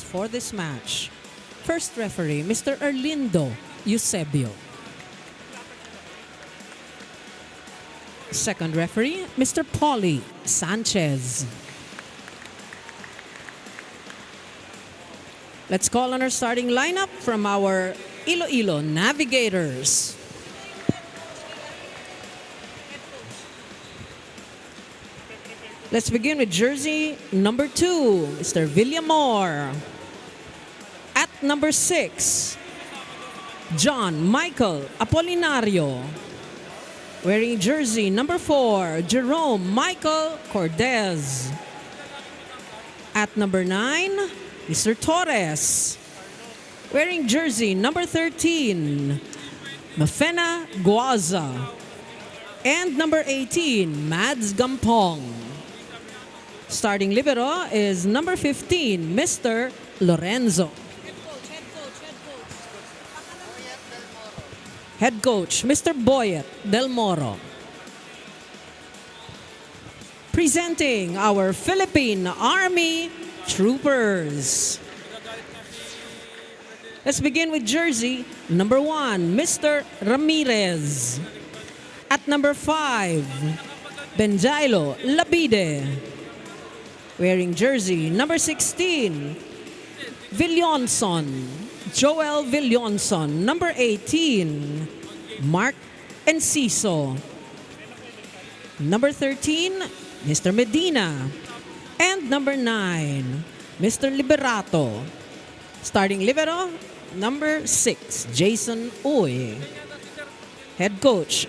for this match. First referee, Mr. Erlindo Eusebio. Second referee, Mr. Paulie Sanchez. Let's call on our starting lineup from our Iloilo Navigators. Let's begin with jersey number 2, Mr. Villamor. At number 6, John Michael Apolinario. Wearing jersey number 4, Jerome Michael Cordez. At number 9, Mr. Torres. Wearing jersey number 13, Mafena Guaza. And number 18, Mads Gampong. Starting libero is number 15, Mr. Lorenzo. Head coach, Mr. Boyet Del Moro. Presenting our Philippine Army Troopers. Let's begin with jersey number 1, Mr. Ramirez. At number 5, Benjailo Labide. Wearing jersey number 16, Villonson, Joel Villonson. Number 18, Mark Enciso. Number 13, Mr. Medina. And number 9, Mr. Liberato. Starting libero, number 6, Jason Uy. Head coach,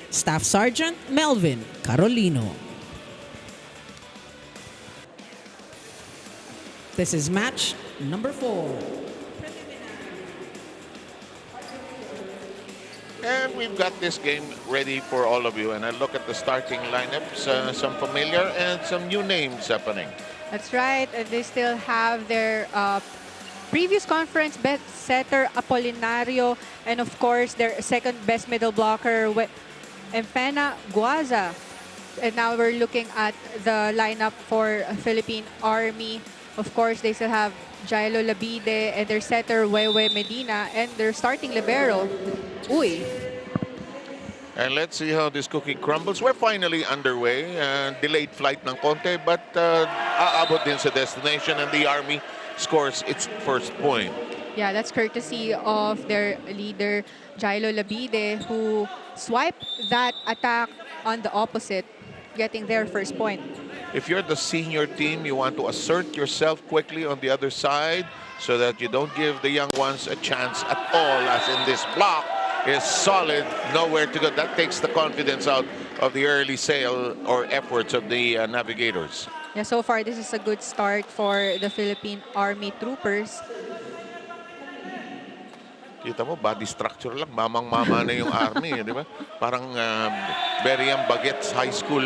Staff Sergeant Melvin Carolino. This is match number 4. And we've got this game ready for all of you. And I look at the starting lineups, some familiar and some new names happening. That's right. They still have their previous conference best setter Apolinario, and of course their second best middle blocker, Mafena Guaza. And now we're looking at the lineup for Philippine Army. Of course, they still have Jailo Labide and their setter Wewe Medina and their starting libero, Uy. And let's see how this cookie crumbles. We're finally underway. Delayed flight ng konti, but aabot din sa destination, and the Army scores its first point. Yeah, that's courtesy of their leader, Jailo Labide, who swiped that attack on the opposite, getting their first point. If you're the senior team, you want to assert yourself quickly on the other side so that you don't give the young ones a chance at all, as in this block is solid, nowhere to go. That takes the confidence out of the early sail or efforts of the Navigators. Yeah, so far this is a good start for the Philippine Army Troopers. Kita mo, body structure lang, mamang-mama na yung Army, di ba? Parang Beriam Bagets High School.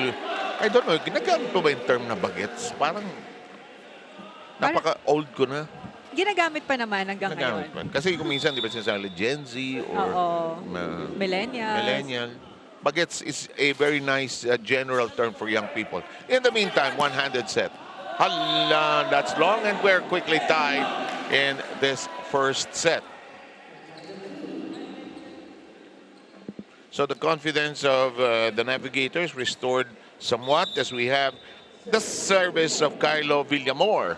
I don't know, ginagamit po ba yung term na bagets? Parang napaka-old ko na. Ginagamit pa naman hanggang ngayon. Kasi kung minsan, di ba sinasabi, Gen Z or millennial. Bagets is a very nice general term for young people. In the meantime, one-handed set. Hala, that's long, and we're quickly tied in this first set. So the confidence of the Navigators restored somewhat as we have the service of Kylo Villamor.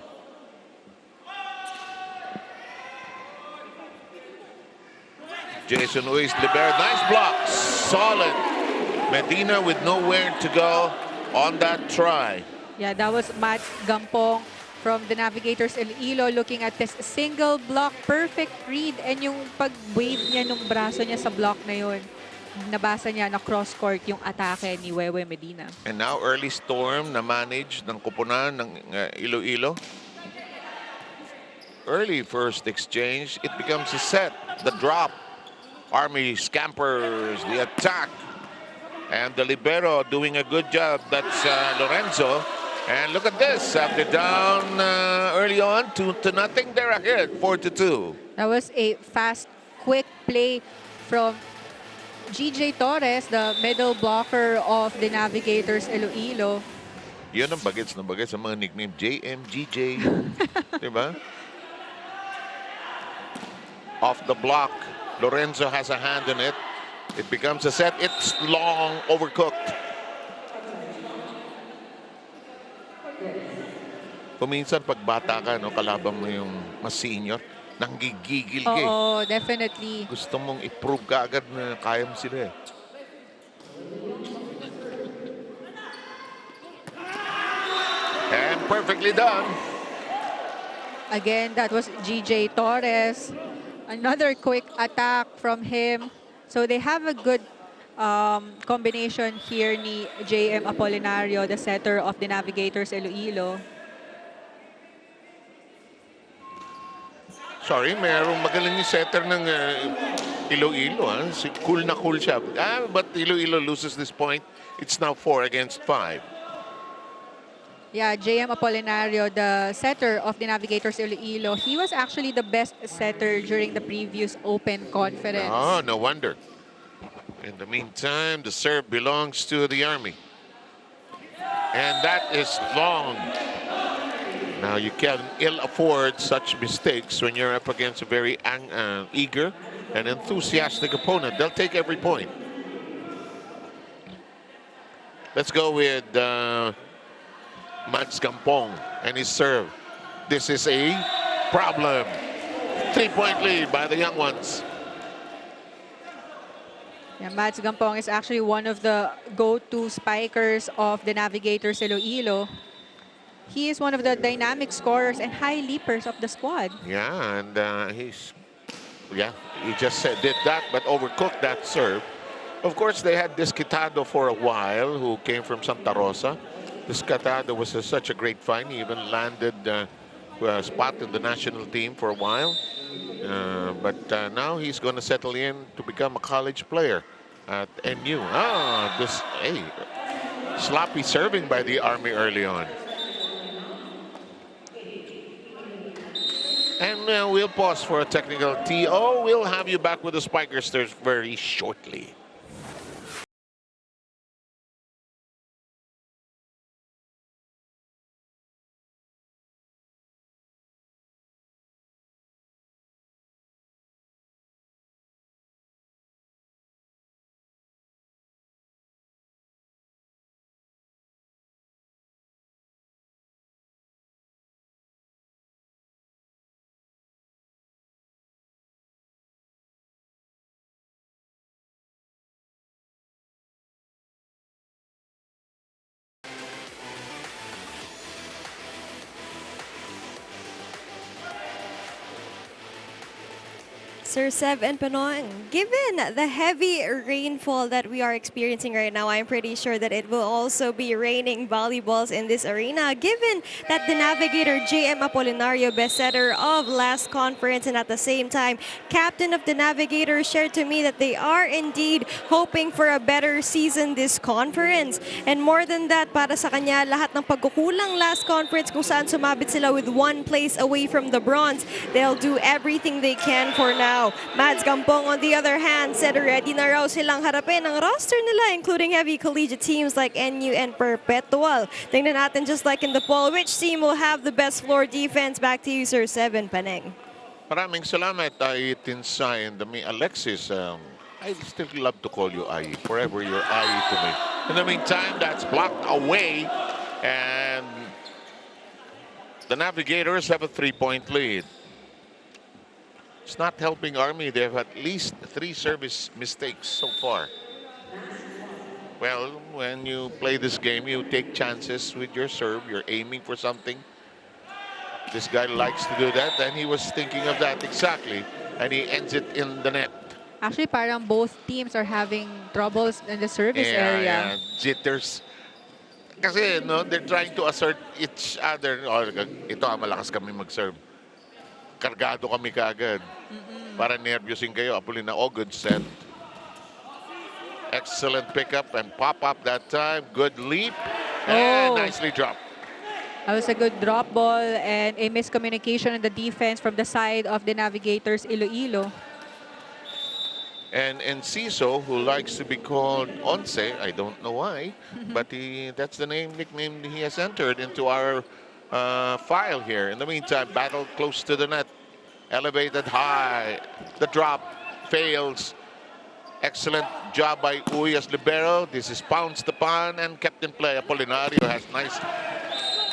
Jason Uy libero. Nice block. Solid. Medina with nowhere to go on that try. Yeah, that was Mads Gampong from the Navigators Iloilo looking at this single block. Perfect read. And yung pag-wave niya nung braso niya sa block na yun, nabasa niya na cross-court yung atake ni Wewe Medina. And now early storm na manage ng kupunan ng Iloilo. Early first exchange, it becomes a set. The drop. Army scampers, the attack. And the libero doing a good job. That's Lorenzo. And look at this. After down early on, 2-0, they're ahead, 4-2. That was a fast, quick play from GJ Torres, the middle blocker of the Navigators Iloilo. Yun ang bagets na bagets sa mga nickname. JM, GJ. Diba? off the block. Lorenzo has a hand in it. It becomes a set. It's long, overcooked. Kuminsan pag bata ka, no, kalaban mo yung mas senior, nanggigigil ka eh. Oo, definitely. Gusto mong i-prove ka agad na kaya mo sila eh. And perfectly done. Again, that was GJ Torres. Another quick attack from him. So they have a good combination here ni JM Apolinario, the setter of the Navigators Iloilo. Sorry, mayroong magaling yung setter ng Iloilo. Cool na cool siya. But Iloilo loses this point. It's now 4 against 5. Yeah, JM Apolinario, the setter of the Navigators Iloilo, he was actually the best setter during the previous Open Conference. Oh, no wonder. In the meantime, the serve belongs to the Army. And that is long. Now, you can ill afford such mistakes when you're up against a very eager and enthusiastic opponent. They'll take every point. Let's go with Mads Gampong and his serve. This is a problem. 3-point lead by the young ones. Yeah, Mads Gampong is actually one of the go-to spikers of the Navigators Iloilo. He is one of the dynamic scorers and high leapers of the squad. Yeah, and he just did that, but overcooked that serve. Of course, they had Desquitado for a while, who came from Santa Rosa. Desquitado was such a great find. He even landed a spot in the national team for a while. But now he's going to settle in to become a college player at NU. Sloppy serving by the Army early on. And we'll pause for a technical TO. We'll have you back with the Spikers very shortly. Sir Seb and Panoy, given the heavy rainfall that we are experiencing right now, I'm pretty sure that it will also be raining volleyballs in this arena. Given that the Navigator JM Apolinario, best setter of last conference, and at the same time, captain of the Navigator, shared to me that they are indeed hoping for a better season this conference. And more than that, para sa kanya, lahat ng pagkukulang last conference kung saan sumabit sila with 1 place away from the bronze, they'll do everything they can for now. Mads Gampong, on the other hand, said ready na raw silang harapin ang roster nila, including heavy collegiate teams like NU and Perpetual. Tingnan natin, just like in the poll, which team will have the best floor defense? Back to you, Sir Seven Paneng. Maraming salamat, Ai Tinsay and Alexis. I still love to call you Ai. Forever you're Ai to me. In the meantime, that's blocked away, and the Navigators have a 3-point lead. It's not helping Army. They've had at least 3 service mistakes so far. Well, when you play this game, you take chances with your serve. You're aiming for something. This guy likes to do that, and he was thinking of that exactly, and he ends it in the net. Actually, parang both teams are having troubles in the service area. Yeah, jitters. Kasi, no, they're trying to assert each other. Oh, ito, malakas kami mag-serve. Kargado kami kaagad. Para nervyusin kayo. Apolina, good set. Excellent pickup and pop-up that time. Good leap. And nicely dropped. That was a good drop ball and a miscommunication in the defense from the side of the Navigators Iloilo. And Enciso, who likes to be called Once, I don't know why, but that's the nickname he has entered into our file here. In the meantime, battle close to the net. Elevated high. The drop fails. Excellent job by Uy as libero. This is pounced upon and kept in play. Apolinario has nice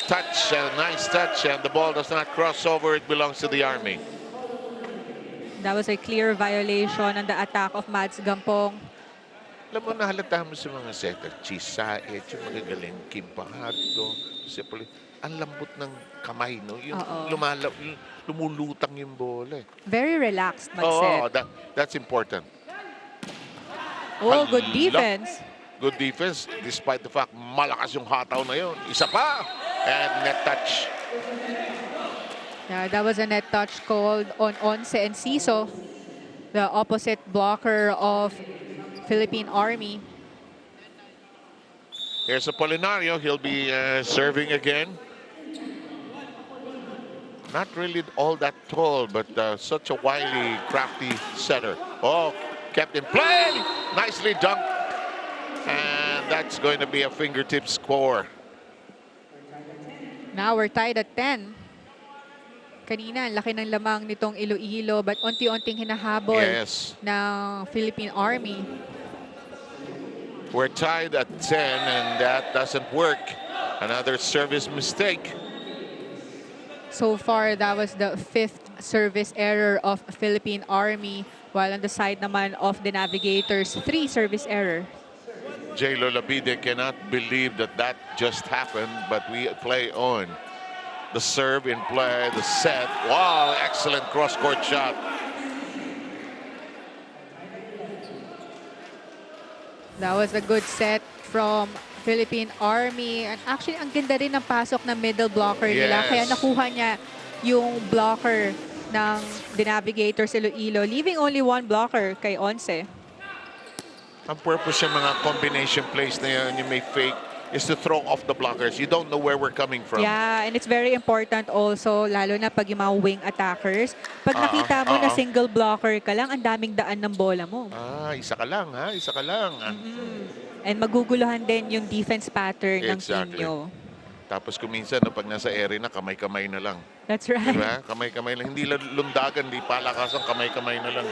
touch, and the ball does not cross over. It belongs to the Army. That was a clear violation on the attack of Mads Gampong. Alam mo, nahalata mo sa mga setter. Chisaet, yung magagaling. Kim Pahardo. Ang lambot ng kamay, no? Yung lumulutang yung bola. Very relaxed Oh, mag-set. that's important. Oh, good defense. Good defense, despite the fact malakas yung hataw na yun. Isa pa, and net touch. Yeah, that was a net touch called on Once and Ciso, the opposite blocker of Philippine Army. Here's Apolinario. He'll be serving again. Not really all that tall, but such a wily, crafty setter. Oh, kept in play. Nicely dunked. And that's going to be a fingertip score. Now we're tied at 10. Kanina, ang laki ng lamang nitong Iloilo, but unti-unting hinahabol ng Philippine Army. We're tied at 10, and that doesn't work. Another service mistake. So far, that was the 5th service error of Philippine Army, while on the side naman of the Navigators, 3 service error. J. Lolabide cannot believe that just happened, but we play on. The serve in play, the set. Wow, excellent cross-court shot. That was a good set from Philippine Army. And actually, ang ganda rin ng pasok ng middle blocker nila. Kaya nakuha niya yung blocker ng D'Navigators Iloilo, leaving only 1 blocker kay Once. Ang purpose ng mga combination plays na yan, you may fake, is to throw off the blockers. You don't know where we're coming from. Yeah, and it's very important also, lalo na pag yung mga wing attackers. Pag nakita mo na single blocker ka lang, ang daming daan ng bola mo. Isa ka lang, ha? Isa ka lang. And maguguluhan din yung defense pattern ng team nyo. Tapos kung minsan, pag nasa area na, kamay-kamay na lang. That's right. Diba? Kamay-kamay lang. Hindi lundagan, hindi palakasan, kamay-kamay na lang.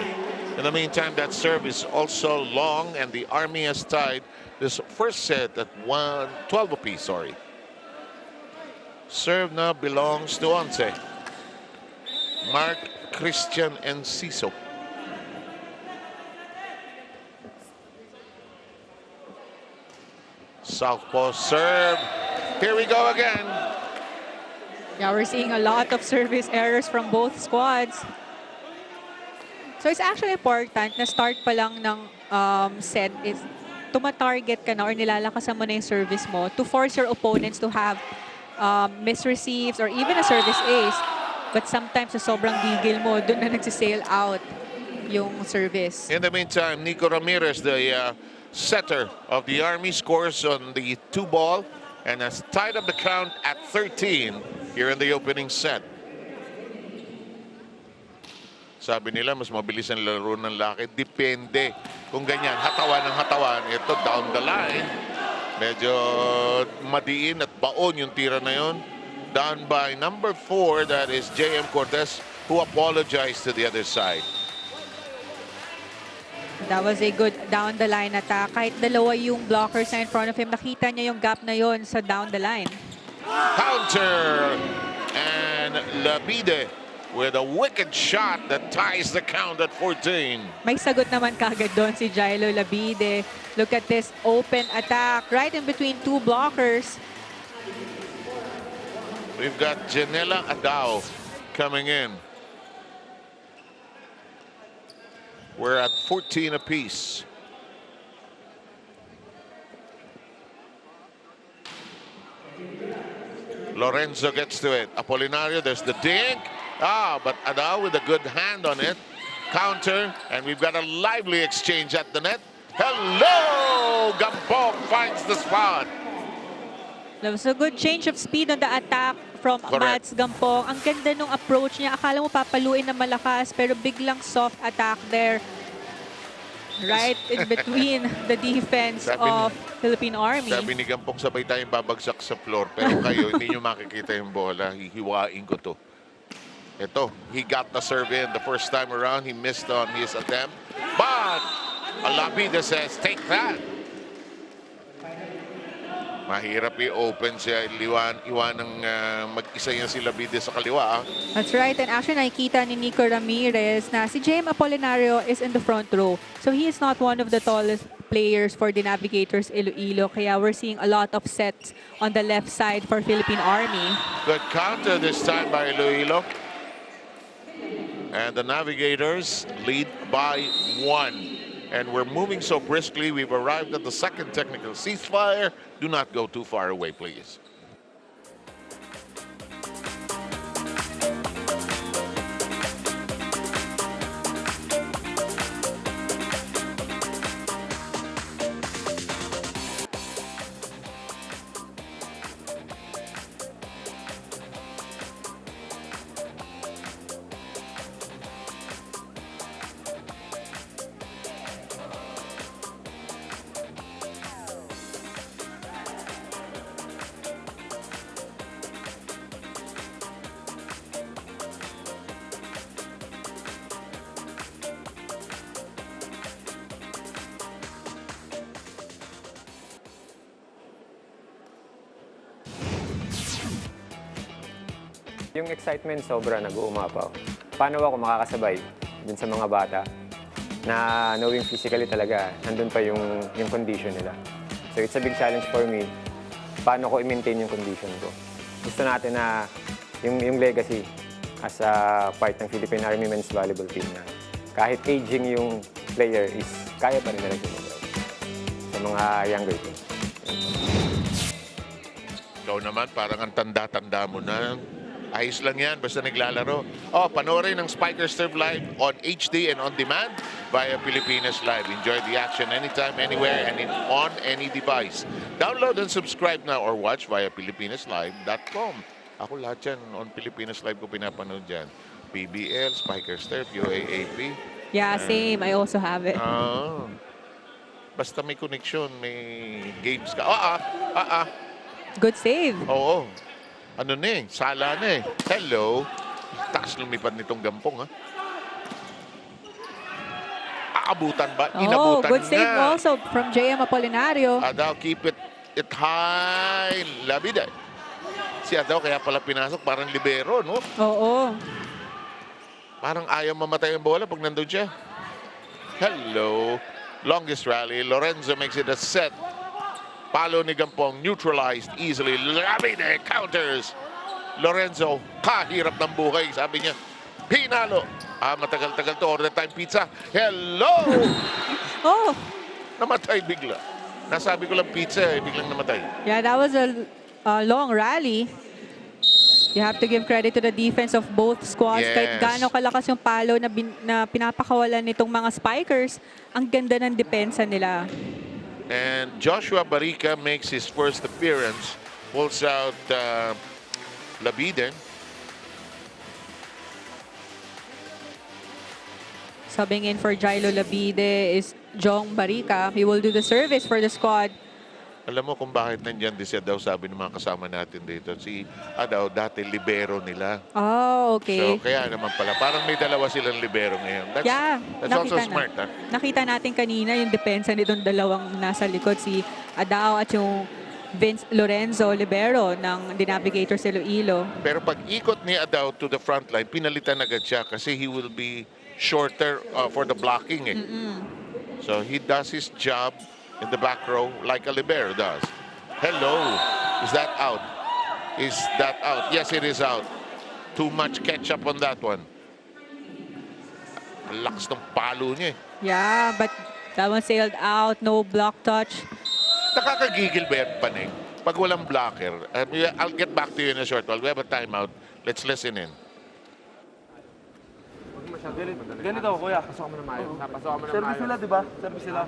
In the meantime, that serve is also long, and the Army has tied this first set at 12 apiece, sorry. Serve now belongs to Once. Mark, Christian, and Ciso. Southpaw serve. Here we go again. Yeah, we're seeing a lot of service errors from both squads. So it's actually important na start pa lang ng set is tumatarget ka na or nilalakasan mo na yung service mo to force your opponents to have misreceives or even a service ace. But sometimes sa sobrang gigil mo, doon na nagsisail out yung service. In the meantime, Nico Ramirez, the setter of the Army, scores on the 2-ball and has tied up the count at 13 here in the opening set. Sabi nila, mas mabilis ang laro ng laki. Depende. Kung ganyan, hatawan ng hatawan. Ito, down the line. Medyo madiin at baon yung tira na yon. Down by number 4, that is J.M. Cortez, who apologized to the other side. That was a good down the line attack. Kahit dalawa yung blockers na in front of him, nakita niya yung gap na yon sa down the line. Counter! And Labide with a wicked shot that ties the count at 14. May sagot naman kagad doon si Jailo Labide. Look at this open attack right in between 2 blockers. We've got Janela Adao coming in. We're at 14 apiece. Lorenzo gets to it. Apolinario, there's the dink. But Adao with a good hand on it. Counter, and we've got a lively exchange at the net. Hello! Gampong finds the spot. That was a good change of speed on the attack from Mads Gampong. Ang ganda nung approach niya. Akala mo papaluin na malakas, pero biglang soft attack there. Right in between the defense of Philippine Army. Sabi ni Gampong, sabay tayong babagsak sa floor. Pero kayo, hindi nyo makikita yung bola. Hihiwain ko to. Ito, he got the serve in the first time around. He missed on his attempt. But Alabida says, take that. Mahirap i-open siya. Iwan ng mag-isa yan si Labide sa kaliwa. That's right. And actually, nakikita ni Nico Ramirez na si JM Apolinario is in the front row. So he is not one of the tallest players for D'Navigators Iloilo. Kaya we're seeing a lot of sets on the left side for Philippine Army. Good counter this time by Iloilo. And the Navigators lead by 1. And we're moving so briskly, we've arrived at the second technical ceasefire. Do not go too far away, please. Yung excitement sobra nag-uumapaw. Paano ako makakasabay dun sa mga bata na knowing physically talaga, nandun pa yung condition nila. So it's a big challenge for me. Paano ko i-maintain yung condition ko? Gusto natin na yung legacy as a part ng Philippine Army Men's Volleyball Team na kahit aging yung player is kaya pa rin nila sumabay sa mga younger teams. Ikaw naman, parang ang tanda-tanda mo na. Ayos lang yan, basta naglalaro. Oh, panoorin ng Spiker Serve Live on HD and on demand via Pilipinas Live. Enjoy the action anytime, anywhere, and on any device. Download and subscribe now or watch via PilipinasLive.com. Ako lahat yan, on Pilipinas Live ko pinapanood dyan. PBL, Spiker Serve, UAAP. Yeah, same. I also have it. Basta may connection, may games ka. Good save. Oo. Ano na eh, sala na eh. Hello. Taas lumipad nitong gampong, ha? Aabutan ba? Inabutan good save also from JM Apolinario. Adaw, keep it high. Labide. Si Adaw kaya pala pinasok, parang libero, no? Oo. Parang ayaw mamatay ang bola pag nandun siya. Hello. Longest rally. Lorenzo makes it a set. Palo ni Gampong, neutralized easily. Labide counters. Lorenzo, kahirap ng buhay. Sabi niya, pinalo. Matagal-tagal to. Order time pizza. Hello! Oh. Namatay bigla. Nasabi ko lang pizza, biglang namatay. Yeah, that was a long rally. You have to give credit to the defense of both squads. Yes. Kahit gaano kalakas yung palo na pinapakawalan nitong mga spikers, ang ganda ng depensa nila. And Joshua Barica makes his first appearance. Pulls out Labide. Subbing in for Jailo Labide is Jong Barica. He will do the service for the squad. Alam mo kung bakit nandyan din siya daw, sabi ng mga kasama natin dito. Si Adaw, dati libero nila. Oh, okay. So, kaya naman pala. Parang may dalawa silang libero ngayon. That's also smart, ha? Nakita natin kanina yung depensa nitong dalawang nasa likod. Si Adaw at yung Vince Lorenzo libero ng D'Navigators Iloilo. Pero pag ikot ni Adaw to the front line, pinalitan agad siya kasi he will be shorter for the blocking. Eh. So, he does his job in the back row like a libero does. Hello. Is that out? Is that out? Yes, it is out. Too much ketchup on that one. Ang lakas ng palo niya eh. Yeah, but that one sailed out. No block touch. Nakakagigil ba yan, Paneng? Pag walang blocker. I'll get back to you in a short while. We have a timeout. Let's listen in. Ganito, kuya. Pasok mo na maayos. Service nila, di ba? Service nila.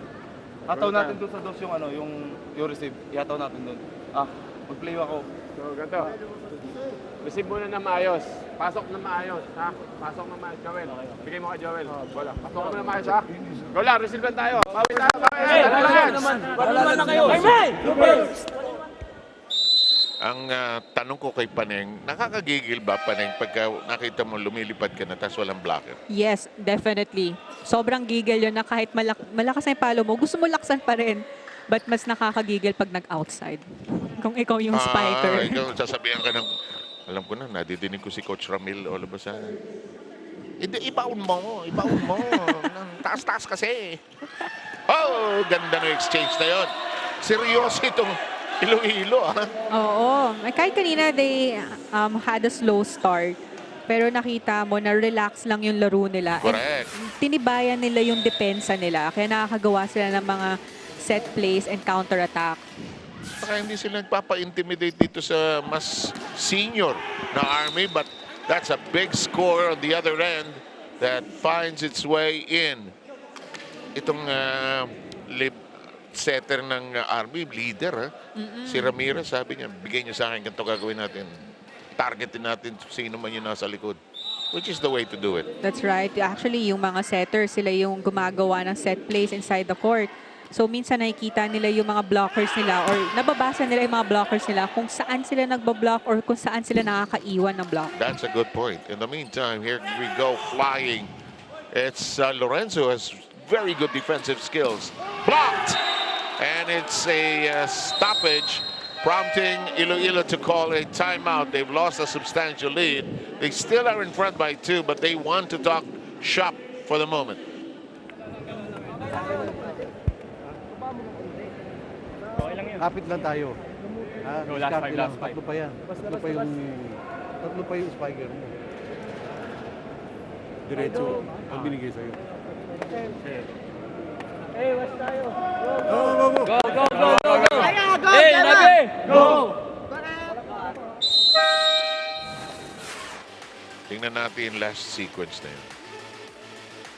Hataw natin doon sa dos yung ano, yung receive. Ihataw natin doon. Mag-play ako. So, ganito. Receive muna na maayos. Pasok na maayos, ha? Pasok na maayos, Joel. Bigay mo kay Joel. Bola. Pasok mo na maayos, ha? Go lang, receive lang tayo. Mawin tayo. Wala naman. Wala na kayo. Ang tanong ko kay Paneng, nakakagigil ba Paneng pagka nakita mo lumilipad ka na tapos walang blocker? Yes, definitely. Sobrang gigil yun na kahit malakas na yung palo mo, gusto mo laksan pa rin. But mas nakakagigil pag nag-outside. Kung ikaw yung spiker. Ikaw sasabihan ka ng, alam ko na, nadidinig ko si Coach Ramil all of a sudden. Hindi, ibaon mo. Taas-taas kasi. Oh, ganda ng exchange na yun. Seryoso itong Iloilo, ha? Oo. Kahit kanina, they had a slow start. Pero nakita mo na relax lang yung laro nila. Correct. And tinibayan nila yung depensa nila. Kaya nakakagawa sila ng mga set plays and counter-attack. Saka hindi sila nagpapa-intimidate dito sa mas senior na Army. But that's a big score on the other end that finds its way in. Itong setter ng Army, leader, ha? Si Ramirez, sabi niya, bigay niyo sa akin ganito gagawin natin. Targetin natin sino man yung nasa likod. Which is the way to do it. That's right. Actually, yung mga setters, sila yung gumagawa ng set plays inside the court. So, minsan nakikita nila yung mga blockers nila or nababasa nila yung mga blockers nila kung saan sila nagbablock or kung saan sila nakakaiwan ng block. That's a good point. In the meantime, here we go flying. It's Lorenzo has very good defensive skills. Blocked! And it's a stoppage, prompting Iloilo to call a timeout. They've lost a substantial lead. They still are in front by 2, but they want to talk shop for the moment. Kapit lang tayo. Last 5. Tatlo pa yan. Tatlo pa yung spiker mo. Diretso ang binigay sa'yo. Go! Hey, Nabi! Go! Tingnan natin yung last sequence na yun.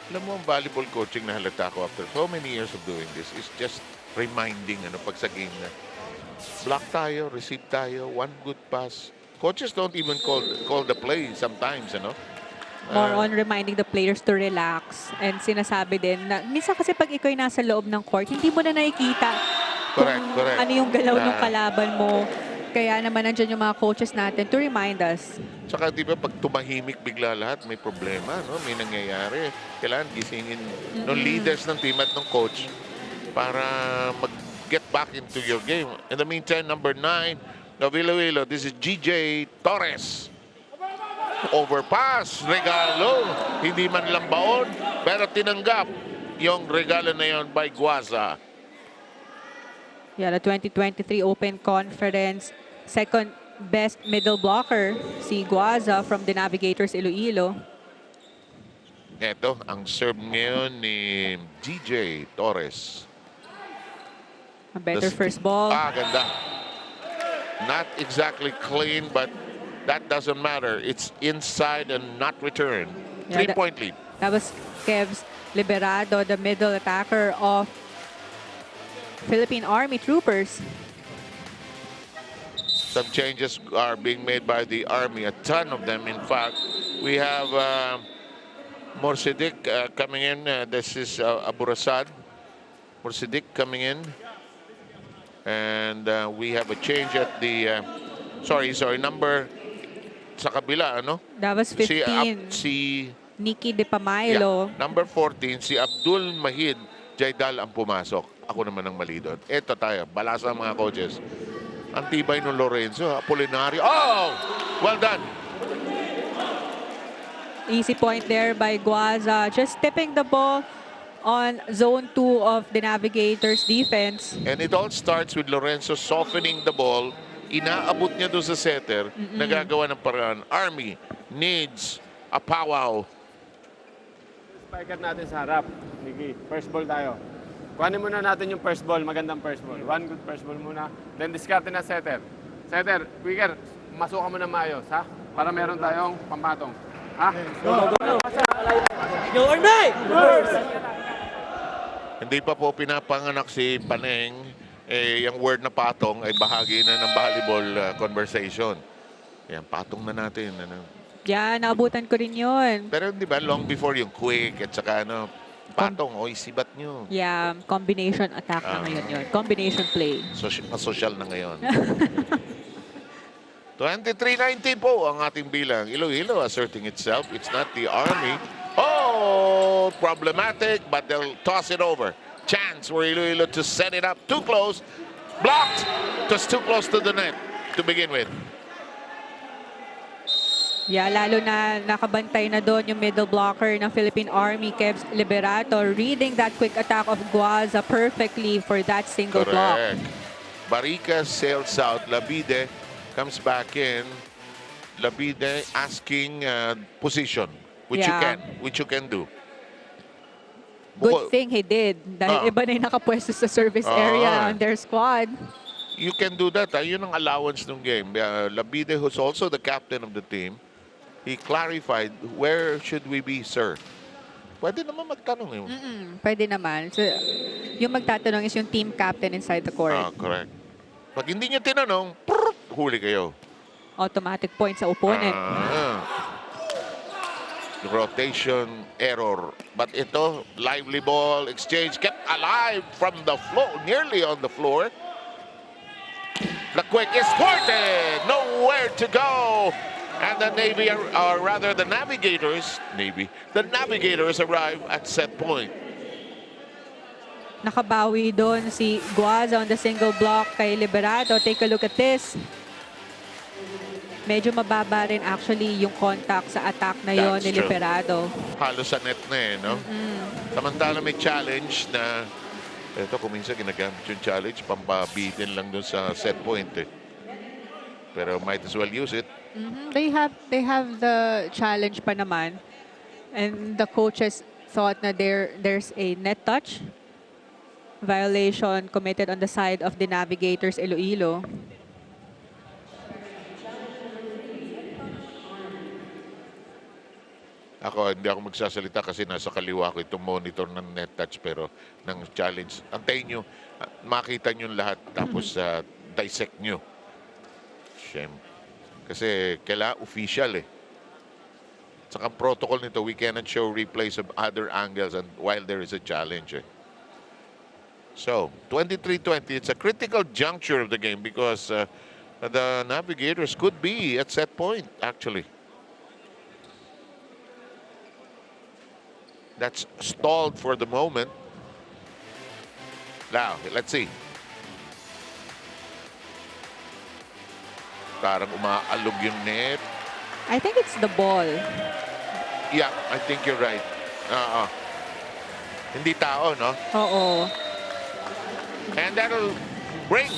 Alam mo, ang volleyball coaching na halata ko after so many years of doing this is just reminding pag sa game na block tayo, receive tayo, one good pass. Coaches don't even call the play sometimes, More on reminding the players to relax. And sinasabi din na minsan kasi pag ikaw ay nasa loob ng court, hindi mo na nakikita Correct. ano yung galaw ng kalaban mo. Kaya naman nandyan yung mga coaches natin to remind us. Tsaka di ba pag tumahimik bigla lahat, may problema, may nangyayari. Kailangan gisingin ng leaders ng team at ng coach para mag-get back into your game. In the meantime, number 9 of Iloilo, this is GJ Torres. Overpass, regalo, hindi man lang baon, pero tinanggap yung regalo na yon by Guaza. Yeah, the 2023 Open Conference, second best middle blocker, si Guaza from D'Navigators Iloilo. Ito, ang serve ngayon ni GJ Torres. A better first ball. Ganda. Not exactly clean, but that doesn't matter. It's inside and not returned. Yeah, 3-point lead. That was Kev's Liberado, the middle attacker of Philippine Army Troopers. Some changes are being made by the Army, a ton of them. In fact, we have Morsidik coming in. This is Aburasad. Morsidik coming in. And we have a change at the... sorry, number... Sa kabila, That was 15. Si Nikki De Pamailo. Yeah, number 14, si Abdul Mahid Jaidal ang pumasok. Ako naman ang mali doon. Ito tayo, balasa mga coaches. Ang tibay ng Lorenzo, Apolinario. Oh! Well done. Easy point there by Guaza. Just tipping the ball on zone 2 of the Navigators defense. And it all starts with Lorenzo softening the ball. Inaabot niya doon sa setter. Nagagawa ng paraan. Army needs a powwow. Spiker natin sa harap. Sige, first ball tayo. Kuhanin muna natin yung first ball, magandang first ball. One good first ball muna. Then discard na setter. Setter, quicker, masukan mo na maayos, ha? Para meron tayong pampatong. Ha? Go or die! Hindi pa po pinapanganak si Paneng. Yung word na patong ay bahagi na ng volleyball conversation. Yan, patong na natin. Yeah, naabutan ko rin yun. Pero di ba, long before yung quick at saka patong, sibat nyo. Yeah, combination attack na ngayon yun. Combination play. Social na ngayon. 23-19 po ang ating bilang. Iloilo asserting itself. It's not the Army. Oh, problematic, but they'll toss it over. Chance for Iloilo to set it up. Too close. Blocked. Just too close to the net to begin with. Yeah, lalo na nakabantay na doon yung middle blocker ng Philippine Army, Kebs Liberato, reading that quick attack of Guaza perfectly for that single block. Correct. Barica sails out. Labide comes back in. Labide asking position, which you can do. Good thing he did. Dahil iba na yung nakapwesto sa service area on their squad. You can do that. Yun ang allowance ng game. Labide, who's also the captain of the team, he clarified, where should we be, sir? Pwede naman magtanong yun. Pwede naman. So, yung magtatanong is yung team captain inside the court. Correct. Pag hindi niya tinanong, huli kayo. Automatic point sa opponent. Rotation error. But ito, lively ball exchange kept alive from the floor, nearly on the floor. The quick is thwarted. Nowhere to go. And the Navy, or rather the Navigators, the Navigators arrive at set point. Nakabawi doon si Guaza on the single block kay Liberato. Take a look at this. Medyo mababa rin actually yung contact sa attack na yon ni Liberato. Halos sa net na no? Samantala may challenge na, ito kung minsan ginagamit yung challenge, pampabitin lang doon sa set point Pero might as well use it. They have the challenge pa naman. And the coaches thought na there's a net touch violation committed on the side of the Navigators Iloilo. Hindi ako magsasalita kasi nasa kaliwa ko itong monitor ng net touch, pero ng challenge. Antayin nyo, makita nyo lahat, tapos dissect nyo. Siyempre. Kasi kailangan official Saka protocol nito, we cannot show replays of other angles and while there is a challenge So, 23-20, it's a critical juncture of the game because the Navigators could be at set point, actually. That's stalled for the moment. Now, let's see. Parang umaalog yung net. I think it's the ball. Yeah, I think you're right. Hindi tao, no? Oo. And that'll bring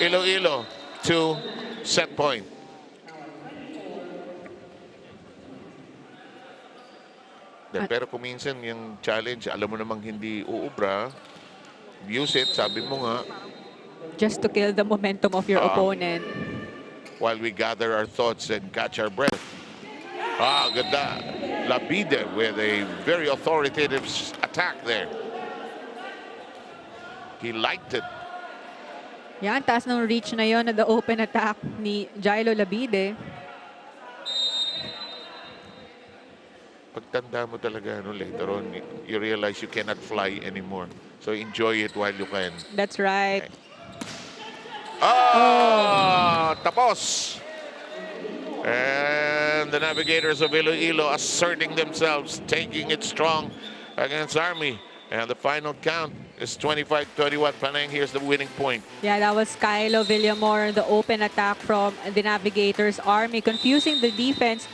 Iloilo to set point. Pero kung minsan yung challenge, alam mo namang hindi uubra, use it, sabi mo nga. Just to kill the momentum of your opponent. While we gather our thoughts and catch our breath. Ganda. Labide with a very authoritative attack there. He liked it. Yan, taas ng reach na yon na the open attack ni Jailo Labide. Pagtanda mo talaga, later on, you realize you cannot fly anymore. So enjoy it while you can. That's right. Tapos. And the Navigators of Iloilo asserting themselves, taking it strong against Army. And the final count is 25-21. Panang, here's the winning point. Yeah, that was Kylo Villamor, the open attack from the Navigators Army, confusing the defense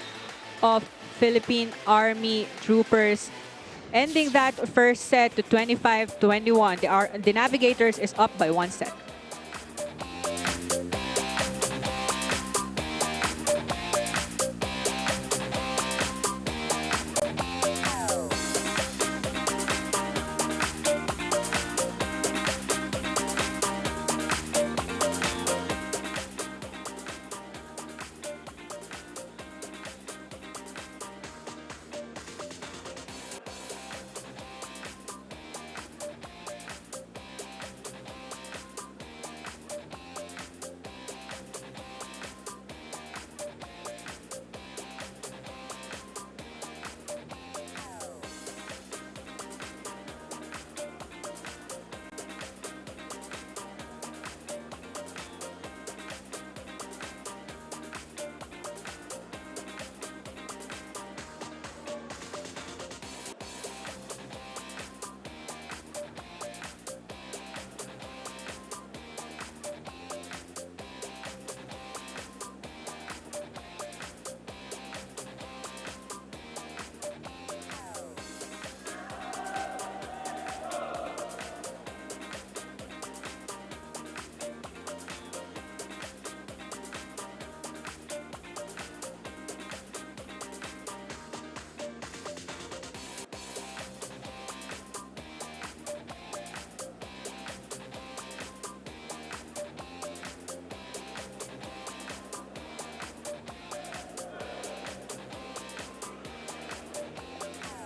of Philippine Army Troopers, ending that first set to 25-21. The Navigators is up by 1 set.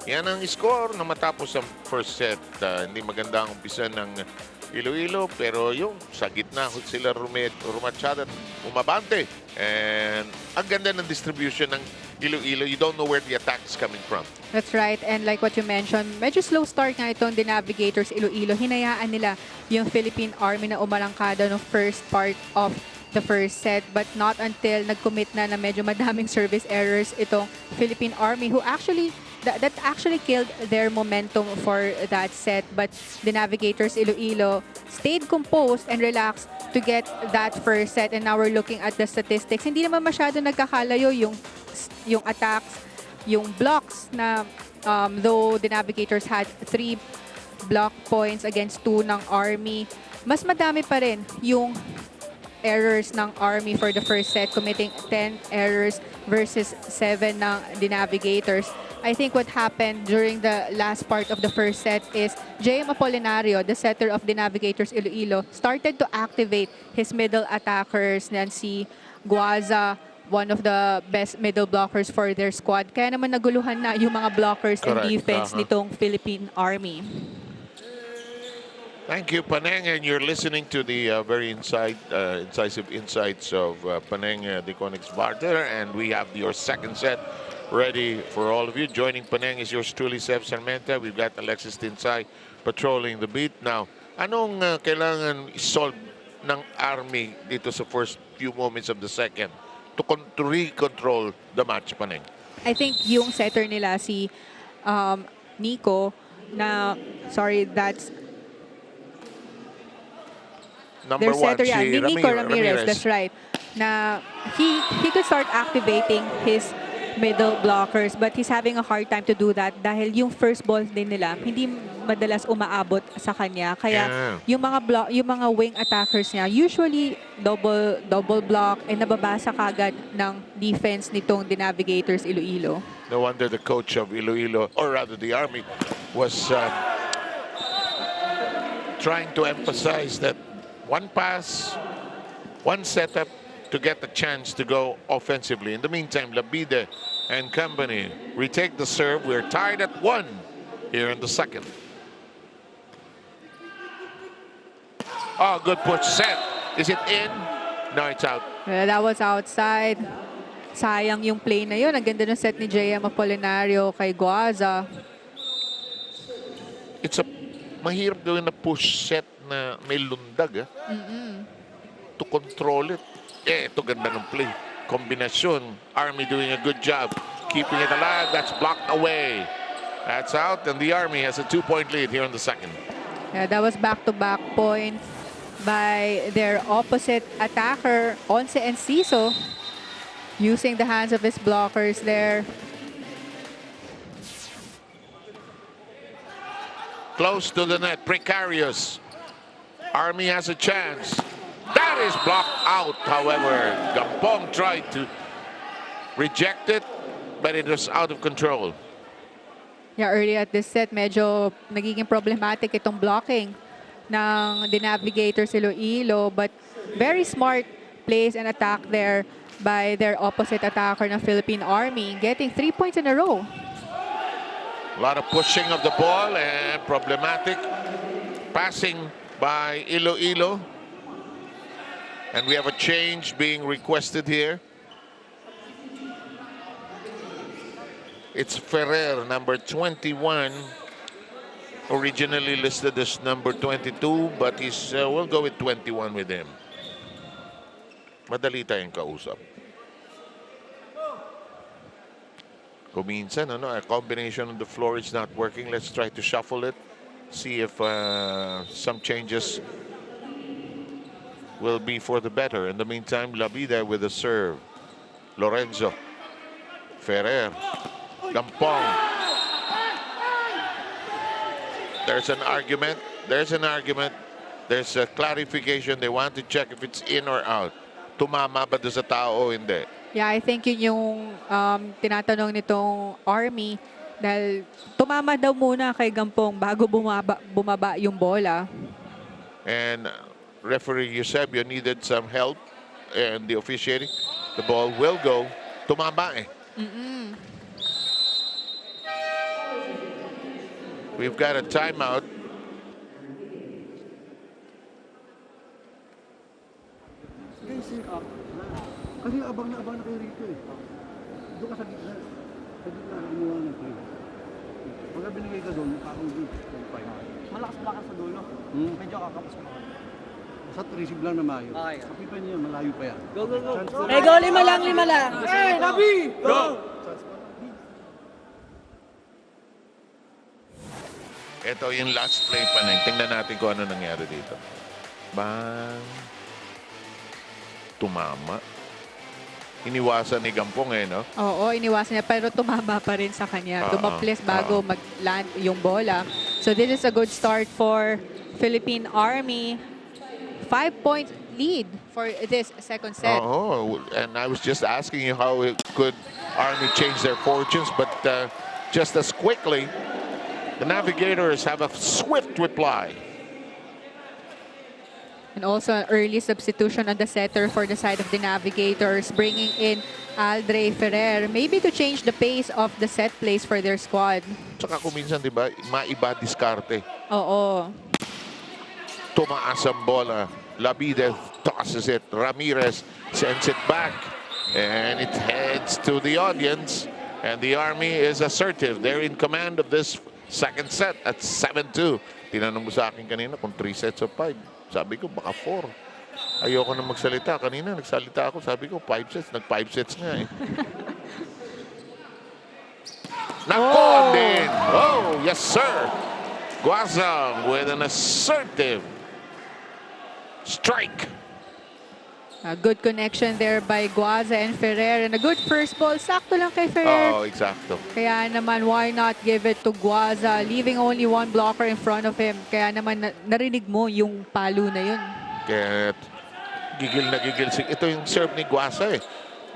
Yan ang score na matapos ang first set. Hindi maganda ang umpisa ng Iloilo, pero yung sa gitna sila Rumachada at umabante. And ang ganda ng distribution ng Iloilo. You don't know where the attack is coming from. That's right. And like what you mentioned, medyo slow start nga itong D'Navigators Iloilo. Hinayaan nila yung Philippine Army na umarangkada no first part of the first set, but not until nag-commit na medyo madaming service errors itong Philippine Army, who actually that actually killed their momentum for that set. But the Navigators Iloilo stayed composed and relaxed to get that first set. And now we're looking at the statistics. Hindi naman masyado nagkakalayo yung attacks, yung blocks na though the Navigators had 3 block points against 2 ng Army, mas madami pa rin yung errors ng Army for the first set, committing 10 errors versus 7 ng the Navigators. I think what happened during the last part of the first set is JM Apolinario, the setter of the Navigators Iloilo, started to activate his middle attackers, si Guaza, one of the best middle blockers for their squad. Kaya naman naguluhan na yung mga blockers and defense nitong Philippine Army. Thank you, Paneng, and you're listening to the very incisive insights of Paneng Deconix Barter, and we have your second set ready for all of you. Joining Paneng is yours truly, Seth Sarmenta. We've got Alexis Tinsay patrolling the beat. Now, anong kailangan solve ng Army dito sa first few moments of the second to re-control the match, Paneng? I think yung setter nila, si Nico, that's Number their one, setter, si Nico Ramirez, that's right. Na he could start activating his middle blockers, but he's having a hard time to do that dahil yung first ball din nila hindi madalas umaabot sa kanya. Kaya yung mga wing attackers niya usually double block and nababasa kagad ng defense nitong the Navigators Iloilo. No wonder the coach of Iloilo, or rather the Army, was trying to emphasize that one pass, one setup to get the chance to go offensively. In the meantime, Labide and company retake the serve. We're tied at 1 here in the second. Oh, good push set. Is it in? No, it's out. Well, that was outside. Sayang yung play na yun. Ang ganda ng set ni JM Apolinario kay Guaza. It's mahirap gawin na push set na may lundag to control it. Ito ganda ng play. Kombinasyon. Army doing a good job keeping it alive. That's blocked away. That's out, and the Army has a 2-point lead here in the second. Yeah, that was back-to-back points by their opposite attacker, Once Enciso, using the hands of his blockers there. Close to the net, precarious. Army has a chance. That is blocked out, however. Gampong tried to reject it, but it was out of control. Yeah, early at this set, medyo nagiging problematic itong blocking ng the Navigators Iloilo, but very smart plays and attack there by their opposite attacker ng Philippine Army, getting 3 points in a row. A lot of pushing of the ball and problematic passing by Iloilo. And we have a change being requested here. It's Ferrer, number 21. Originally listed as number 22, but we'll go with 21 with him. Madali tayong kausap. Kung minsan, a combination on the floor is not working, let's try to shuffle it. See if some changes will be for the better. In the meantime, Labida with a serve. Lorenzo. Ferrer. Gampong. There's an argument. There's a clarification. They want to check if it's in or out. Tumama ba doon sa tao o hindi? Yeah, I think yun yung tinatanong nitong Army dahil tumama daw muna kay Gampong bago bumaba yung bola. And referee Eusebio needed some help and the officiating. The ball will go. Tumama eh. We've got a timeout. Kasi abang na kayo rito eh. Doon ka sa gitna. Sa gitna, kumuha ng play. Pagka binigay ka doon, mukha-uwi. Malakas-lakas sa dulo. Medyo kakapos mo. Basta receive lang na mayo. Okay. Kapipan niya, malayo pa yan. Go, go, go. Eh, go, lima lang. Hey, Nabi! Go! Ito yung last play pa na. Tingnan natin kung ano nangyari dito. Bang. Tumama. Iniwasan ni Gampong no? Oo, iniwasan niya pero tumama pa rin sa kanya. Dumaples bago mag-land yung bola. So this is a good start for Philippine Army. 5-point lead for this second set. Oh, and I was just asking you how could Army change their fortunes, but just as quickly, the Navigators have a swift reply. And also an early substitution on the setter for the side of the Navigators, bringing in Aldre Ferrer, maybe to change the pace of the set plays for their squad. Tsaka kung minsan, di ba, maiba diskarte. Oo. Tumaas ang bola. Labide tosses it. Ramirez sends it back. And it heads to the audience. And the Army is assertive. They're in command of this second set at 7-2. Tinanong mo sa akin kanina kung 3 sets of 5. Sabi ko, baka 4. Ayoko na magsalita. Kanina, nagsalita ako. Sabi ko, 5 sets. Nag-5 sets nga eh. Nakon din. Oh, yes, sir. Guazang with an assertive strike. A good connection there by Guaza and Ferrer. And a good first ball. Sakto lang kay Ferrer. Oh, exacto. Kaya naman, why not give it to Guaza, leaving only one blocker in front of him. Kaya naman, narinig mo yung palo na yun. Kaya gigil na gigil. Ito yung serve ni Guaza eh.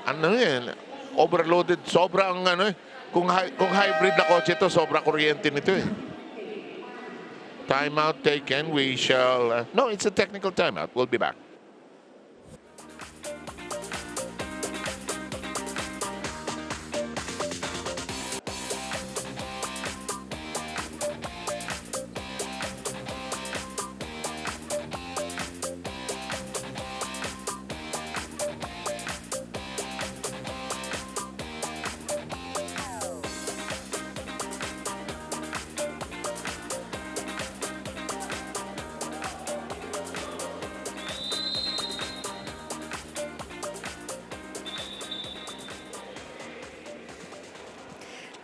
Ano yan? Overloaded. Sobrang ano eh. Kung hybrid na kotse ito, sobra kuryente nito eh. Timeout taken. We shall... no, it's a technical timeout. We'll be back.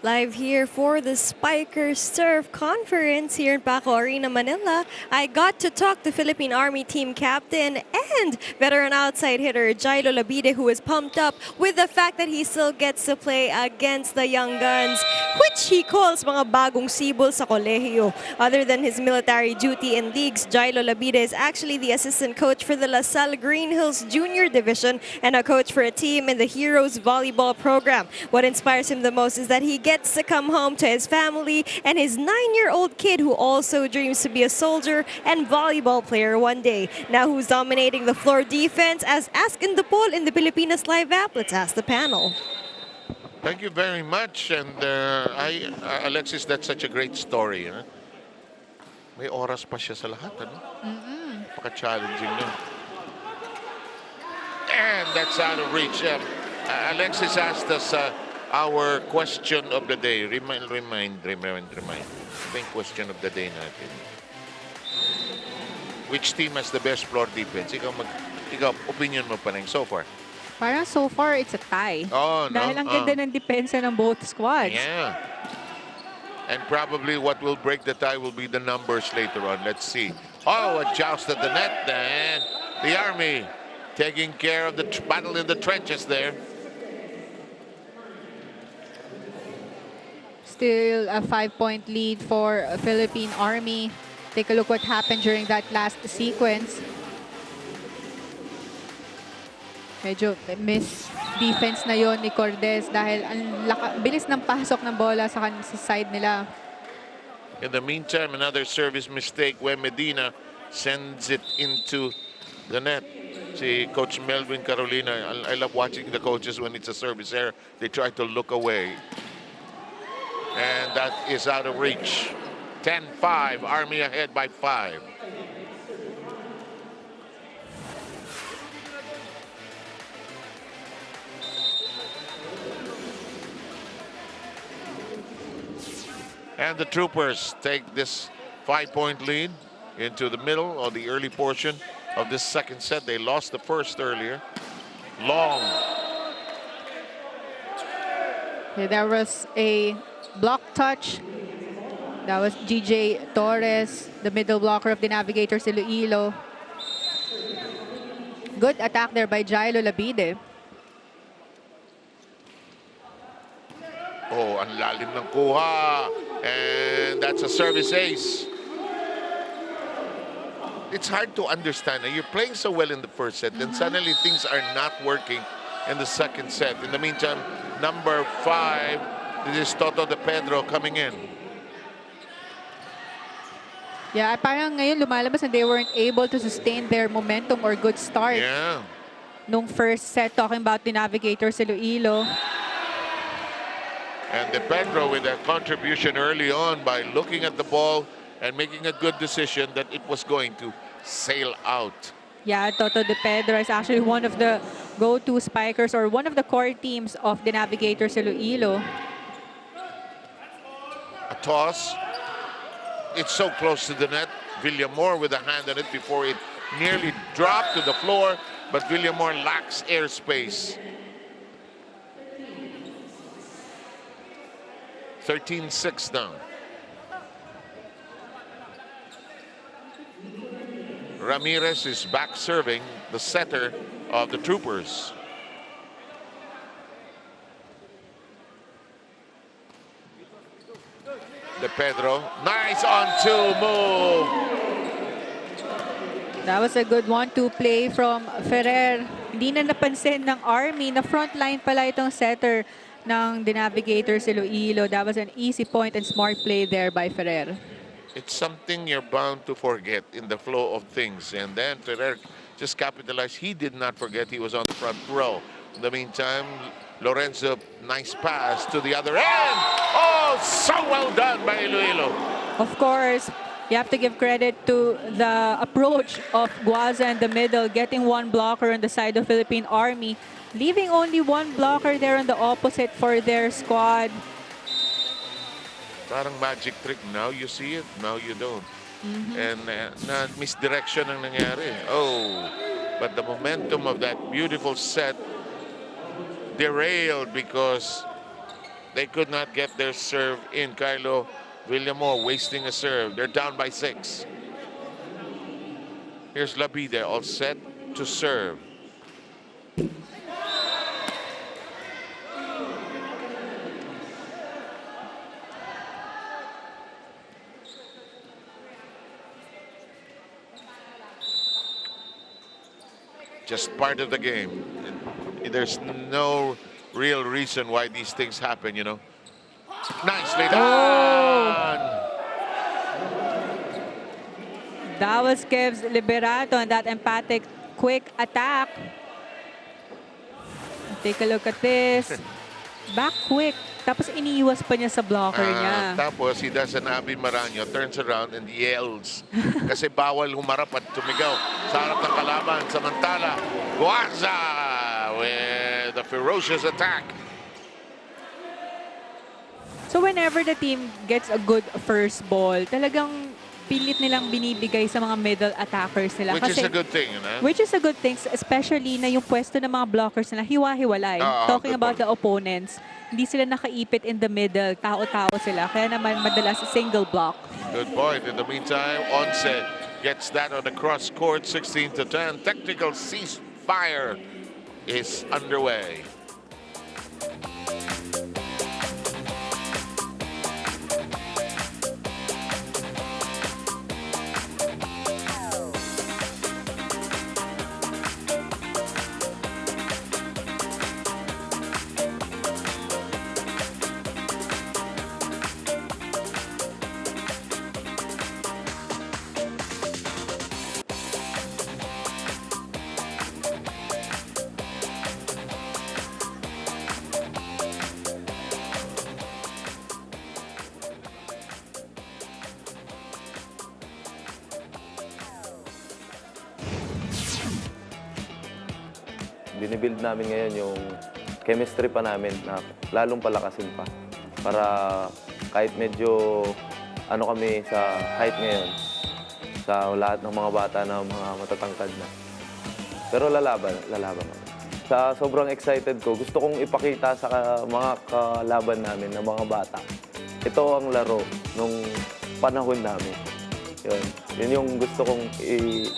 Live here for the Spiker Surf Conference here in Paco Arena, Manila. I got to talk to Philippine Army team captain and veteran outside hitter Jailo Labide, who is pumped up with the fact that he still gets to play against the young guns, which he calls mga bagong sibol sa kolehiyo. Other than his military duty and leagues, Jailo Labide is actually the assistant coach for the La Salle Green Hills Junior Division and a coach for a team in the Heroes Volleyball program. What inspires him the most is that he gets to come home to his family and his 9-year-old kid who also dreams to be a soldier and volleyball player one day. Now who's dominating the floor defense? As asked in the poll in the Pilipinas Live app, let's ask the panel. Thank you very much. And Alexis, that's such a great story. Huh? May oras pa siya sa lahat. Ano? Paka-challenging nun. And that's out of reach. Alexis asked us our question of the day. Remind. Ito yung question of the day natin. Which team has the best floor defense? Ikaw opinion mo pa rin so far. Parang so far, it's a tie. Oh, no? Dahil ang ganda ng depensa ng both squads. Yeah. And probably what will break the tie will be the numbers later on. Let's see. Oh, a joust at the net. And the Army taking care of the battle in the trenches there. Still a 5-point lead for Philippine Army. Take a look what happened during that last sequence. Medyo miss defense na yon ni Cordes dahil ang bilis ng pasok ng bola sa side nila. In the meantime, another service mistake when Medina sends it into the net. Si Coach Melvin Carolina, I love watching the coaches when it's a service error. They try to look away. And that is out of reach. 10-5, Army ahead by 5. And the Troopers take this 5-point lead into the middle or the early portion of this second set. They lost the first earlier. Long. Yeah, there was a block touch. That was GJ Torres, the middle blocker of the D'Navigators Iloilo. Good attack there by Jailo Labide. Oh, ang lalim ng kuha. And that's a service ace. It's hard to understand. You're playing so well in the first set, then suddenly things are not working in the second set. In the meantime, number 5, this is Toto De Pedro coming in. Yeah, parang ngayon lumalabas and they weren't able to sustain their momentum or good start. Yeah. Nung first set, talking about the Navigators Iloilo. And De Pedro with a contribution early on by looking at the ball and making a good decision that it was going to sail out. Yeah, Toto De Pedro is actually one of the go-to spikers or one of the core teams of the Navigators Iloilo. A toss. It's so close to the net. Villamor with a hand on it before it nearly dropped to the floor, but Villamor lacks airspace. 13-6 now. Ramirez is back serving, the setter of the Troopers. De Pedro, nice on-two move. That was a good 1-2 play from Ferrer. Hindi na napansin ng Army na frontline pala itong setter ng D'Navigators Iloilo. That was an easy point and smart play there by Ferrer. It's something you're bound to forget in the flow of things. And then Ferrer just capitalized. He did not forget he was on the front row. In the meantime, Lorenzo, nice pass to the other end. Oh, so well done by Iloilo. Of course, you have to give credit to the approach of Guaza in the middle, getting one blocker on the side of Philippine Army, leaving only one blocker there on the opposite for their squad. Parang magic trick. Now you see it, now you don't. And na misdirection ang nangyari. Oh, but the momentum of that beautiful set derailed because they could not get their serve in. Kylo Villamor wasting a serve. They're down by 6. Here's Labide all set to serve. Just part of the game. There's no real reason why these things happen, you know. Nicely done! That was Kev's Liberato and that emphatic quick attack. Take a look at this. Back quick. Tapos iniiwas pa niya sa blocker niya. Tapos he does an Abby Maranyo, turns around and yells. Kasi bawal humarap at tumigaw sa harap ng kalaban. Samantala, Guaza with a ferocious attack. So whenever the team gets a good first ball, talagang pilit nilang binibigay sa mga middle attackers nila. Which is a good thing, you know? Which is a good thing, especially na yung pwesto ng mga blockers nila, hiwa-hiwalay. Talking about the opponents, hindi sila nakaipit in the middle, tao-tao sila. Kaya naman madalas single block. Good point. In the meantime, Once gets that on the cross court, 16-10. Technical ceasefire is underway. binibuild namin ngayon yung chemistry pa namin na lalong palakasin pa. Para kahit medyo ano kami sa height ngayon, sa lahat ng mga bata na mga matatangkad na. Pero lalaban kami. Sa sobrang excited ko, gusto kong ipakita sa mga kalaban namin na mga bata. Ito ang laro nung panahon namin. Yun yung gusto kong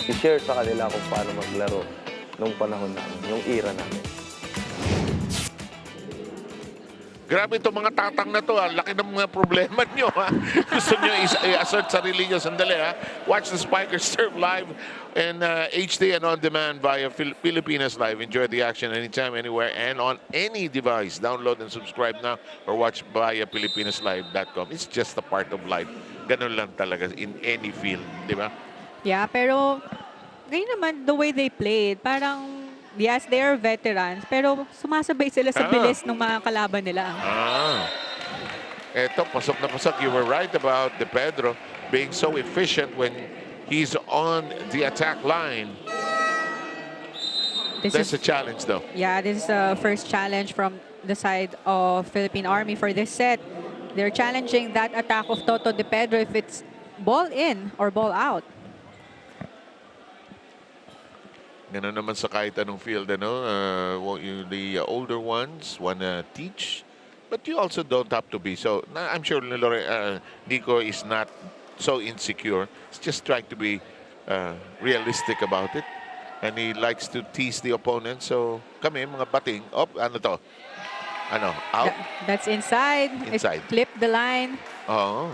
i-share sa kanila kung paano maglaro nung panahon namin, yung era namin. Grabe itong mga tatang na to, ha? Laki ng mga problema nyo, ha? Gusto nyo i-assert sarili nyo. Sandali, ha? Watch the Spikers serve live in HD and on demand via Filipinas Live. Enjoy the action anytime, anywhere, and on any device. Download and subscribe now or watch via filipinaslive.com. It's just a part of life. Ganun lang talaga in any field, di ba? Yeah, pero ngayon naman, the way they played, parang yes, they are veterans, pero sumasabay sila sa bilis ng mga kalaban nila. Eto, pasok na pasok. You were right about De Pedro being so efficient when he's on the attack line. That's a challenge, though. Yeah, this is the first challenge from the side of Philippine Army for this set. They're challenging that attack of Toto De Pedro if it's ball in or ball out. Ganun naman sa kahit anong field, ano? The older ones wanna teach, but you also don't have to be. So, I'm sure Nico is not so insecure. He's just trying to be realistic about it. And he likes to tease the opponent. So, kami, mga bating. Ano to? Ano? Out? That's inside. Inside. It flipped the line. Oh.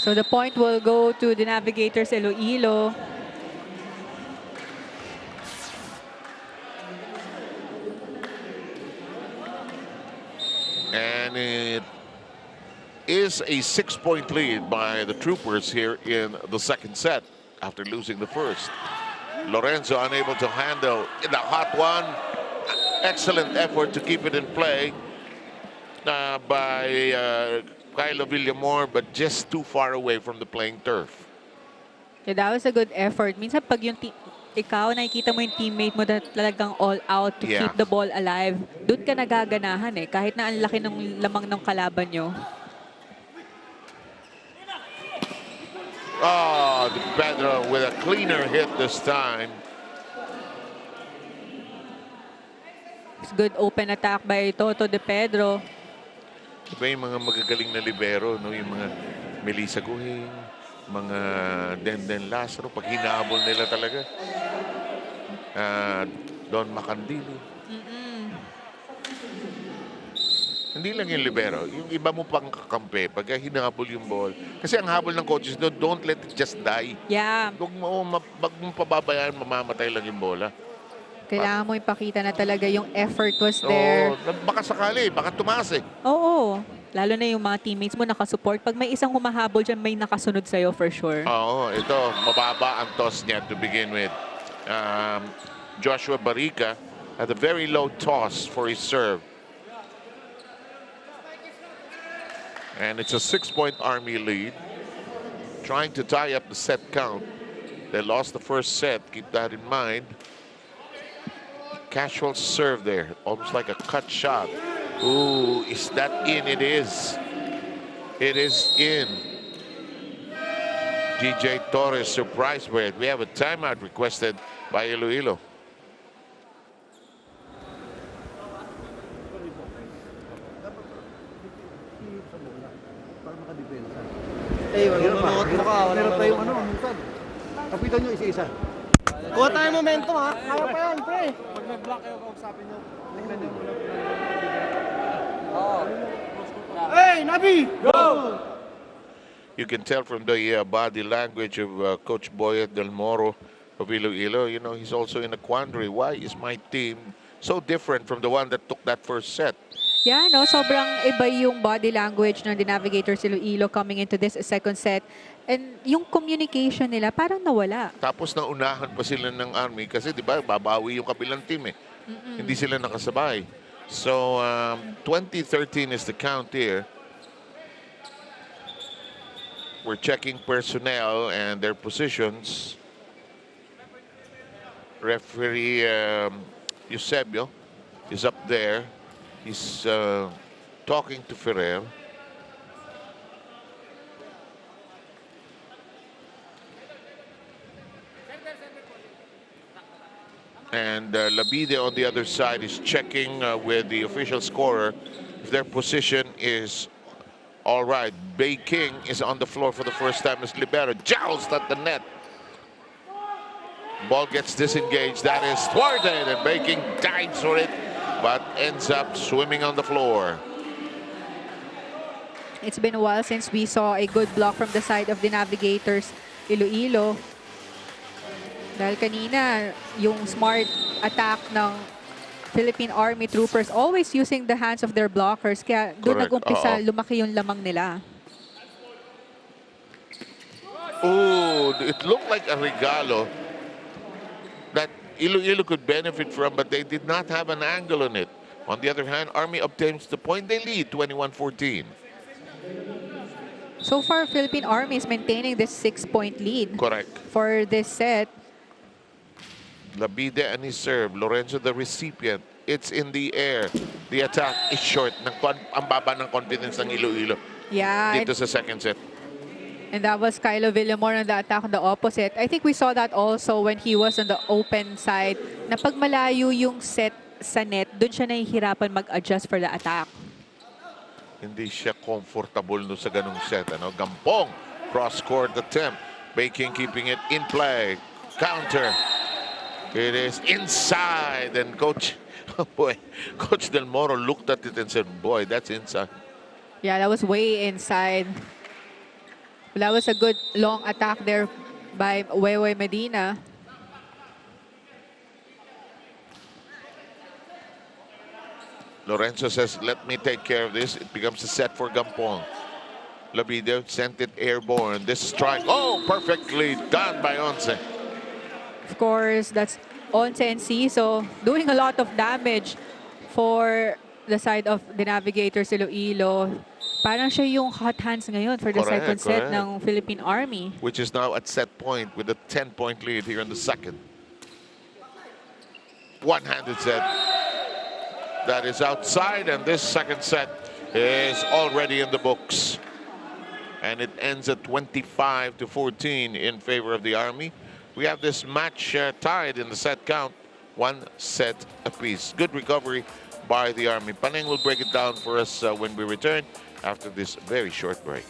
So, the point will go to the Navigators Iloilo. And it is a 6-point lead by the Troopers here in the second set after losing the first. Lorenzo unable to handle the hot one. Excellent effort to keep it in play by Kylo Villamor, but just too far away from the playing turf. Yeah, that was a good effort. Minsan pag yung ikaw, nakikita mo yung teammate mo na talagang all out to keep the ball alive. Doon ka nagaganahan eh. Kahit na ang laki ng lamang ng kalaban nyo. Oh, De Pedro with a cleaner hit this time. It's good open attack by Toto De Pedro. Diba yung mga magagaling na libero, no? Yung mga Melissa Guhing, mga Denden Lazaro, pag hinahabol nila talaga. Don Macandili. Hindi lang yung libero, yung iba mo pang kakampi pag hinahabol yung ball. Kasi ang habol ng coaches doon, don't let it just die. Yeah. Huwag mo pababayaan, mamamatay lang yung bola. Kailangan mo ipakita na talaga yung effort was there. Baka sakali, baka tumaas eh. Oo. Lalo na yung mga teammates mo nakasupport. Pag may isang humahabol dyan, may nakasunod sa'yo for sure. Oo, ito, mababa ang toss niya to begin with. Joshua Barica had a very low toss for his serve. And it's a 6-point Army lead. Trying to tie up the set count. They lost the first set, keep that in mind. Casual serve there, almost like a cut shot. Ooh, is that in? It is. It is in. DJ Torres surprised with it. We have a timeout requested by Iloilo. Meron tayong minsan. Kapitan nyo isa-isa. Kuha tayo momentum, ha? Kaya pa yan, pre. Pag nag-block kayo, kausapin nyo. Tingnan nyo muna. Hey, Nabi! Go! You can tell from the body language of Coach Boyet Del Moro of Iloilo, you know, he's also in a quandary. Why is my team so different from the one that took that first set? Yeah, no, sobrang iba yung body language ng D'Navigators Iloilo coming into this second set. And yung communication nila parang nawala. Tapos naunahan pa sila ng Army kasi 'di ba babawi yung kabilang team eh. Hindi sila nakasabay. So 2013 is the count here. We're checking personnel and their positions. Referee Eusebio is up there. He's talking to Ferrer. And Labide on the other side is checking with the official scorer if their position is all right. Bay King is on the floor for the first time as libero. Joust at the net. Ball gets disengaged. That is thwarted, and Bay King dives for it, but ends up swimming on the floor. It's been a while since we saw a good block from the side of the Navigators Iloilo. Dahil kanina, yung smart attack ng Philippine Army Troopers always using the hands of their blockers. Kaya doon nag-umpisa, lumaki yung lamang nila. Oh, it looked like a regalo that Iloilo could benefit from, but they did not have an angle on it. On the other hand, Army obtains the point. They lead 21-14. So far, Philippine Army is maintaining this 6-point lead. Correct. For this set. Labide and his serve. Lorenzo the recipient. It's in the air. The attack is short. Ang baba ng confidence ng Iloilo. Yeah. Dito sa second set. And that was Kylo Villamor on the attack on the opposite. I think we saw that also when he was on the open side. Na pag malayo yung set sa net, dun siya nahihirapan mag-adjust for the attack. Hindi siya comfortable no sa ganung set. Ano? Gampong. Cross-court attempt. Bay King keeping it in play. Counter. It is inside. And Coach Del Moro looked at it and said, boy, that's inside. Yeah, that was way inside. That was a good long attack there by Wewe Medina. Lorenzo says, let me take care of this. It becomes a set for Gampong. Labide sent it airborne. This strike, oh, perfectly done by Once. Of course, that's Once and Ciso doing a lot of damage for the side of the Navigators Iloilo. Parang siya yung hot hands ngayon for the second set ng Philippine Army. Which is now at set point with a 10-point lead here in the second. One-handed set. That is outside, and this second set is already in the books. And it ends at 25-14 in favor of the Army. We have this match tied in the set count, 1 set apiece. Good recovery by the Army. Paneng will break it down for us when we return after this very short break.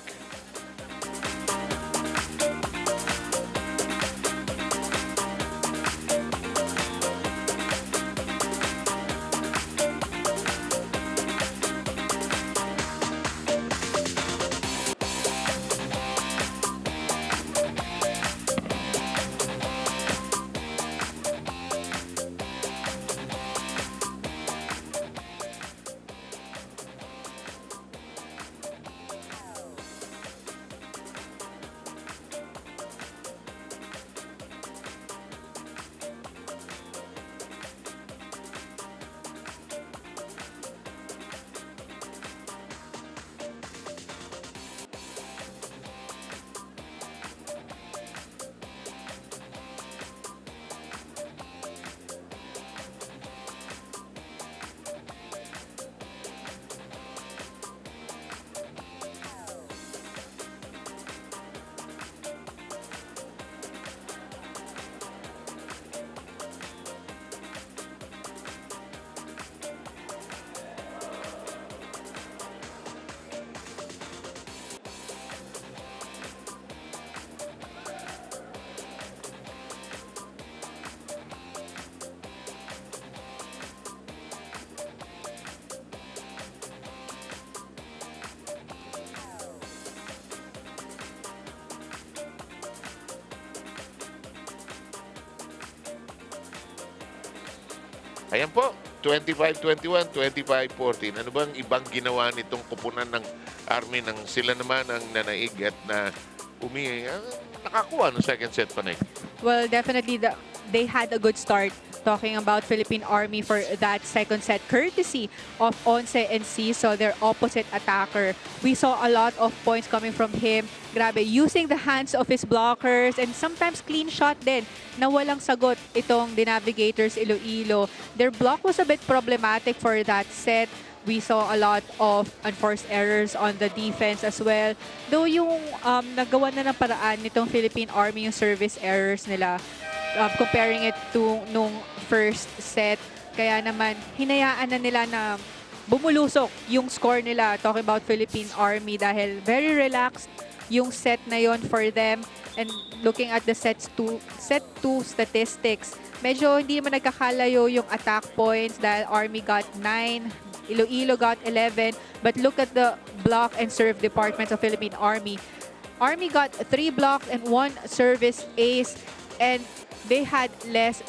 Ayan po, 25-21, 25-14. Ano bang ibang ginawa nitong kupunan ng Army nang sila naman ang nanaig at na nakakuha ng second set pa na. Well, definitely they had a good start talking about Philippine Army for that second set, courtesy of Once and Ciso, their opposite attacker. We saw a lot of points coming from him. Grabe, using the hands of his blockers and sometimes clean shot din na walang sagot itong D'Navigators Iloilo. Their block was a bit problematic for that set. We saw a lot of unforced errors on the defense as well. Though yung nagawa na ng paraan nitong Philippine Army yung service errors nila, comparing it to nung first set. Kaya naman, hinayaan na nila na bumulusok yung score nila. Talking about Philippine Army dahil very relaxed yung set na yon for them. And looking at the set 2 statistics, medyo hindi naman nagkakalayo yung attack points dahil Army got 9, Iloilo got 11. But look at the block and serve departments of Philippine Army. Army got 3 blocks and 1 service ace, and they had less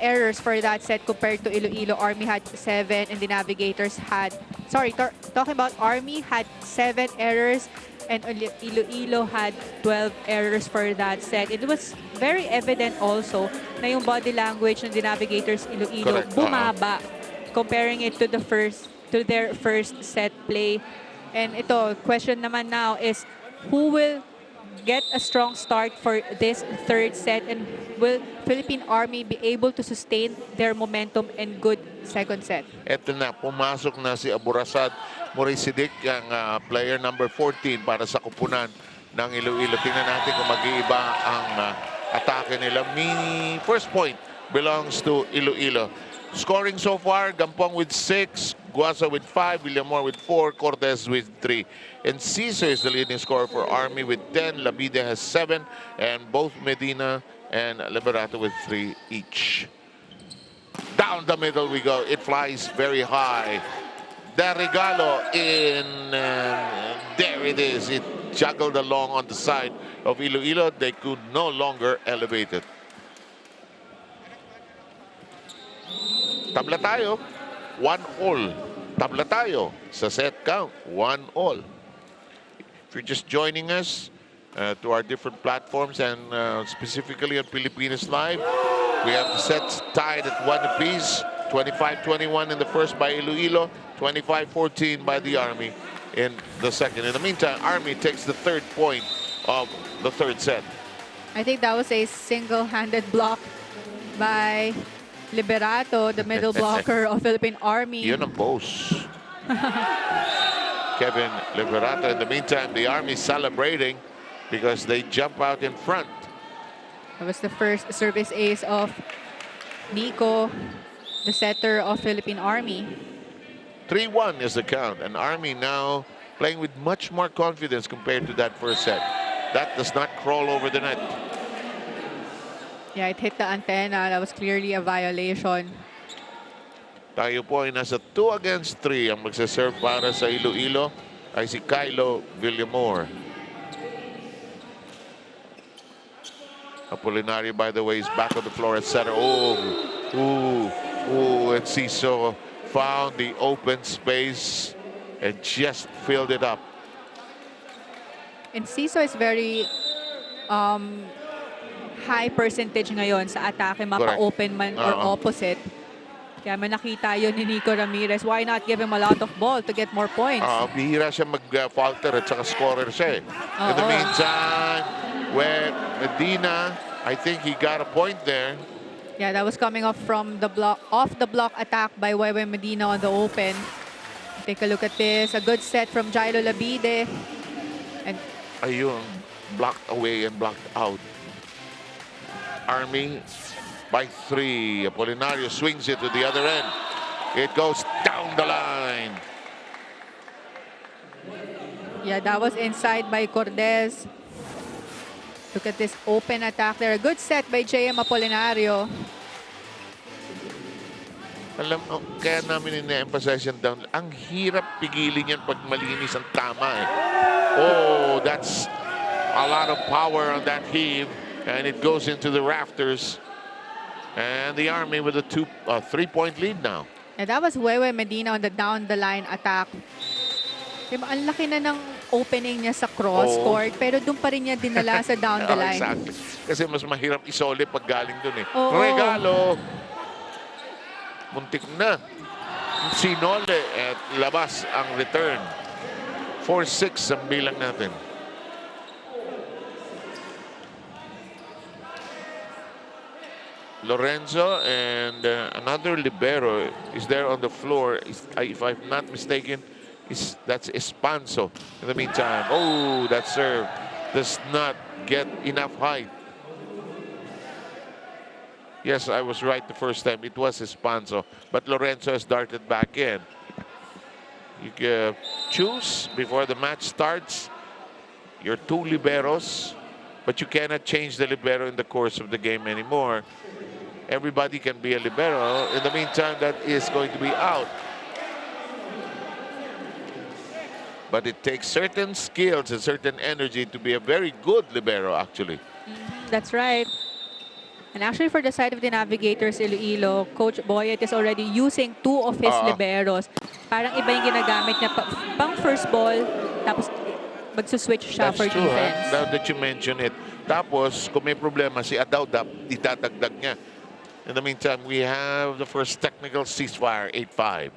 errors for that set compared to Iloilo. Army had 7 and the Navigators had, talking about Army had 7 errors and Iloilo had 12 errors for that set. It was very evident also na yung body language ng the Navigators Iloilo bumaba comparing it to their first set play. And ito, question naman now is who will get a strong start for this third set, and will Philippine Army be able to sustain their momentum and good second set? Eto na, pumasok na si Aburasad Morisidik, ang player number 14 para sa kupunan ng Iloilo. Tingnan natin kung mag-iiba ang atake nila. First point belongs to Iloilo. Scoring so far, Gampong with 6, Guasa with 5, Villamor with 4, Cortez with 3. And Ciso is the leading scorer for Army with 10, Labide has 7, and both Medina and Liberato with 3 each. Down the middle we go. It flies very high. The regalo in, there it is. It juggled along on the side of Iloilo. They could no longer elevate it. Tabla tayo, 1-all. Tabla tayo sa set count, 1-all. If you're just joining us to our different platforms and specifically on Pilipinas Live, we have the sets tied at 1 apiece. 25-21 in the first by Iloilo, 25-14 by the Army in the second. In the meantime, Army takes the 3rd point of the 3rd set. I think that was a single-handed block by Liberato, the middle blocker of Philippine Army. Yun ang boss. Kevin Liberato. In the meantime, the Army celebrating because they jump out in front. That was the first service ace of Nico, the setter of Philippine Army. 3-1 is the count, and Army now playing with much more confidence compared to that first set. That does not crawl over the net. Yeah, it hit the antenna. That was clearly a violation. Tayo po ay nasa 2 against 3. Ang magsaserve para sa Iloilo ay si Kylo Villamor. Apolinario, by the way, is back on the floor at center. And Ciso found the open space and just filled it up. And Ciso is very high percentage ngayon sa atake, mapa-open man or opposite. Kaya man nakita yun ni Nico Ramirez. Why not give him a lot of ball to get more points? Bihira siya mag-falter at saka scorer siya. In the meantime, where Medina, I think he got a point there. Yeah, that was coming off from the block, attack by Wewe Medina on the open. Take a look at this. A good set from Jairo Labide. And ayun, blocked away and blocked out. Army by 3. Apolinario swings it to the other end. It goes down the line. yeah, that was inside by Cortez. Look at this open attack there. A good set by JM Apolinario. Alam mo, kaya namin ina-emphasize yan down. Ang hirap pigilin yan pag malinis ang tama eh. Oh, that's a lot of power on that heave. And it goes into the rafters. And the Army with a 3-point lead now. And that was Wewe Medina on the down-the-line attack. Diba, ang laki na ng opening niya sa cross-court, pero doon pa rin niya dinala sa down-the-line. Exactly. Kasi mas mahirap isole pag galing doon eh. Oo. Regalo muntik na. Sinole at labas ang return. 4-6 ang bilang natin. Lorenzo and another libero is there on the floor. If I'm not mistaken, that's Espanso. In the meantime, oh, that serve does not get enough height. Yes, I was right the first time. It was Espanso, but Lorenzo has darted back in. You can choose before the match starts your two liberos, but you cannot change the libero in the course of the game anymore. Everybody can be a libero. In the meantime, that is going to be out. But it takes certain skills and certain energy to be a very good libero, actually. That's right. And actually, for the side of the Navigators Iloilo, Coach Boyet is already using two of his liberos. Parang iba yung ginagamit niya pang first ball, tapos magsuswitch siya for true, defense. Now that you mention it. Tapos, kung may problema, si Adawdap, itatagdag niya. In the meantime, we have the first technical ceasefire, 8-5.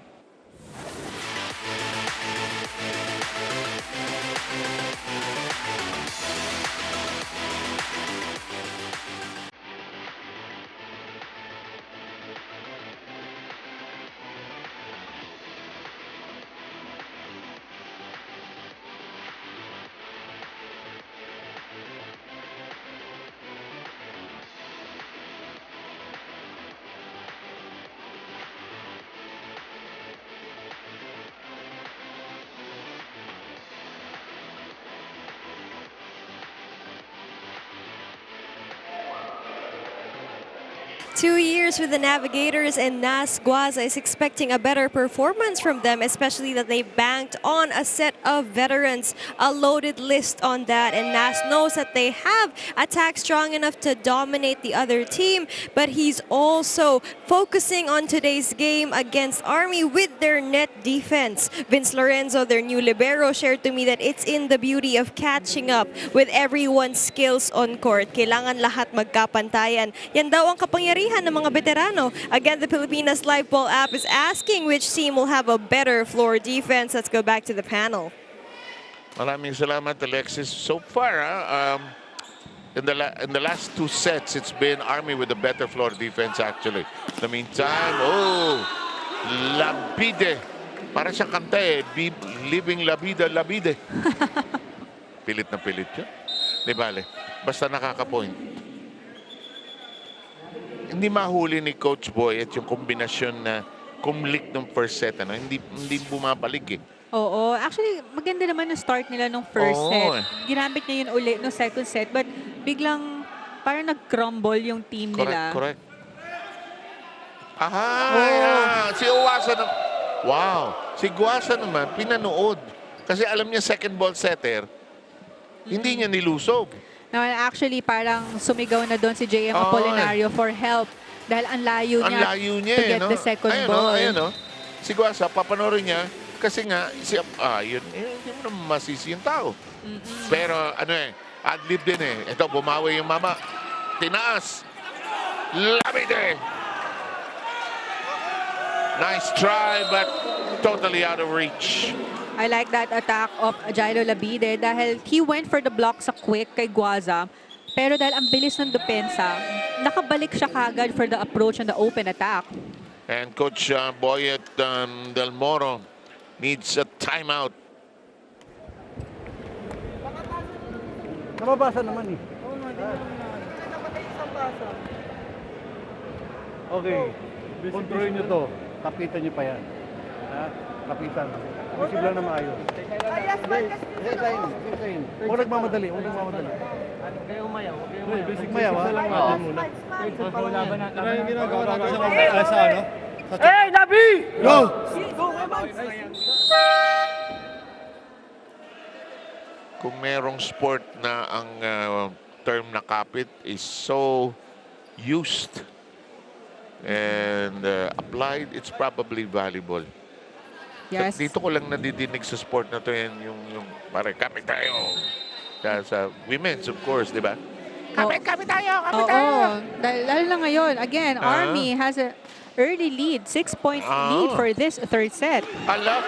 Two years with the Navigators, and Nas Guaza is expecting a better performance from them, especially that they banked on a set of veterans, a loaded list on that, and Nas knows that they have attack strong enough to dominate the other team, but he's also focusing on today's game against Army with their net defense. Vince Lorenzo, their new libero, shared to me that it's in the beauty of catching up with everyone's skills on court. Kailangan lahat magkapantayan. Yan daw ang kapangyarihan ng mga veterano. Again, the Pilipinas Live Poll app is asking which team will have a better floor defense. Let's go back to the panel. Maraming salamat, Alexis. So far, in the last two sets, it's been Army with a better floor defense, actually. In the meantime, oh, Labide. Para siyang kanta eh, Living La Vida, Labide. Pilit na pilit yun. Di bale, basta nakaka-point. Hindi mahuli ni Coach Boy at yung kombinasyon na kumlik ng first set. Ano? Hindi bumabalik eh. Oo. Actually, maganda naman yung start nila nung first set. Ginamit niya yun ulit nung second set. But biglang parang nag-crumble yung team nila. Correct. Aha! Si Uwasa na... Wow! Si Guasa naman, pinanood. Kasi alam niya second ball setter, hindi niya nilusog. No, actually, parang sumigaw na doon si JM Apolinario for help. Dahil ang layo niya to get the second ball. Ayun, si Guasa, papanorin niya, kasi nga, yun, hindi mo naman masisi yung tao. Pero, ad-lib din eh. Ito, bumawi yung mama. Tinaas. Labide. Nice try, but totally out of reach. I like that attack of Jairo Labide dahil he went for the block sa quick kay Guaza. Pero dahil ang bilis ng depensa, nakabalik siya kagad for the approach and the open attack. And Coach Boyet Del Moro needs a timeout. Nababasa naman eh. Okay. Kontrolin nyo to. Kapitan nyo pa yan. Ha? Kapitan. Isip lang na maayos. Sign. Huwag nagmamadali. Kayo umayaw. Basic mayaw ha? lang natin muna. Laban natin. Ano yung ginagawa natin sa ano? Hey, Nabi! Go! Kung merong sport na ang term na kapit is so used and applied, it's probably volleyball. Yes. Dito ko lang nadidinig sa sport na to yan, yung pare kapit tayo. Sa women's, of course, di ba? Kapit tayo! Kapit Oo. tayo! Lalo na ngayon, again, Army has a early lead, 6-point lead for this third set. Ala,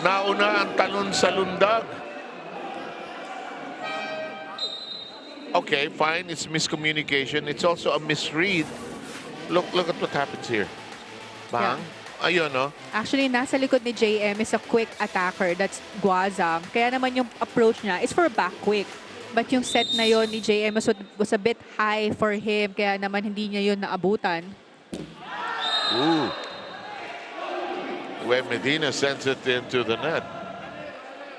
nauna ang talon sa lundag. Okay, fine. It's miscommunication. It's also a misread. Look at what happens here. Bang. Ayun, no? Actually, nasa likod ni JM is a quick attacker. That's Guaza. Kaya naman yung approach niya is for back quick. But yung set na yon ni JM was a bit high for him. Kaya naman hindi niya yun naabutan. Ooh. When Medina sends it into the net.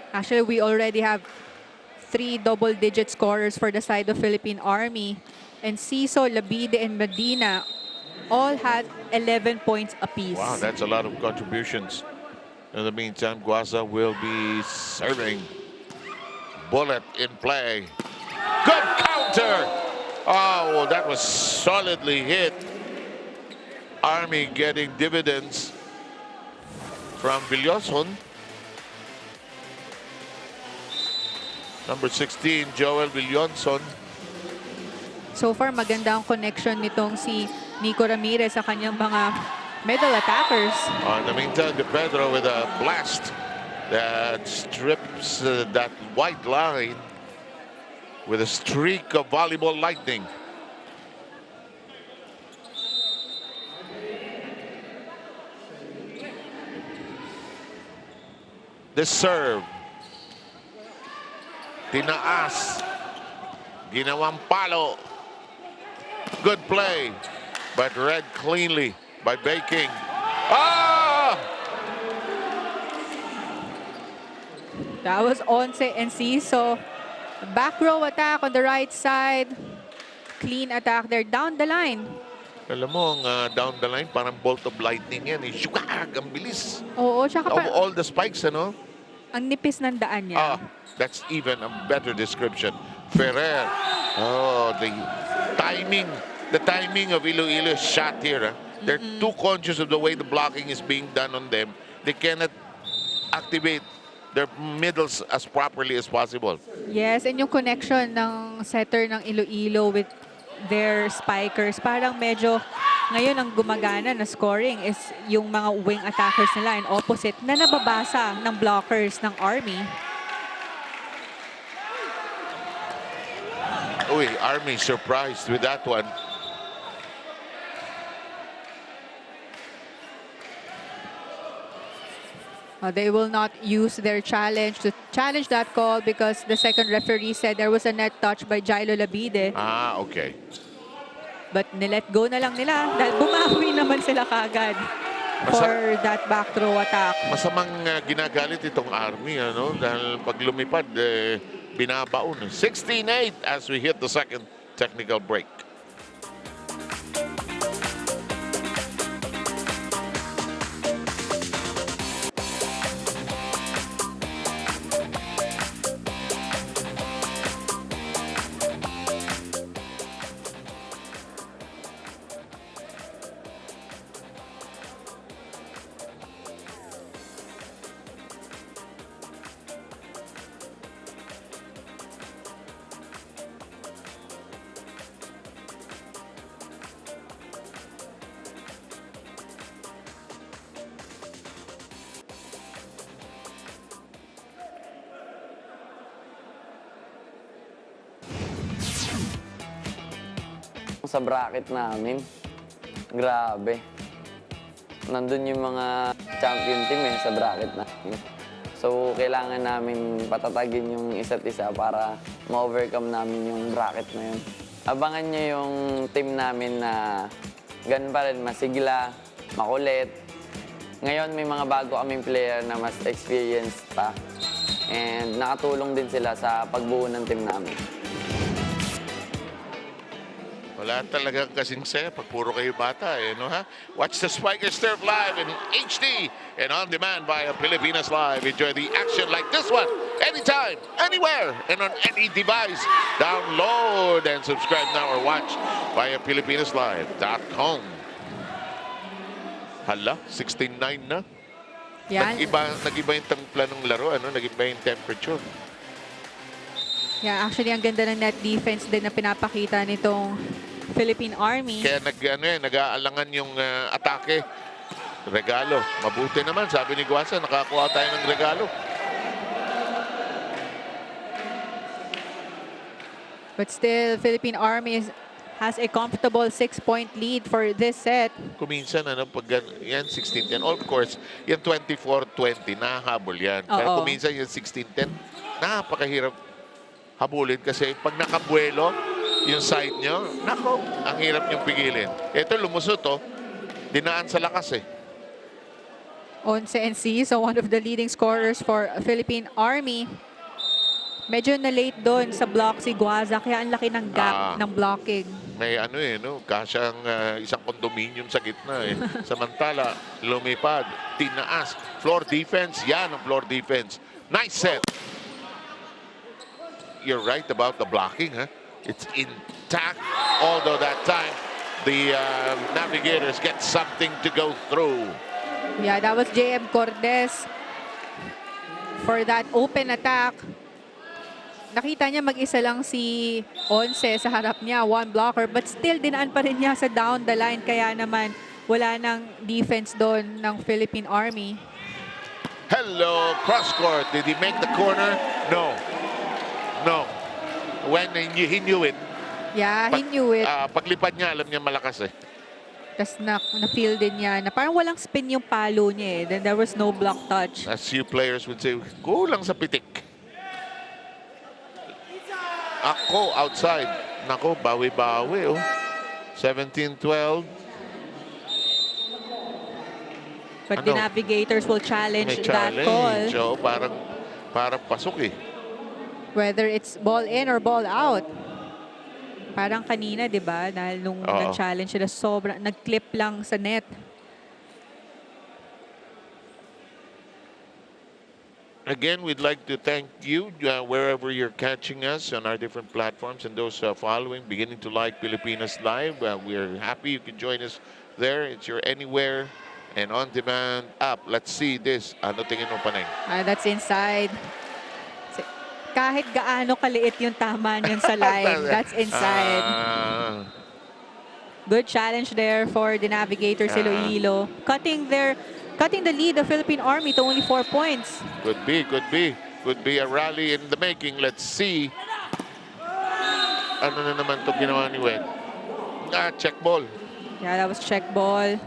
Actually, we already have 3 double-digit scorers for the side of Philippine Army. And Ciso, Labide, and Medina all had 11 points apiece. Wow, that's a lot of contributions. In the meantime, Guaza will be serving. Bullet in play. Good counter! Oh, well, that was solidly hit. Army getting dividends from Villoson. Number 16, Joel Villonson. So far, maganda ang connection nitong si Nico Ramirez sa kanyang mga middle attackers. In the meantime, De Pedro with a blast that strips that white line with a streak of volleyball lightning. The serve. Tinaas. Ginawang palo. Good play, but read cleanly by Baking. Ah! That was Once and Ciso. Back row attack on the right side. Clean attack there down the line. Alam mo, ang down the line, parang bolt of lightning yan. Shukag, ang bilis. Oo, tsaka Of all the spikes, ano? ang nipis ng daan niya. That's even a better description. Ferrer. Oh, the timing of Iloilo's shot here. They're too conscious of the way the blocking is being done on them. They cannot activate their middles as properly as possible. Yes, and yung connection ng setter ng Iloilo with their spikers, parang medyo ngayon ang gumagana na scoring is yung mga wing attackers nila and opposite na nababasa ng blockers ng Army. Uy, Army surprised with that one. They will not use their challenge to challenge that call because the second referee said there was a net touch by Jailo Labide. Okay. But nilet go na lang nila dahil bumawi naman sila kagad for that back throw attack. Masamang ginagalit itong Army, ano? Dahil pag lumipad, binabaon. 16-8 as we hit the second technical break. Sa bracket namin, grabe. Nandun yung mga champion team sa bracket namin. So, kailangan namin patatagin yung isa't isa para ma-overcome namin yung bracket na yun. Abangan nyo yung team namin na ganun pa rin, masigla, makulit. Ngayon, may mga bago kaming player na mas experienced pa. And nakatulong din sila sa pagbuo ng team namin. Wala talagang kasing saya pag puro kayo bata, no, ha? Watch the Spikers Turf live in HD and on demand via Pilipinas Live. Enjoy the action like this one anytime, anywhere, and on any device. Download and subscribe now or watch via PilipinasLive.com. Hala, 16-9 na. Yan. Nag-iba yung templa ng laro, ano? Nag-iba yung temperature. Yeah, actually, ang ganda ng net defense din na pinapakita nitong Philippine Army. Kaya nag-aalangan yung atake. Regalo. Mabuti naman. Sabi ni Guasa, nakakuha tayo ng regalo. But still, Philippine Army has a comfortable 6-point lead for this set. Kuminsan, pag yan, 16-10. Of course, yan 24-20, nahahabol yan. Pero kuminsan yung 16-10, napakahirap habulin kasi pag nakabuelo, yung side nyo, nako, ang hirap niyong pigilin. Ito, lumusot, dinaan sa lakas, eh. Once NC, so one of the leading scorers for Philippine Army. Medyo na-late doon sa block si Guaza, kaya ang laki ng gap ng blocking. May kasyang isang condominium sa gitna, eh. Samantala, lumipad, tinaas. Floor defense, yan ang floor defense. Nice set. You're right about the blocking, huh? It's intact, although that time the Navigators get something to go through. Yeah, that was JM Cordes for that open attack. Nakita niya mag-isa lang si Once sa harap niya, one blocker, but still dinaan pa rin niya sa down the line, kaya naman wala nang defense doon ng Philippine Army. Hello, cross court. Did he make the corner? No. No. When he knew it. Yeah, he knew it. Paglipad niya, alam niya malakas, eh. Tapos na-feel din niya na parang walang spin yung palo niya, eh. Then there was no block touch. As few players would say, kulang sa pitik. Ako, outside. Nako, bawi-bawi, 17-12. But the Navigators will challenge that call. So, parang pasok, eh. Whether it's ball in or ball out. Parang kanina, di ba? Dahil nung nag-challenge sila, sobrang nag-clip lang sa net. Again, we'd like to thank you wherever you're catching us on our different platforms, and those following, beginning to like Pilipinas Live. We're happy you can join us there. It's your anywhere and on-demand app. Let's see this. Ano tingin mo, Panay? That's inside. Kahit gaano kaliit yung tama niyan sa line, that's inside. Good challenge there for the Navigators Iloilo. Cutting the lead of Philippine Army to only 4 points. Could be. Could be a rally in the making. Let's see. Ano na naman ito ginawa ni Wen? Check ball. Yeah, that was check ball.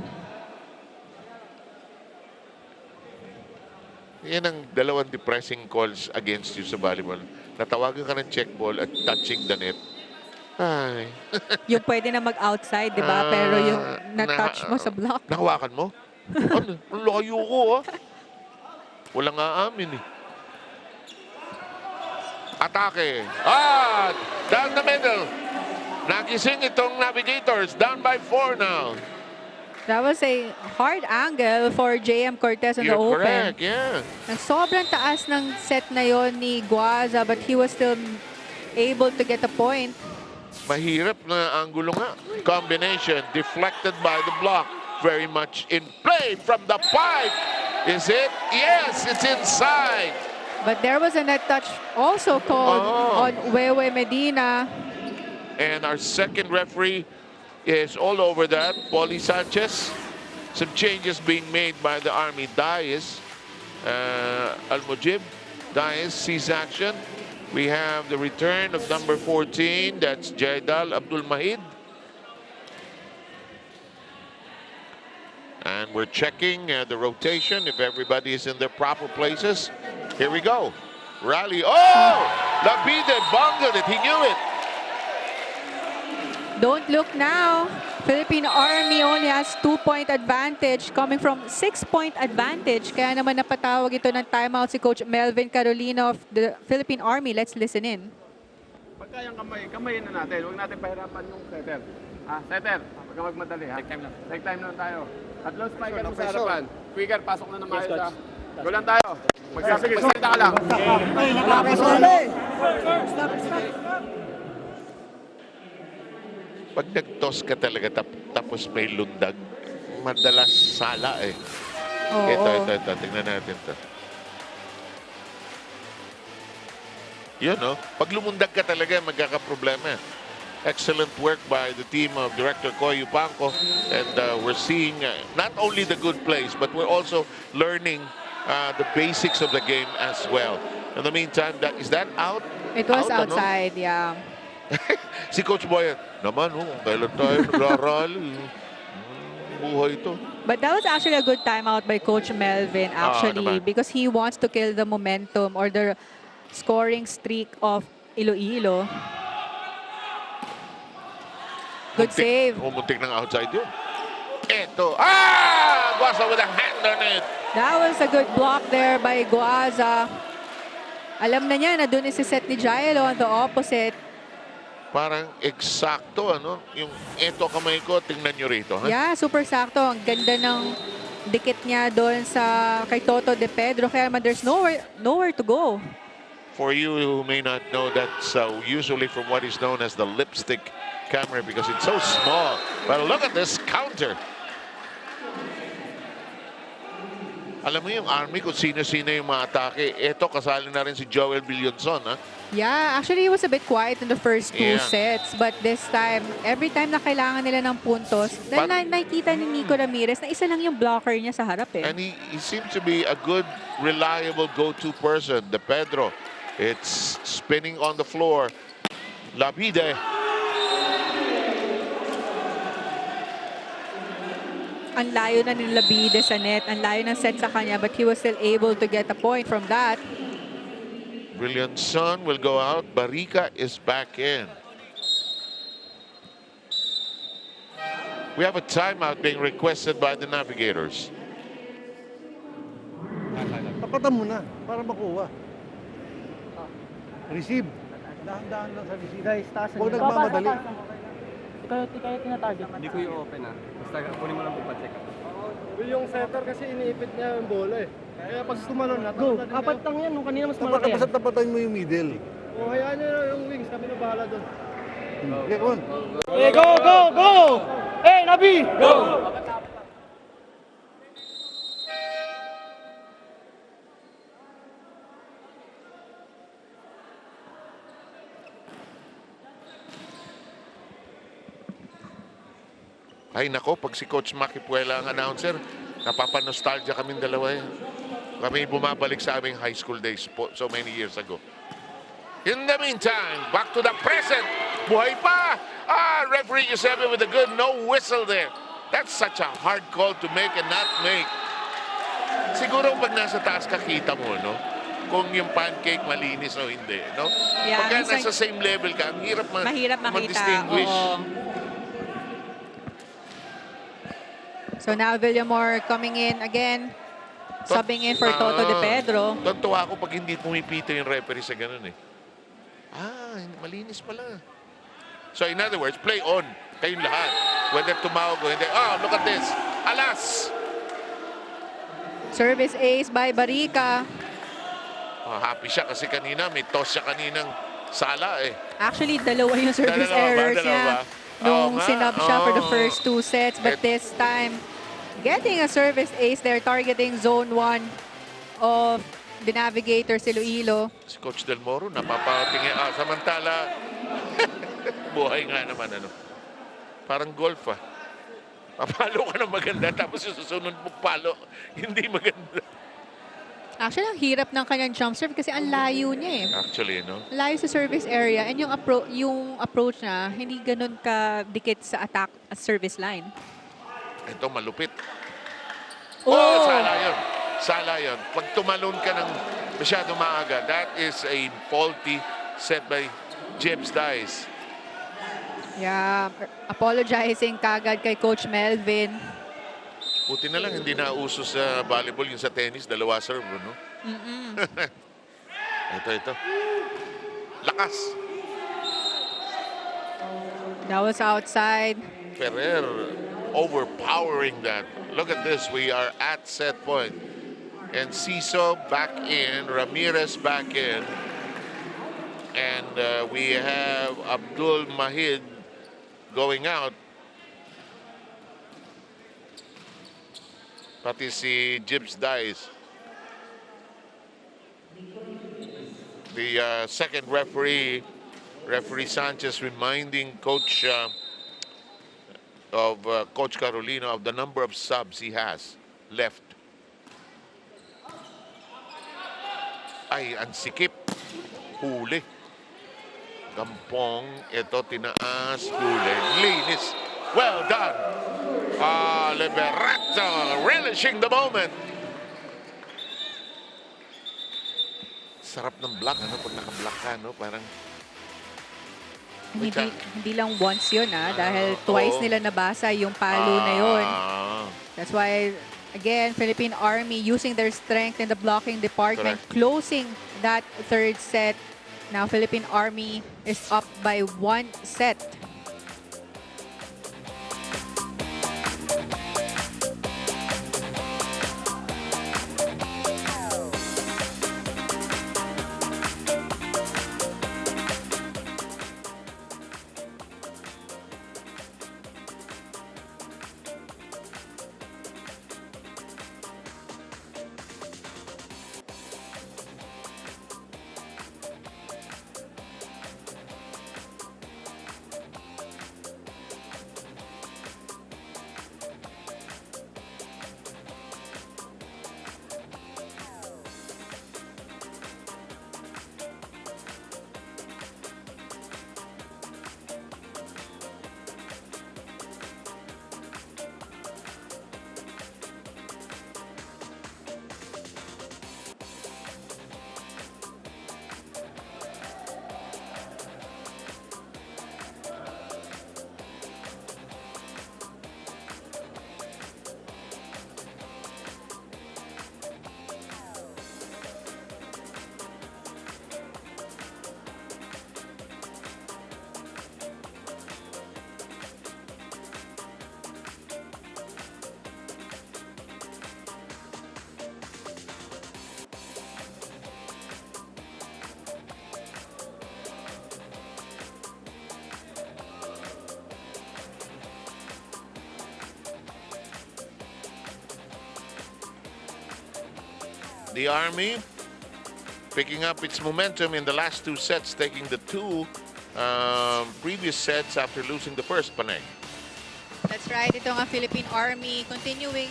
Yan ang dalawang depressing calls against you sa volleyball. Natawagan ka ng check ball at touching the net. Ay. Yung pwede na mag-outside, di ba? Pero yung na-touch mo sa block. Nahawakan mo? Ano? Ang layo ko, Walang aamin, eh. Atake. Down the middle. Nagising itong Navigators. Down by 4 now. That was a hard angle for JM Cortez on the open. Correct, yeah. Sobrang taas ng set na yon ni Guaza, but he was still able to get a point. Mahirap na angulo nga. Combination deflected by the block. Very much in play from the pipe. Is it? Yes, it's inside. But there was a net touch also called on Wewe Medina. And our second referee is all over that. Paulie Sanchez. Some changes being made by the Army. Dias, Al-Mujib. Dias sees action. We have the return of number 14. That's Jaidal Abdul Mahid. And we're checking the rotation if everybody is in their proper places. Here we go. Rally. Labide bungled it. He knew it. Don't look now. Philippine Army only has 2-point advantage coming from 6-point advantage. Kaya naman napatawag ito ng timeout si Coach Melvin Carolino of the Philippine Army. Let's listen in. Pagka yung kamayin na natin. Huwag natin pahirapan yung setter. Setter, huwag ka magmadali, ha? Take time lang tayo. At low spike ka sa harapan. Quicker, pasok na naman sa... Go lang tayo. Magsalita ka lang. Pag nag-toss ka talaga tapos may lundag, madalas sala, eh. Ito. Tingnan natin to. Yun, no? Pag lumundag ka talaga, magkakaproblema. Excellent work by the team of Director Koy Yupanco. And we're seeing not only the good plays, but we're also learning the basics of the game as well. In the meantime, is that out? It was Out, ano? outside, yeah. Si Coach Boyan, naman, kailan tayo nagrarally? Buhay ito. But that was actually a good timeout by Coach Melvin, actually, naman. because he wants to kill the momentum or the scoring streak of Iloilo. Good save. Muntik ng outside yun. Ito. Guasa with a hand on it. That was a good block there by Guaza. Alam na niya na doon isi-set ni Jailo on the opposite. Parang eksakto, ano? Yung ito kamay ko, tingnan nyo rito. Ha? Yeah, super sakto. Ang ganda ng dikit niya doon sa kay Toto De Pedro. Kaya man, there's nowhere to go. For you who may not know, that's usually from what is known as the lipstick camera because it's so small. But look at this counter. Alam mo yung Army kung sino-sino yung mga atake. Ito, kasali na rin si Joel Bilionson, ha? Yeah, actually, he was a bit quiet in the first two sets. But this time, every time na kailangan nila ng puntos, dahil nakikita ni Nico Ramirez na isa lang yung blocker niya sa harap, eh. And he seems to be a good, reliable go-to person. De Pedro, it's spinning on the floor. Labide. Ang layo na ni Labide sa net. Ang layo ng set sa kanya, but he was still able to get a point from that. Brilliant Sun will go out. Barica is back in. We have a timeout being requested by the Navigators. Tapatan mo na para makuha. Receive. Dahan-dahan lang sa receive. Guys, taas. Huwag nagmamadali. Ikaw tinatarget. Hindi ko i-open Basta kunin mo lang po pa-check. Yung setter kasi iniipit niya yung bola eh. Kaya pag tumalon na, Go. Apat lang yan. Nung kanina mas malaki yan. Basta tapatan mo yung middle. O, hayaan niyo yung wings. Kami na bahala doon. Okay, on. Hey, go, go, go! Hey, Nabi! Go! Ay nako, pag si Coach Maki Puela ang announcer, napapanostalgia kaming dalawa eh. Kami bumabalik sa aming high school days so many years ago. In the meantime, back to the present. Buhay pa! Referee Giuseppe with a good no whistle there. That's such a hard call to make and not make. Siguro pag nasa taas ka, kita mo, no? Kung yung pancake malinis o hindi, no? Yeah, pagka nasa same level ka, ang hirap mahirap makita. mag-distinguish. So now Villamor coming in again. Subbing in for Toto De Pedro. Tuntua ako pag hindi pumipito yung referee sa ganun eh. Malinis pala. So in other words, play on. Kayong lahat. Whether tumawag o hindi. Look at this. Alas! Service ace by Barica. Happy siya kasi kanina, may toss siya kaninang sala eh. Actually, dalawa yung service errors niya. Nung sinub siya for the first two sets. But this time, getting a service ace there, targeting zone 1 of D'Navigators Iloilo. Si Coach Del Moro, napapatingin. Samantala, buhay nga naman, ano. Parang golf, Papalo ka ng maganda, tapos yung susunod mo palo, hindi maganda. Actually, ang hirap ng kanyang jump serve kasi ang layo niya eh. Actually, no? Layo sa service area and yung approach niya, hindi ganun ka-dikit sa attack service line. Ito, malupit. Oh! Sala yun. Sala yun. Pag tumalon ka ng masyado maaga, that is a faulty set by James Dice. Yeah, apologizing kagad kay Coach Melvin. Buti na lang, hindi na uso sa volleyball, yung sa tennis, dalawa serve, no? Ito. Lakas. That was outside. Ferrer overpowering that. Look at this. We are at set point. And Ciso back in. Ramirez back in. And we have Abdul Mahid going out. Pati si Gibbs Dice. The second referee, Referee Sanchez, reminding Coach Coach Carolino of the number of subs he has left. Ay, ang sikip. Huli. Gampong. Ito, tinaas. Huli. Linis. Well done. Liberato relishing the moment. Sarap ng block, ano? Pag naka-block ka, no? Parang... Hindi lang once yun, dahil twice nila nabasa yung palo na yun. That's why, again, Philippine Army using their strength in the blocking department, closing that third set. Now, Philippine Army is up by 1 set. The Army picking up its momentum in the last 2 sets, taking the 2 previous sets after losing the first, Panay. That's right. Ito nga Philippine Army continuing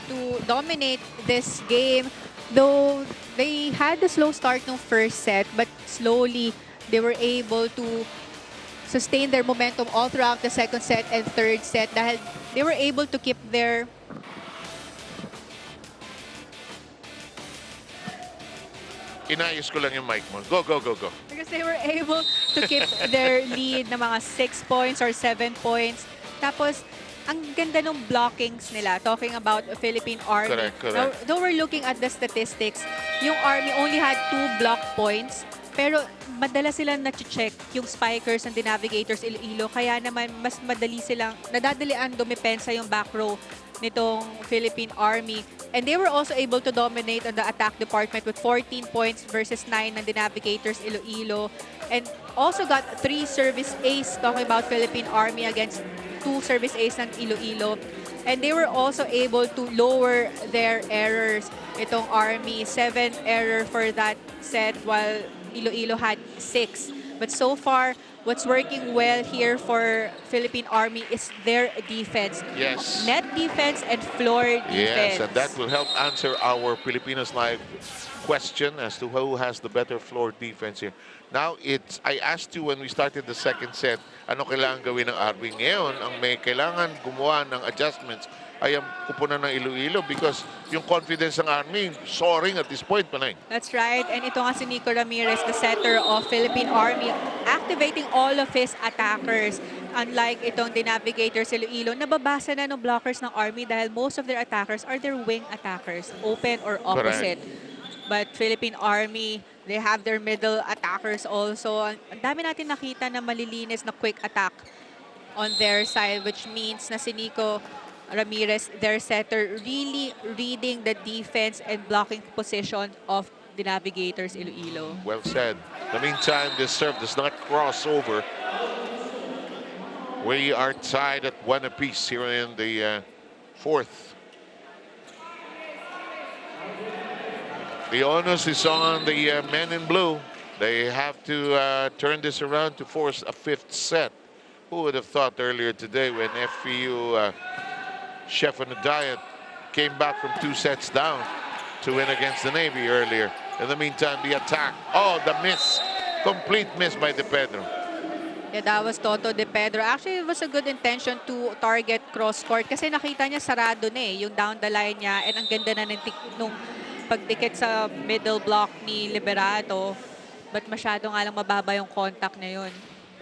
to dominate this game. Though they had a slow start ng first set, but slowly they were able to sustain their momentum all throughout the second set and third set dahil they were able to keep their Inayos ko lang yung mic mo. Go, go, go, go. because they were able to keep their lead na mga 6 points or 7 points. Tapos, ang ganda ng blockings nila, talking about Philippine Army. Correct. Now, though we're looking at the statistics, yung Army only had 2 block points, pero madala silang na-check yung spikers ng D'Navigators Iloilo. Kaya naman, mas madali silang, nadadalian dumipensa yung back row nitong Philippine Army. And they were also able to dominate on the attack department with 14 points versus 9 ng D'Navigators Iloilo. And also got 3 service ace, talking about Philippine Army against 2 service ace ng Iloilo. And they were also able to lower their errors. Itong Army, 7 error for that set while Iloilo had 6. But so far, what's working well here for Philippine Army is their defense. Yes. Net defense and floor defense. Yes, and that will help answer our Filipinos Live question as to who has the better floor defense here. Now, I asked you when we started the second set, ano kailangan gawin ng Army ngayon? Ang may kailangan gumawa ng adjustments ay ang kupunan ng Iloilo because yung confidence ng Army soaring at this point, Panay. That's right. And ito nga si Nico Ramirez, the setter of Philippine Army, activating all of his attackers. Unlike itong D'Navigators Iloilo, nababasa na ng blockers ng Army dahil most of their attackers are their wing attackers, open or opposite. Correct. But Philippine Army, they have their middle attackers also. Ang dami natin nakita na malilinis na quick attack on their side, which means na si Nico Ramirez, their setter, really reading the defense and blocking position of the Navigators Iloilo. Well said. In the meantime, this serve does not cross over. We are tied at 1 apiece here in the fourth. The onus is on the men in blue. They have to turn this around to force a 5th set. Who would have thought earlier today when FPU Chef on a Diet came back from 2 sets down to win against the Navy earlier. In the meantime, the attack. Oh, the miss. Complete miss by De Pedro. Yeah, that was Toto De Pedro. Actually, it was a good intention to target cross-court kasi nakita niya sarado na eh, yung down the line niya. And ang ganda na nung pagdikit sa middle block ni Liberado. But masyado nga lang mababa yung contact niya yun.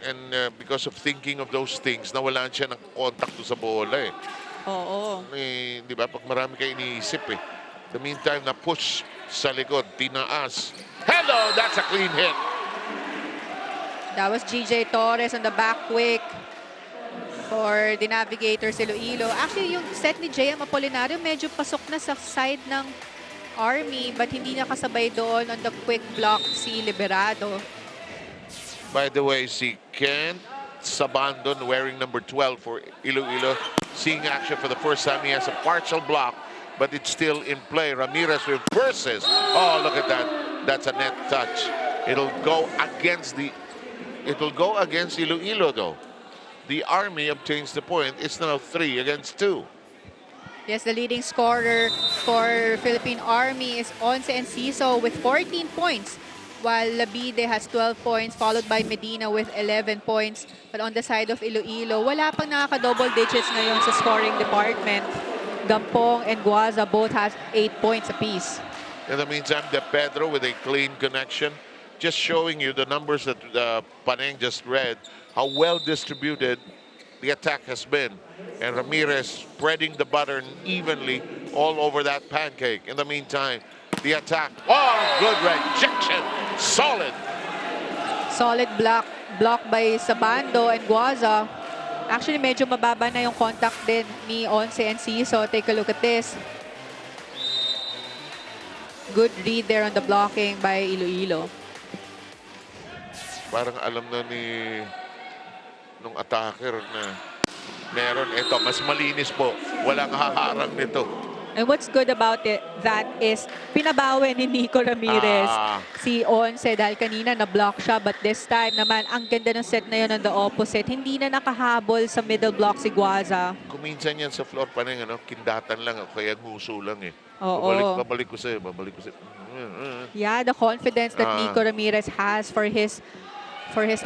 And because of thinking of those things, nawalan siya ng contact sa bola eh. Oo. Di ba? Pag marami kayo iniisip eh. The meantime, na-push sa likod, tinaas. Hello! That's a clean hit. That was GJ Torres on the back quick for D'Navigators Iloilo. Actually, yung set ni JM Apolinario medyo pasok na sa side ng Army but hindi nakasabay doon on the quick block si Liberado. By the way, si Ken Sabandon wearing number 12 for Iloilo, seeing action for the first time. He has a partial block, but it's still in play. Ramirez reverses. Oh, look at that. That's a net touch. It'll go against Iloilo, though. The Army obtains the point. It's now 3 against 2. Yes, the leading scorer for Philippine Army is Once Enciso with 14 points, while Labide has 12 points, followed by Medina with 11 points. But on the side of Iloilo, wala pang nakaka-double digits ngayon sa scoring department. Gampong and Guaza both has 8 points apiece. In the meantime, De Pedro with a clean connection. Just showing you the numbers that Paneng just read, how well distributed the attack has been. And Ramirez spreading the butter evenly all over that pancake. In the meantime, the attack. Oh, good rejection. Solid. Solid block by Sabando and Guaza. Actually, medyo mababa na yung contact din ni Once Enciso. Take a look at this. Good read there on the blocking by Iloilo. Parang alam na ni nung attacker na meron ito. Mas malinis po. Walang haharang nito. And what's good about it, that is, pinabawi ni Nico Ramirez si Once dahil kanina na-block siya. But this time naman, ang ganda ng set na yun on the opposite. Hindi na nakahabol sa middle block si Guaza. Kuminsan yan sa floor pa rin, kindatan lang, kaya nguso lang eh. Oo. Babalik ko sa'yo. Yeah, the confidence that Nico Ramirez has for his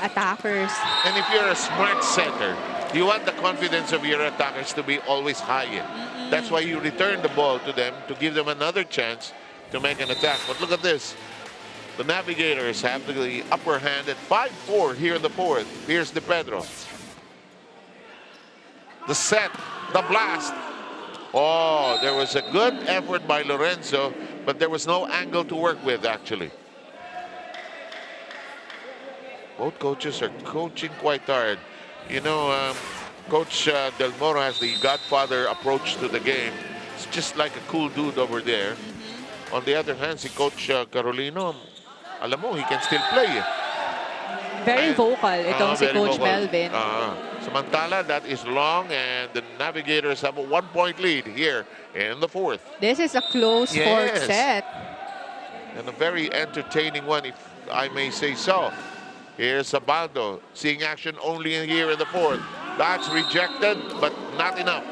attackers. And if you're a smart setter, you want the confidence of your attackers to be always high. That's why you return the ball to them to give them another chance to make an attack. But look at this. The Navigators have the upper hand at 5-4 here in the 4th. Here's De Pedro. The set, the blast. Oh, there was a good effort by Lorenzo, but there was no angle to work with, actually. Both coaches are coaching quite hard. You know, Coach Del Moro has the godfather approach to the game. It's just like a cool dude over there. On the other hand, si Coach Carolino, alam mo, he can still play. Very vocal itong si Coach vocal. Melvin. Samantala, that is long, and the Navigators have a 1-point lead here in the 4th. This is a close 4th set. And a very entertaining one, if I may say so. Here's Sabando, seeing action only here in the 4th. That's rejected, but not enough.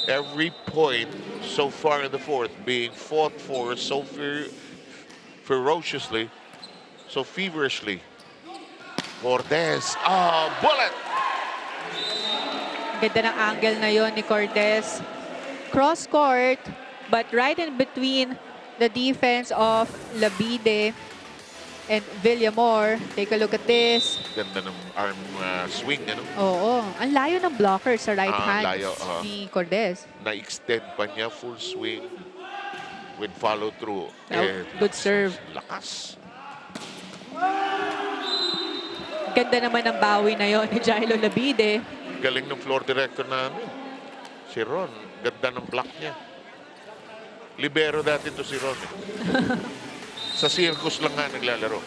Every point so far in the 4th being fought for so ferociously, so feverishly. Cortez, bullet! Ganda ng angle na yon ni Cortez. Cross court, but right in between the defense of Labide and Villamor. Take a look at this. Ganda ng arm swing, Oo, ang layo ng blocker sa right hand ni Cortez. Na-extend pa niya, full swing with follow through. Good serve. Lakas. Ganda naman ng bawi na yon ni Jailo Labide. Galing ng floor director namin. Si Ron, ganda ng block niya. Libero dati to si Ron. Sa circus lang nga naglalaro.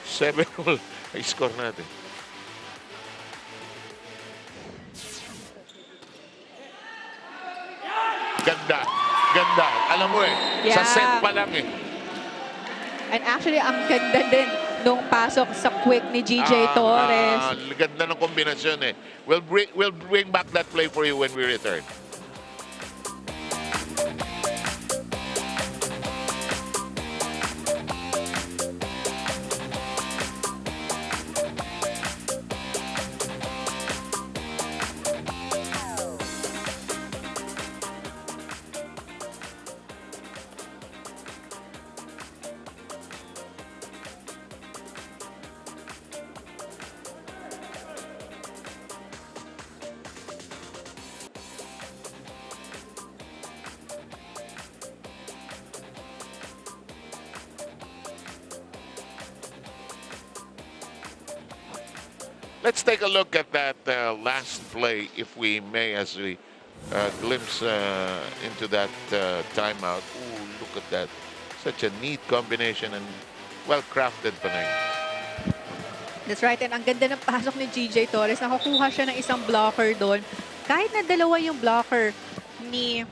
7-all ay score natin. Ganda. Ganda. Alam mo eh, sa Yeah. set pa lang eh. And actually, ang ganda din nung pasok sa quick ni GJ Torres. Ganda ng kombinasyon eh. We'll bring back that play for you when we return. Let's take a look at that last play, if we may, as we glimpse into that timeout. Ooh, look at that. Such a neat combination and well-crafted panay. That's right. And ang ganda ng pasok ni GJ Torres. Nakakuha siya ng isang blocker doon. Kahit na dalawa yung blocker ni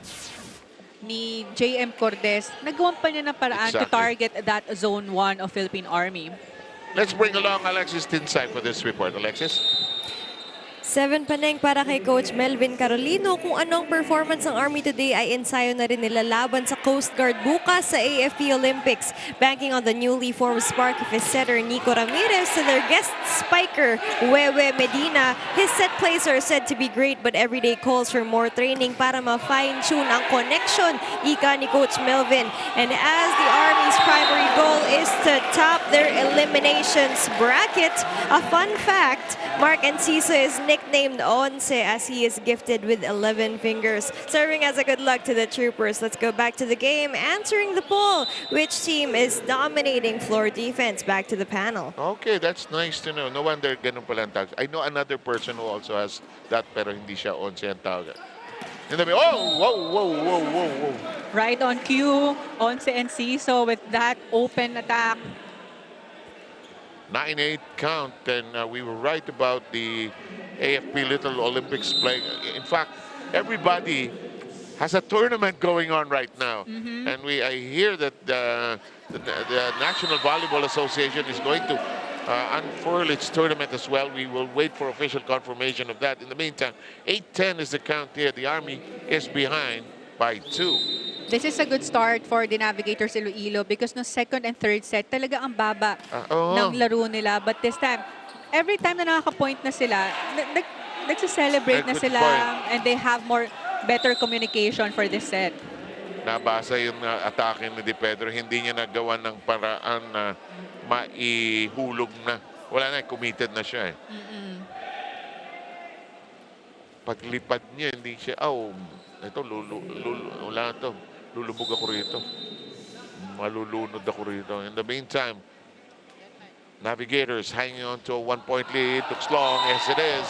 JM Cordes, nagawan pa niya ng paraan to target that zone 1 of Philippine Army. Let's bring along Alexis Tinsay for this report. Alexis? 7 paneng para kay Coach Melvin Carolino. Kung anong performance ng Army today ay ensayo na rin nila laban sa Coast Guard bukas sa AFP Olympics. Banking on the newly formed spark of his setter Nico Ramirez to their guest spiker Wewe Medina. His set plays are said to be great but everyday calls for more training para ma-fine-tune ang connection, ika ni Coach Melvin. And as the Army's primary goal is to top their eliminations bracket, a fun fact, Mark Enciso is nicknamed Once as he is gifted with 11 fingers, serving as a good luck to the Troopers. Let's go back to the game, answering the poll. Which team is dominating floor defense? Back to the panel. Okay, that's nice to know. No wonder ganun pala ang tawag. I know another person who also has that pero hindi siya Once ang tawag. Whoa. Right on cue, Once Enciso with that open attack. 9-8 count, and we were right about the AFP Little Olympics play. In fact, everybody has a tournament going on right now, and I hear that the National Volleyball Association is going to unfurl its tournament as well. We will wait for official confirmation of that. In the meantime, 8-10 is the count here. The Army is behind by 2. This is a good start for D'Navigators Iloilo because no second and third set talaga ang baba ng laro nila. But this time, every time na nakaka-point na sila, nagsa-celebrate na sila and they have better communication for this set. Nabasa yung atake ni Di Pedro. Hindi niya nagawa ng paraan na maihulog na. Wala na, committed na siya eh. Paglipad niya, hindi siya, ito, wala ito. Lulubog ako rito. Malulunod ako rito. In the meantime, Navigators hanging on to a 1-point lead. Looks long. Yes, it is.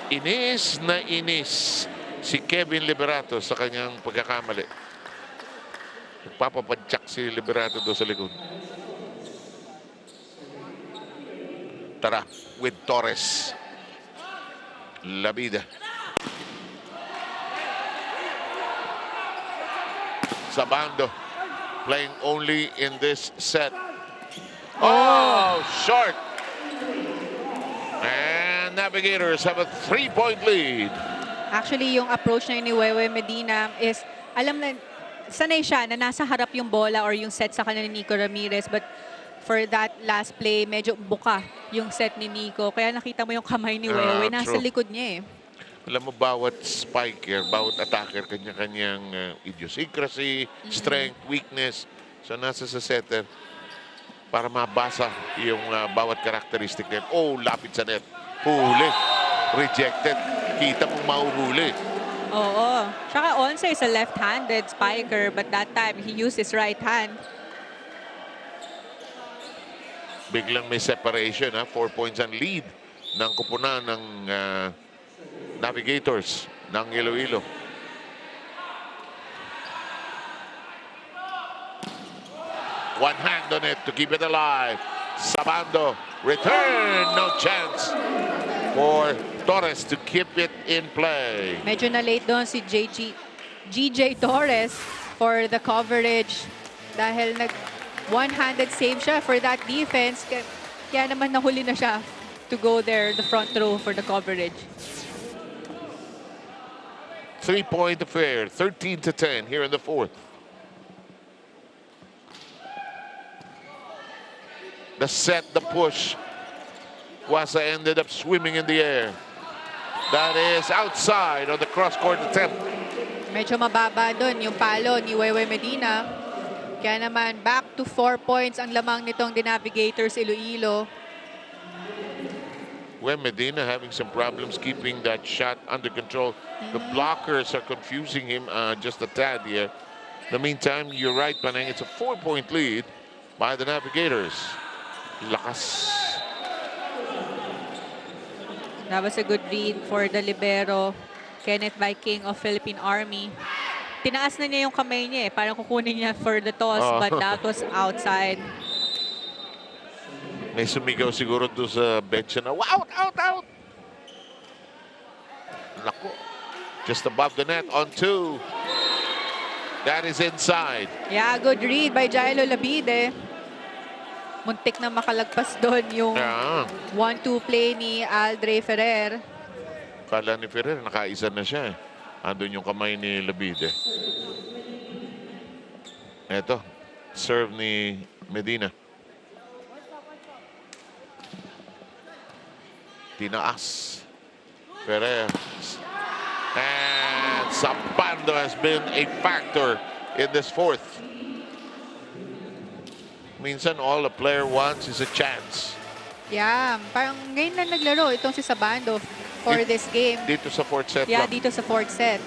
Inis na inis si Kevin Liberato sa kanyang pagkakamali. Nagpapapadyak si Liberato doon sa likod. Tara, with Torres. Labida. Sabando playing only in this set. Oh, short. And Navigators have a 3-point lead. Actually, yung approach na ni Wewe Medina is, alam na, sanay siya na nasa harap yung bola or yung set sa kanila ni Nico Ramirez. But for that last play, medyo buka yung set ni Nico. Kaya nakita mo yung kamay ni Wewe, nasa likod niya eh. Alam mo, bawat spiker, bawat attacker, kanya-kanyang idiosyncrasy, strength, weakness. So, nasa sa setter para mabasa yung bawat characteristic net. Oh, lapit sa net. Huli. Rejected. Kita mong mahuhuli. Oo. Tsaka Once is a left-handed spiker, but that time, he used his right hand. Biglang may separation, 4 points ang lead ng kupunan ng Navigators ng Iloilo. One hand on it to keep it alive. Sabando, return, no chance for Torres to keep it in play. Medyo na late doon si GJ Torres for the coverage dahil nag one-handed save siya for that defense. Kaya naman nahuli na siya to go there, the front row for the coverage. 3-point affair, 13-10 here in the fourth. The set, the push. Wasa ended up swimming in the air. That is outside on the cross-court attempt. Medyo mababa doon yung palo ni Wewe Medina. Kaya naman back to 4 points ang lamang nitong D'Navigators Iloilo. When Medina having some problems keeping that shot under control. The blockers are confusing him just a tad here. In the meantime, you're right, Panang. It's a 4-point lead by the Navigators. Lakas. That was a good read for the libero, Kenneth Viking of Philippine Army. Tinaas na niya yung kamay niya parang kukunin niya for the toss, but that was outside. May sumigaw siguro doon sa bench na, out, out, out! Naku. Just above the net on 2. That is inside. Yeah, good read by Jailo Labide. Muntik na makalagpas doon yung 1-2 play ni Aldre Ferrer. Kala ni Ferrer, nakaisa na siya. Andun yung kamay ni Labide. Eto, serve ni Medina. Tinaas. Ferrer. And Sabando has been a factor in this fourth. Minsan, all a player wants is a chance. Yeah, parang ngayon na naglaro itong si Sabando for this game. Dito sa fourth set Yeah, lang. dito sa fourth set.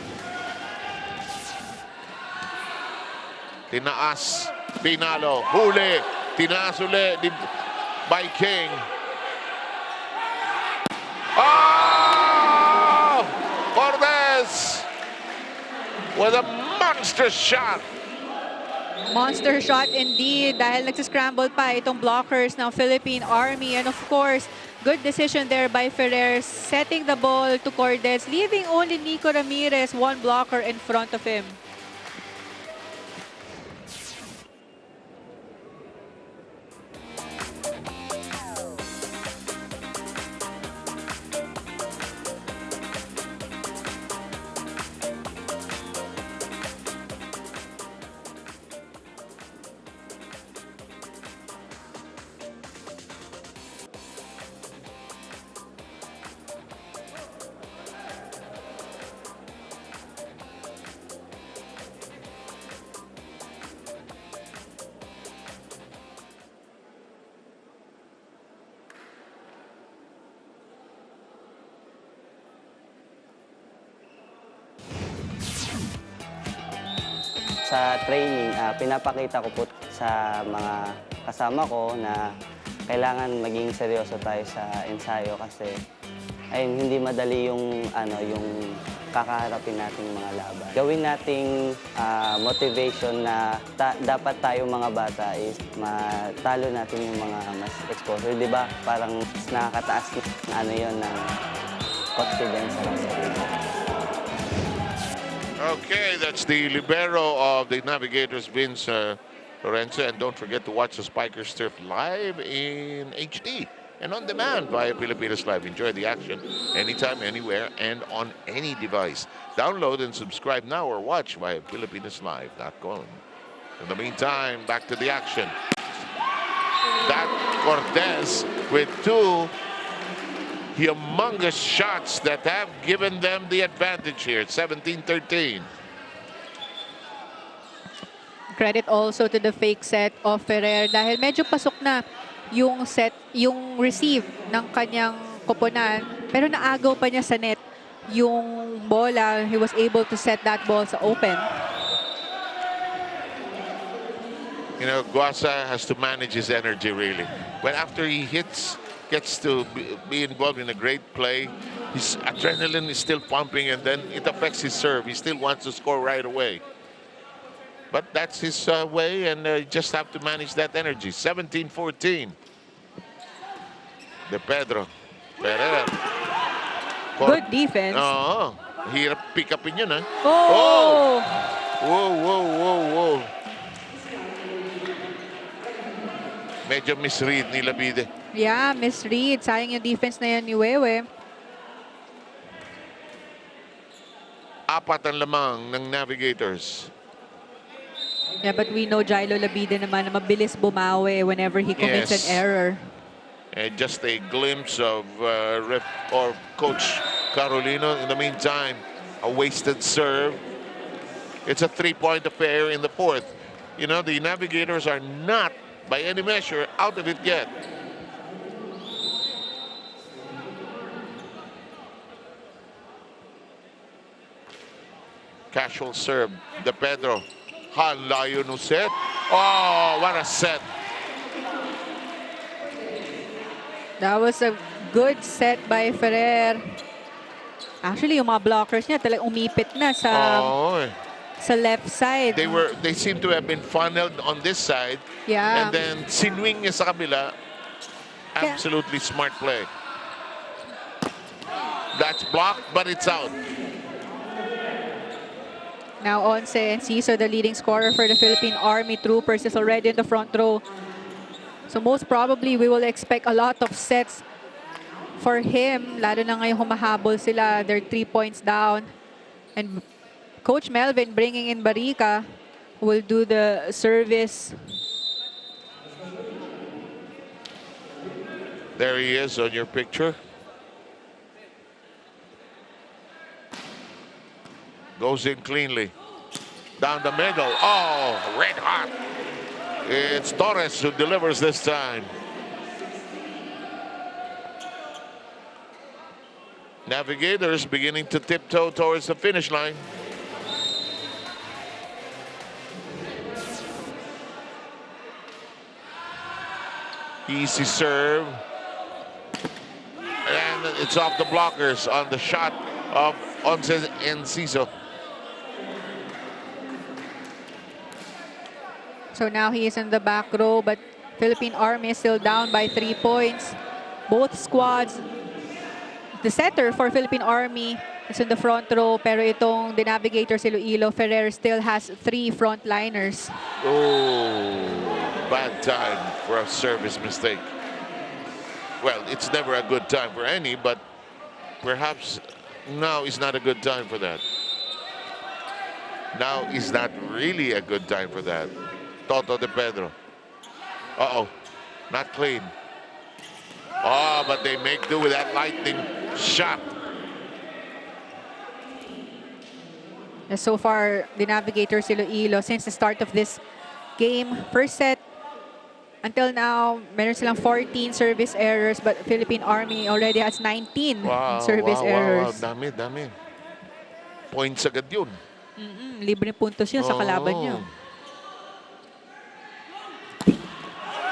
Tinaas. Pinalo. Huli. Tinaas uli by King. Oh! Cortez with a monster shot. Monster shot indeed dahil nagsiscramble pa itong blockers ng Philippine Army. And of course, good decision there by Ferrer, setting the ball to Cortez, leaving only Nico Ramirez one blocker in front of him. Sa training, pinapakita ko po sa mga kasama ko na kailangan maging seryoso tayo sa ensayo kasi ayun, hindi madali yung kakaharapin nating mga laban. Gawin nating motivation na dapat tayo mga bata is matalo natin yung mga mas exposure, di ba? Parang nakakataas ng confidence sa sarili. Okay, that's the libero of the Navigators, Vince Lorenzo. And don't forget to watch the Spikers Turf live in HD and on demand via Pilipinas Live. Enjoy the action anytime, anywhere, and on any device. Download and subscribe now or watch via PilipinasLive.com. In the meantime, back to the action. That Cortez with 2 humongous shots that have given them the advantage here. 17-13. Credit also to the fake set of Ferrer dahil medyo pasok na yung set, yung receive ng kanyang koponan. Pero naagaw pa niya sa net yung bola. He was able to set that ball sa open. You know, Guasa has to manage his energy really. When after he gets to be involved in a great play, his adrenaline is still pumping and then it affects his serve. He still wants to score right away. But that's his way and you just have to manage that energy. 17-14. De Pedro. Ferrer. Good defense. Oo. Hirap pick upin yun, ha? Oh! Whoa, whoa, whoa, whoa. Medyo misread ni Labide. Yeah, misread. Sayang yung defense na yan ni Wewe. Apat ang lamang ng Navigators. Yeah, but we know Jailo Labide naman na mabilis bumawi whenever he commits Yes. an error. And just a glimpse of Coach Carolino. In the meantime, a wasted serve. It's a three-point affair in the fourth. You know, the Navigators are not, by any measure, out of it yet. Casual serve, De Pedro. Layo no set. Oh, what a set. That was a good set by Ferrer. Actually, yung mga blockers niya talagang umipit na sa left side. They seem to have been funneled on this side. Yeah. And then sinwing niya sa kabila. Absolutely smart play. That's blocked, but it's out. Now Once and Ciso, the leading scorer for the Philippine Army Troopers, is already in the front row. So most probably, we will expect a lot of sets for him. Lalo na ngayon humahabol sila. They're 3 points down. And Coach Melvin bringing in Barica, who will do the service. There he is on your picture. Goes in cleanly. Down the middle. Oh, red hot. It's Torres who delivers this time. Navigators beginning to tiptoe towards the finish line. Easy serve. And it's off the blockers on the shot of Once and Ciso. So now he is in the back row, but Philippine Army is still down by 3 points. Both squads. The setter for Philippine Army is in the front row, pero itong D'Navigators Iloilo, Ferrer still has 3 frontliners. Oh, bad time for a service mistake. Well, it's never a good time for any, but perhaps now is not a good time for that. Now is not really a good time for that. Toto De Pedro. Uh-oh, not clean. Oh, but they make do with that lightning shot. And so far, the Navigators Iloilo, since the start of this game, first set, until now, meron silang 14 service errors, but Philippine Army already has 19 service errors. Wow, dami. Points agad yun. Libre puntos yun sa kalaban niyo.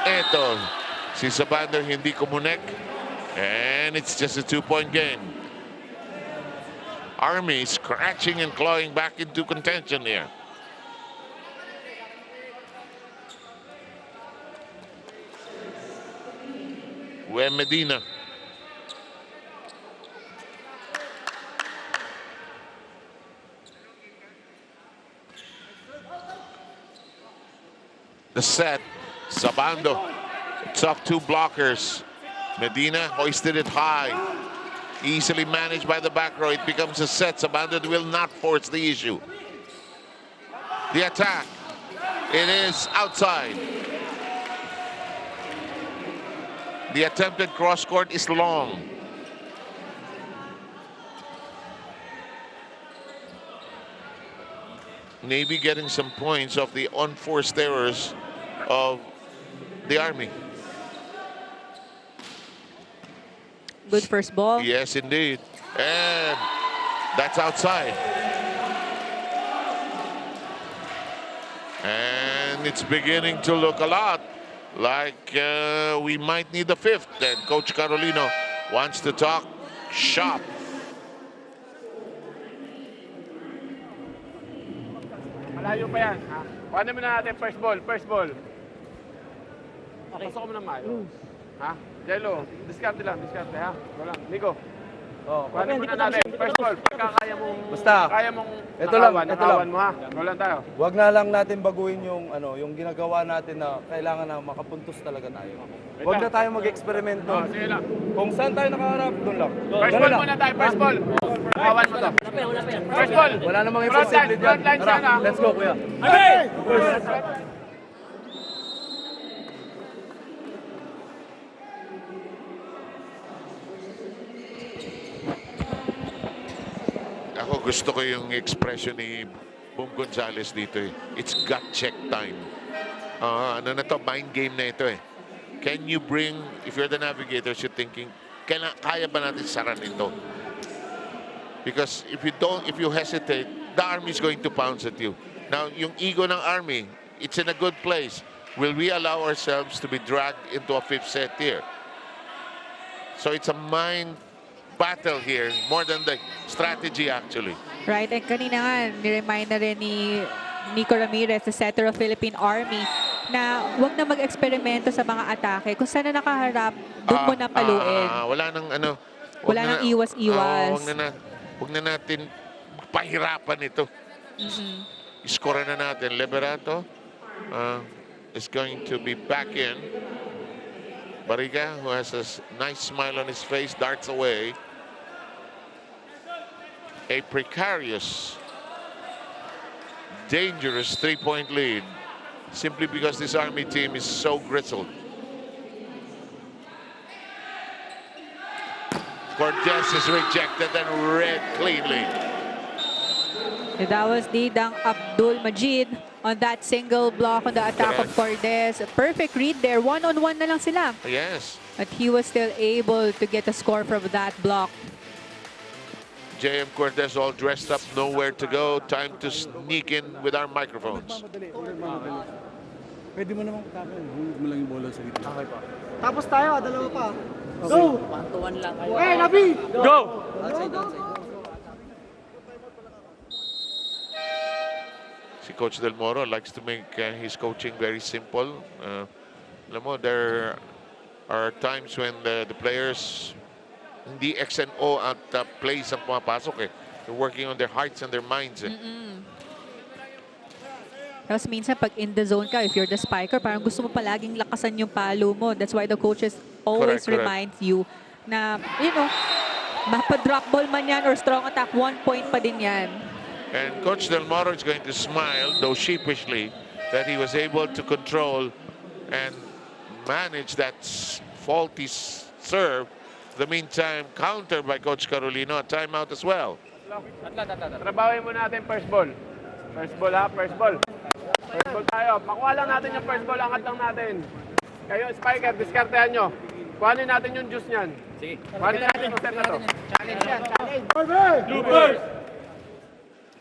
Eto, si Sabander hindi kumunek. And it's just a 2-point game. Army scratching and clawing back into contention here. Medina. The set. Sabando. It's off 2 blockers. Medina hoisted it high. Easily managed by the back row. It becomes a set. Sabando will not force the issue. The attack. It is outside. The attempted cross court is long. Navy getting some points off the unforced errors of the Army. Good first ball. Yes, indeed. And that's outside. And it's beginning to look a lot like we might need the 5th. And Coach Carolino wants to talk shop. Malayo pa yan. Ha? Paano mo na natin first ball? Pasok mo na mayo. Ha? Jello, diskarte lang, ha? Go lang. Nico. Kuhanin muna natin. First ball, pagka kaya mong Ito lang, nakawan mo ha. Roll lang tayo. Huwag na lang natin baguhin yung yung ginagawa natin na kailangan na makapuntos talaga tayo. Huwag na tayo mag-experiment nun. Sige lang. Kung saan tayo nakaharap, doon lang. First ball muna tayo, first ball. Nakawan mo to. First ball. Wala namang imposible dyan. Front line siya na. Let's go, kuya. Ako gusto ko yung expression ni Boom Gonzales dito eh. It's gut check time. Ano na to, mind game na ito eh. Can you bring, if you're the Navigators, you're thinking, kaya ba natin saran ito? Because if you hesitate, the Army is going to pounce at you. Now, yung ego ng Army, it's in a good place. Will we allow ourselves to be dragged into a fifth set here? So it's a mind battle here, more than the strategy actually. Right, and kanina nga, ni-remind na rin ni Nico Ramirez, the setter of Philippine Army, na huwag na mag-eksperimento sa mga atake. Kung saan na nakaharap, doon mo na paluin. Wala nang ano. Wala nang iwas-iwas. Huwag na natin pahirapan ito. Score na natin. Liberato is going to be back in. Bariga, who has a nice smile on his face, darts away. A precarious, dangerous three-point lead, simply because this Army team is so grizzled. Cortez is rejected and read cleanly. That was Didang Abdul Majid on that single block on the attack of Cortez. A perfect read there. One-on-one na lang sila. Yes. But he was still able to get a score from that block. JM Cortez all dressed up, nowhere to go. Time to sneak in with our microphones. Pwede mo namang tackle. Huwag mo lang yung bola sa gitna. Okay pa. Tapos tayo, dalawa pa. Go! 1-to-1 lang. Hey, Nabi! Go! Si Coach Del Moro likes to make his coaching very simple. Alam mo, there are times when the players hindi X and O at plays ang pumapasok eh. They're working on their hearts and their minds eh. Tapos minsan pag in the zone ka, if you're the spiker, parang gusto mo palaging lakasan yung palo mo. That's why the coaches always remind you na, you know, mapa-drop ball man yan or strong attack, 1 point pa din yan. And Coach Del Moro is going to smile, though sheepishly, that he was able to control and manage that faulty serve. The meantime, countered by Coach Carolino, a timeout as well. Trabawin mo natin first ball. First ball ha, first ball. First ball tayo. Makuha lang natin yung first ball, angat lang natin. Kayo, spiker, diskartehan nyo. Kuhanin natin yung juice niyan. Sige. Kuhanin natin yung set na to. Challenge yan, challenge. Loopers!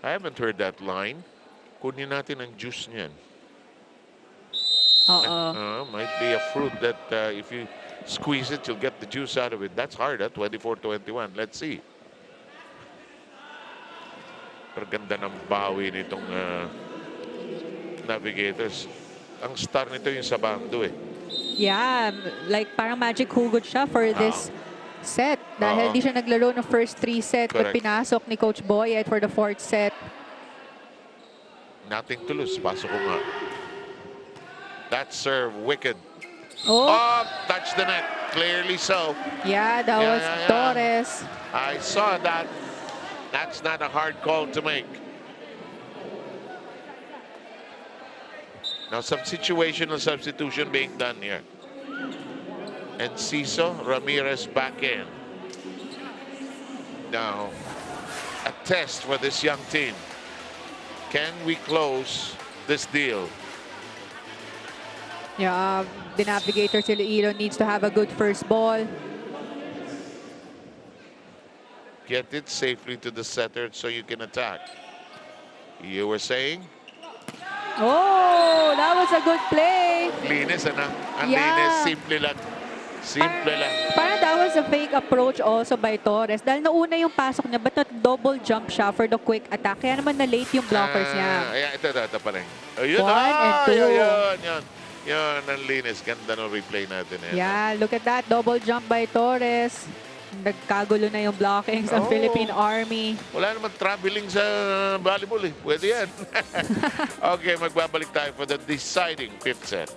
I haven't heard that line. Kunin natin ang juice niyan. Might be a fruit that if you squeeze it, you'll get the juice out of it. That's hard, 24-21. Let's see. Pero ganda ng bawi nitong Navigators. Ang star nito yung sa bando eh. Yeah, like parang magic hugot siya for this set. Dahil di siya naglaro ng first 3 set, but pinasok ni Coach Boyet for the 4th set. Nothing to lose. Pasok ko nga. That serve, wicked. Touched the net. Clearly so. Yeah, that was Torres. I saw that. That's not a hard call to make. Now some situational substitution being done here. And Ciso, Ramirez back in. Now, a test for this young team. Can we close this deal? Yeah, the D'Navigators Iloilo needs to have a good first ball. Get it safely to the setter so you can attack. You were saying? Oh, that was a good play. Linis, ano? Ang Yeah. linis, simple lang. Simple lang. Parang that was a fake approach also by Torres. Dahil nauna yung pasok niya, but double jump siya for the quick attack. Kaya naman na-late yung blockers niya. Ayan, ito pa rin. Ayun, 1 and 2. Yun, ang linis. Ganda ng replay natin. Yeah, look at that. Double jump by Torres. Nagkagulo na yung blocking sa Oo. Philippine Army. Wala naman traveling sa volleyball eh. Pwede yan. Okay, magbabalik tayo for the deciding fifth set.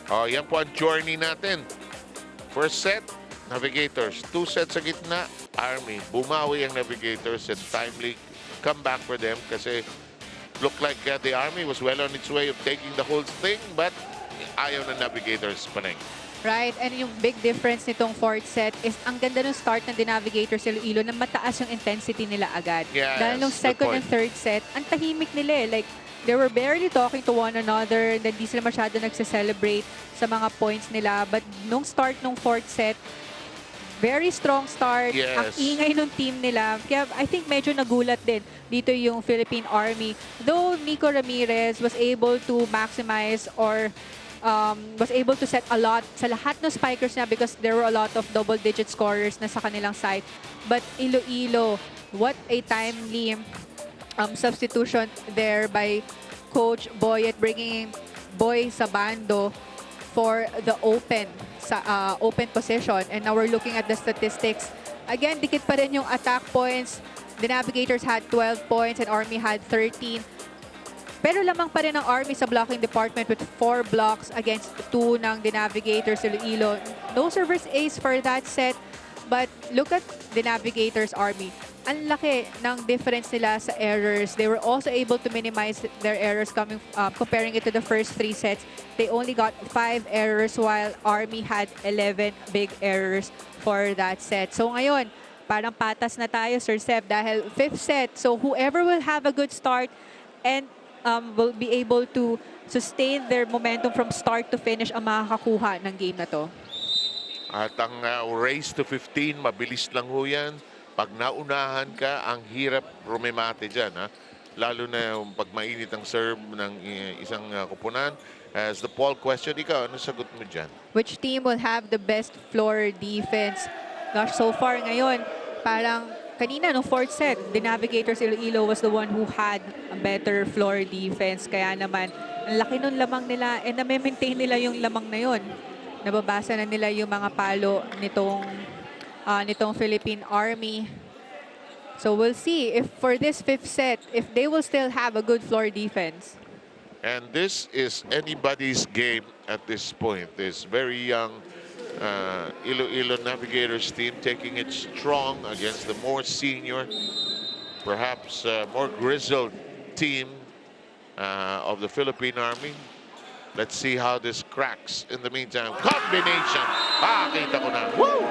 Oh, yan po ang journey natin. First set, Navigators. 2 sets sa gitna, Army. Bumawi ang Navigators and timely comeback for them kasi looked like the Army was well on its way of taking the whole thing, but ayaw ng Navigators pa rin. Right, and yung big difference nitong fourth set is ang ganda ng start ng D'Navigators Iloilo na mataas yung intensity nila agad. Yes, dahil nung second and third set, ang tahimik nila eh. Like, they were barely talking to one another, then di sila masyado nagse-celebrate sa mga points nila. But nung start nung fourth set, very strong start. Yes. Ang ingay nung team nila. Kaya I think medyo nagulat din dito yung Philippine Army. Though Nico Ramirez was able to maximize or was able to set a lot sa lahat ng spikers niya because there were a lot of double-digit scorers na sa kanilang side. But Iloilo, what a timely substitution there by Coach Boyet, bringing Boy sa bando for the open position. And now we're looking at the statistics. Again, dikit pa rin yung attack points. The Navigators had 12 points and Army had 13. Pero lamang pa rin ang Army sa blocking department with 4 blocks against 2 ng The Navigators Iloilo. No server's ace for that set. But look at The Navigators Army. Ang laki ng difference nila sa errors. They were also able to minimize their errors comparing it to the first 3 sets. They only got 5 errors while Army had 11 big errors for that set. So ngayon, parang patas na tayo, Sir Seb, dahil 5th set. So whoever will have a good start and will be able to sustain their momentum from start to finish ang makakakuha ng game na to. At ang race to 15, mabilis lang ho yan. Pag naunahan ka, ang hirap rumemate dyan. Ha? Lalo na yung pag mainit ang serve ng isang kupunan. As the poll question, ikaw, ano sagot mo dyan? Which team will have the best floor defense? Gosh, so far ngayon, parang kanina, no fourth set, The Navigators Iloilo was the one who had a better floor defense. Kaya naman, ang laki nun lamang nila and na-maintain nila yung lamang na yun. Nababasa na nila yung mga palo nitong Philippine Army. So we'll see if for this 5th set, if they will still have a good floor defense. And this is anybody's game at this point. This very young Iloilo Navigators team taking it strong against the more senior, perhaps more grizzled team of the Philippine Army. Let's see how this cracks. In the meantime, combination. Kita ko na. Woo!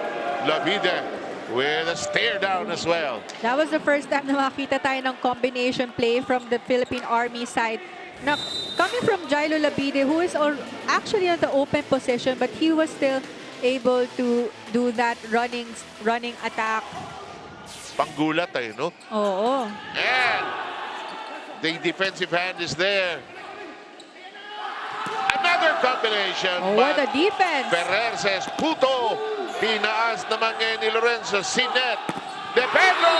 Lavide with a stare down as well. That was the first time na makita tayo ng combination play from the Philippine Army side. Now, coming from Jailo Labide, who is actually on the open position, but he was still able to do that running attack. Panggulat tayo, no? Oo. And the defensive hand is there. Another combination. Oh, what a defense. Ferrer says, puto. Tinaas naman ngayon ni Lorenzo. Sinet. De Pedro!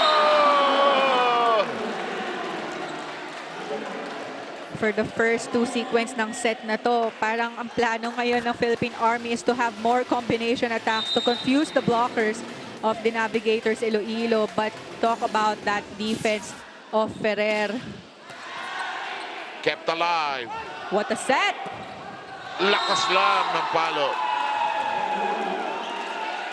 For the first two sequence ng set na to, parang ang plano ngayon ng Philippine Army is to have more combination attacks to confuse the blockers of the Navigators Iloilo. But talk about that defense of Ferrer. Kept alive. What a set! Lakas lang ng palo.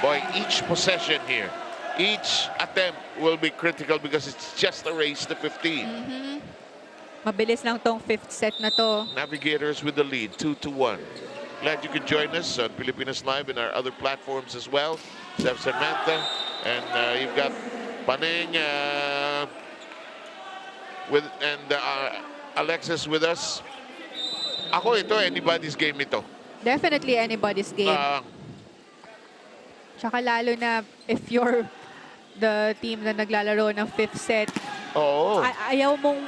Boy, each possession here, each attempt will be critical because it's just a race to 15. Mabilis lang tong fifth set na to. Navigators with the lead, 2-1. Glad you could join us on Pilipinas Live and our other platforms as well. Seb Samantha, and you've got Paneng and Alexis with us. Ako ito, anybody's game ito. Definitely anybody's game. Tsaka lalo na if you're the team na naglalaro ng fifth set, ayaw mong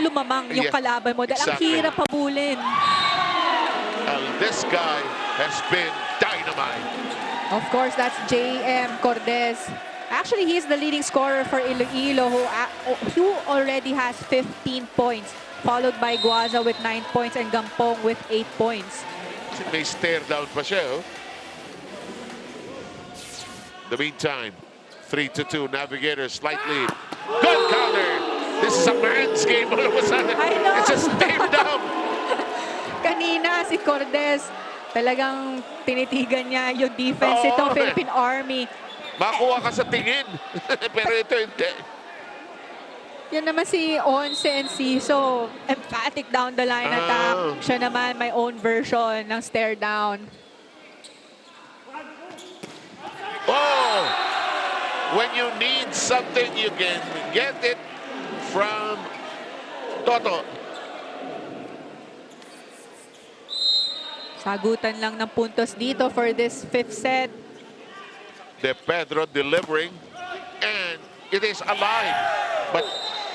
lumamang yung kalaban mo dahil ang hirap habulin. This guy has been dynamite. Of course, that's J.M. Cordes. Actually, he's the leading scorer for Iloilo who already has 15 points, followed by Guaza with 9 points and Gampong with 8 points. May stare down pa siya, oh. The meantime, 3-2, Navigators slight lead. Good counter! This is a man's game all of a sudden. I know. It's just stare down. Kanina si Cordes, talagang tinitigan niya yung defense itong Philippine Army. Makuha ka sa tingin. Pero ito hindi. Yan naman si Once and Ciso, emphatic down the line attack. Siya naman may own version ng stare down. Oh! When you need something, you can get it from Toto. Sagutan lang ng puntos dito for this fifth set. De Pedro delivering, and it is alive, but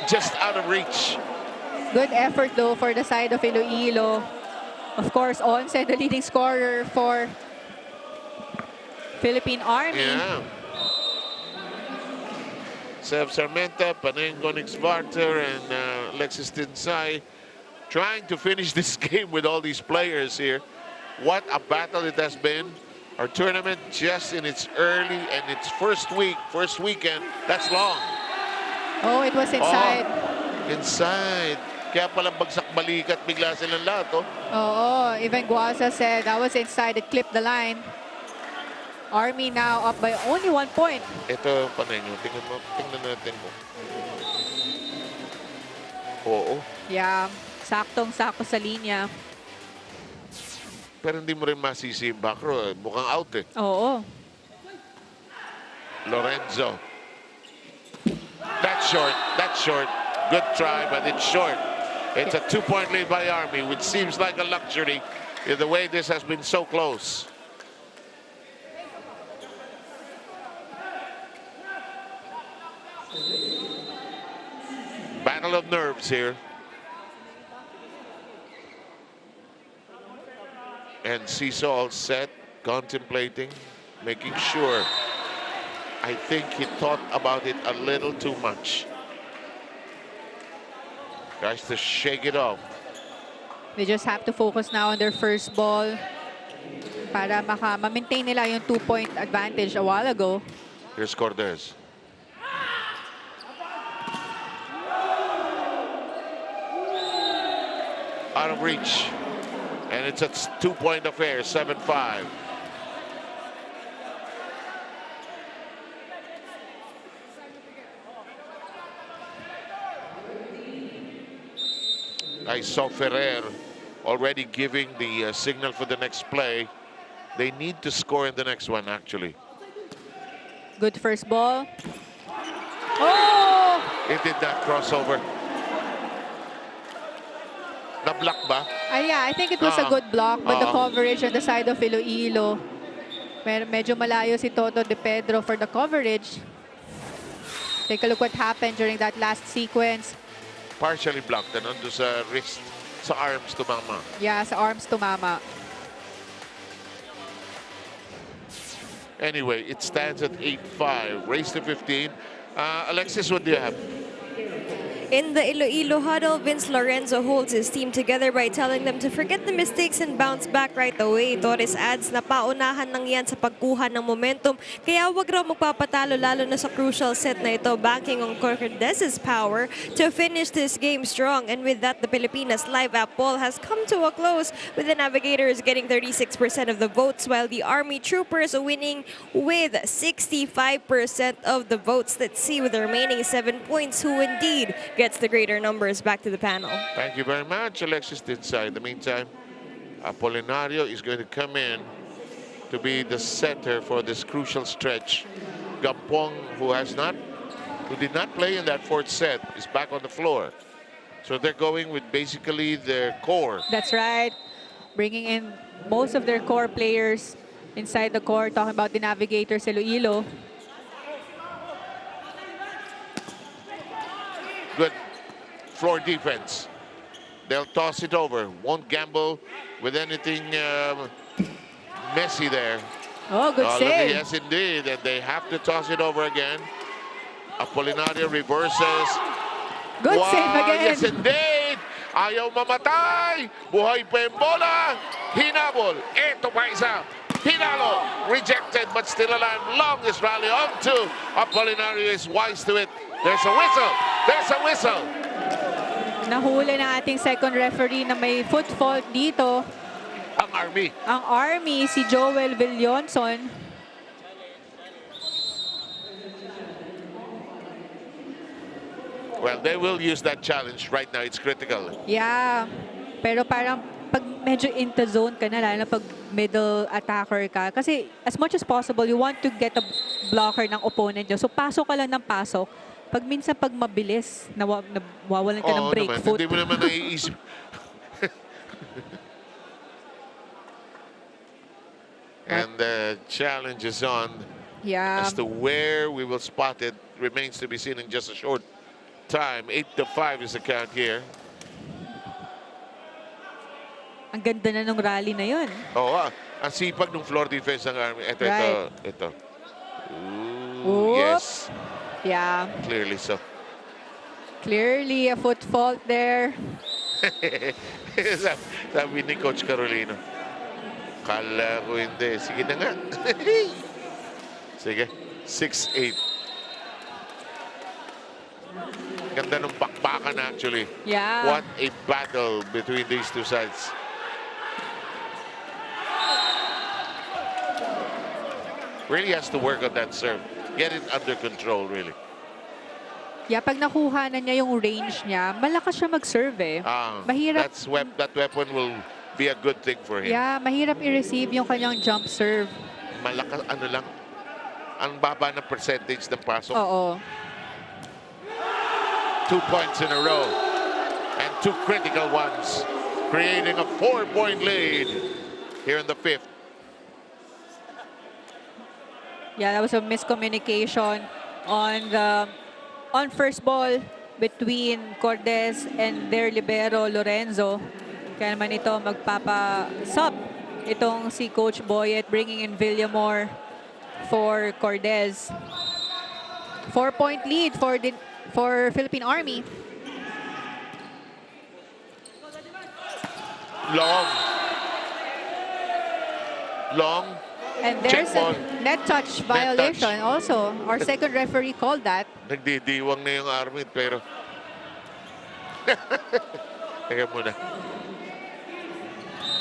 just out of reach. Good effort though for the side of Iloilo. Of course, Once, the leading scorer for Philippine Army. Yeah. Seb Sarmenta, Panengo Nixbarter, and Alexis Tinsay trying to finish this game with all these players here. What a battle it has been. Our tournament just in its early and its first weekend. That's long. Oh, it was inside. Inside. Kaya pala bagsak balikat bigla silang lahat, oh. Oo, even Guaza said that was inside. It clipped the line. Army now up by only 1 point. Ito, Panengo. Tingnan natin mo. Oo. Yeah, saktong-sakto sa linya. Pero hindi mo rin masisi yung back row. Mukhang out eh. Oo. Lorenzo. That's short. That's short. Good try, but it's short. It's a 2-point lead by Army, which seems like a luxury in the way this has been so close. Battle of nerves here. And Ciso all set, contemplating, making sure. I think he thought about it a little too much. Tries to shake it off. They just have to focus now on their first ball para ma-maintain nila yung 2-point advantage a while ago. Here's Cordes. Out of reach. And it's a 2-point affair, 7-5. I saw Ferrer already giving the signal for the next play. They need to score in the next one, actually. Good first ball. Oh! It did that crossover. Na-block ba? Yeah, I think it was a good block, but the coverage on the side of Iloilo, medyo malayo si Toto De Pedro for the coverage. Take a look what happened during that last sequence. Partially blocked and onto sa wrist sa arms tumama. Yeah, sa arms tumama. Anyway, it stands at 8-5. Race to 15. Alexis, what do you have? In the Iloilo huddle, Vince Lorenzo holds his team together by telling them to forget the mistakes and bounce back right away. Torres adds na paunahan lang yan sa pagkuha ng momentum, kaya wag raw magpapatalo lalo na sa crucial set na ito, banking on Cortez's power to finish this game strong. And with that, the Pilipinas live app poll has come to a close, with the Navigators getting 36% of the votes, while the Army Troopers winning with 65% of the votes. Let's see with the remaining 7 points who indeed gets the greater numbers. Back to the panel. Thank you very much, Alexis Tinsay. In the meantime, Apolinario is going to come in to be the setter for this crucial stretch. Gampong, who did not play in that fourth set, is back on the floor. So they're going with basically their core. That's right. Bringing in most of their core players inside the court. Talking about the D'Navigators Iloilo. Good floor defense. They'll toss it over. Won't gamble with anything messy there. Oh, good save. Yes, indeed. And they have to toss it over again. Apolinario reverses. Good save again. Yes, indeed. Ayaw mamatay. Buhay pa yung bola. Hinabol. Ito pa isa. Hinalo. Rejected but still alive. Longest rally on to Apolinario is wise to it. There's a whistle. There's a whistle. Nahuli ng ating second referee na may foot fault dito. Ang Army. Ang Army, si Joel Villonson. Well, they will use that challenge right now. It's critical. Yeah. Pero parang pag medyo into zone ka na, lalo na pag middle attacker ka. Kasi as much as possible, you want to get a blocker ng opponent nyo. So pasok ka lang ng pasok. Pag minsan pag mabilis, nawawalan ka ng break foot. Hindi mo naman naiisip. And the challenge is on. Yeah. As to where we will spot it remains to be seen in just a short time. 8-5 is the count here. Ang ganda na nung rally na yun. Oo, ang sipag ng floor defense ng Army. Ito, Right. ito. Ooh. Yes. Yeah. Clearly so. Clearly a foot fault there. Sabi ni Coach Carolino. Kala ko hindi. Sige na nga. Sige. 6-8. Ganda ng bakbakan actually. Yeah. What a battle between these two sides. Really has to work on that serve. Get it under control, really. Yeah, pag nakuha na niya yung range niya, malakas siya mag-serve eh. Mahirap. That weapon will be a good thing for him. Yeah, mahirap i-receive yung kanyang jump serve. Malakas, ano lang, ang baba na percentage ng pasok. Oo. 2 points in a row. And 2 critical ones. Creating a 4-point lead here in the 5th. Yeah, that was a miscommunication on first ball between Cortez and their libero Lorenzo. Kaya naman ito magpapa-sub itong si Coach Boyet, bringing in Villamor for Cortez. 4-point lead for Philippine Army. Long. And there's a net touch violation also. Our second referee called that. Nagdidiwang na yung Army, pero... Teka muna.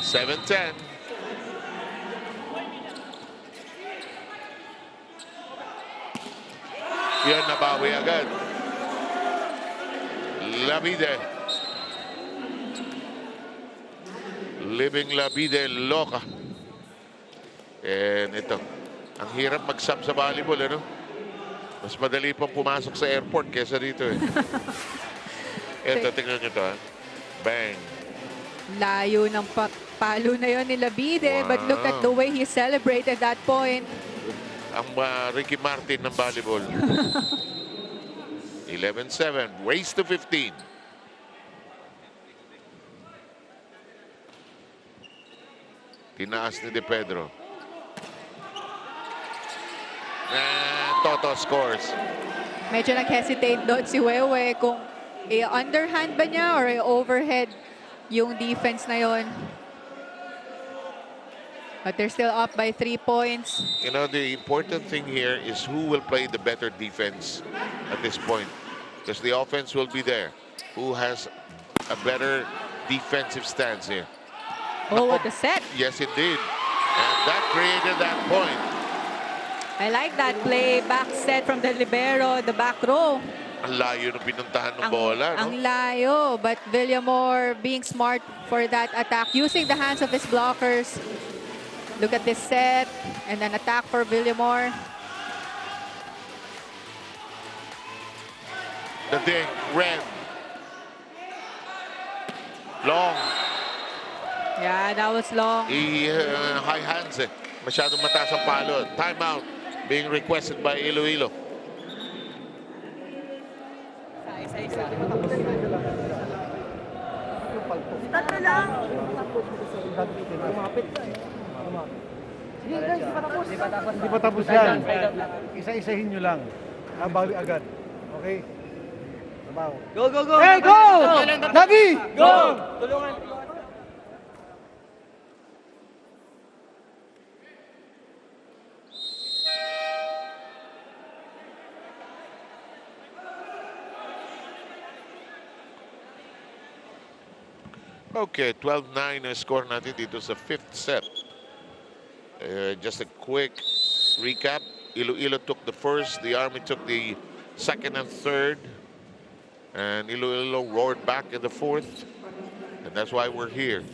7-10. Yan, nabawi agad. Labide. Living Labide Loca. And ito, ang hirap mag-sub sa volleyball, ano? Mas madali pang pumasok sa airport kesa dito, eh. Ito, tingnan nyo ito, ha? Bang. Layo ng palo na yon ni Labide. Wow. But look at the way he celebrated that point. Ang Ricky Martin ng volleyball. 11-7. Race to 15. Tinaas ni De Pedro. And Toto scores. Medyo nag-hesitate doon si Wewe kung i-underhand ba niya or i-overhead yung defense na yon. But they're still up by 3 points. You know, the important thing here is who will play the better defense at this point. Because the offense will be there. Who has a better defensive stance here? Oh, what a set. Yes, it did. And that created that point. I like that play. Back set from the libero, the back row. Ang layo na pinuntahan ng bola, no? Ang layo. But Villamor being smart for that attack. Using the hands of his blockers. Look at this set. And an attack for Villamor. The thing, red. Long. Yeah, that was long. High hands eh. Masyadong mataas ang palo. Timeout being requested by Iloilo. Tatlo lang. Sige guys, hindi pa tapos yan. Isa-isahin nyo lang. Bawi agad. Okay? Go, go, go! Hey, go! Nabi! Go! Tulungan. Okay, 12-9 ang score natin dito sa 5th set. Just a quick recap. Iloilo took the first, the Army took the second and third, and Iloilo roared back in the 4th, and that's why we're here.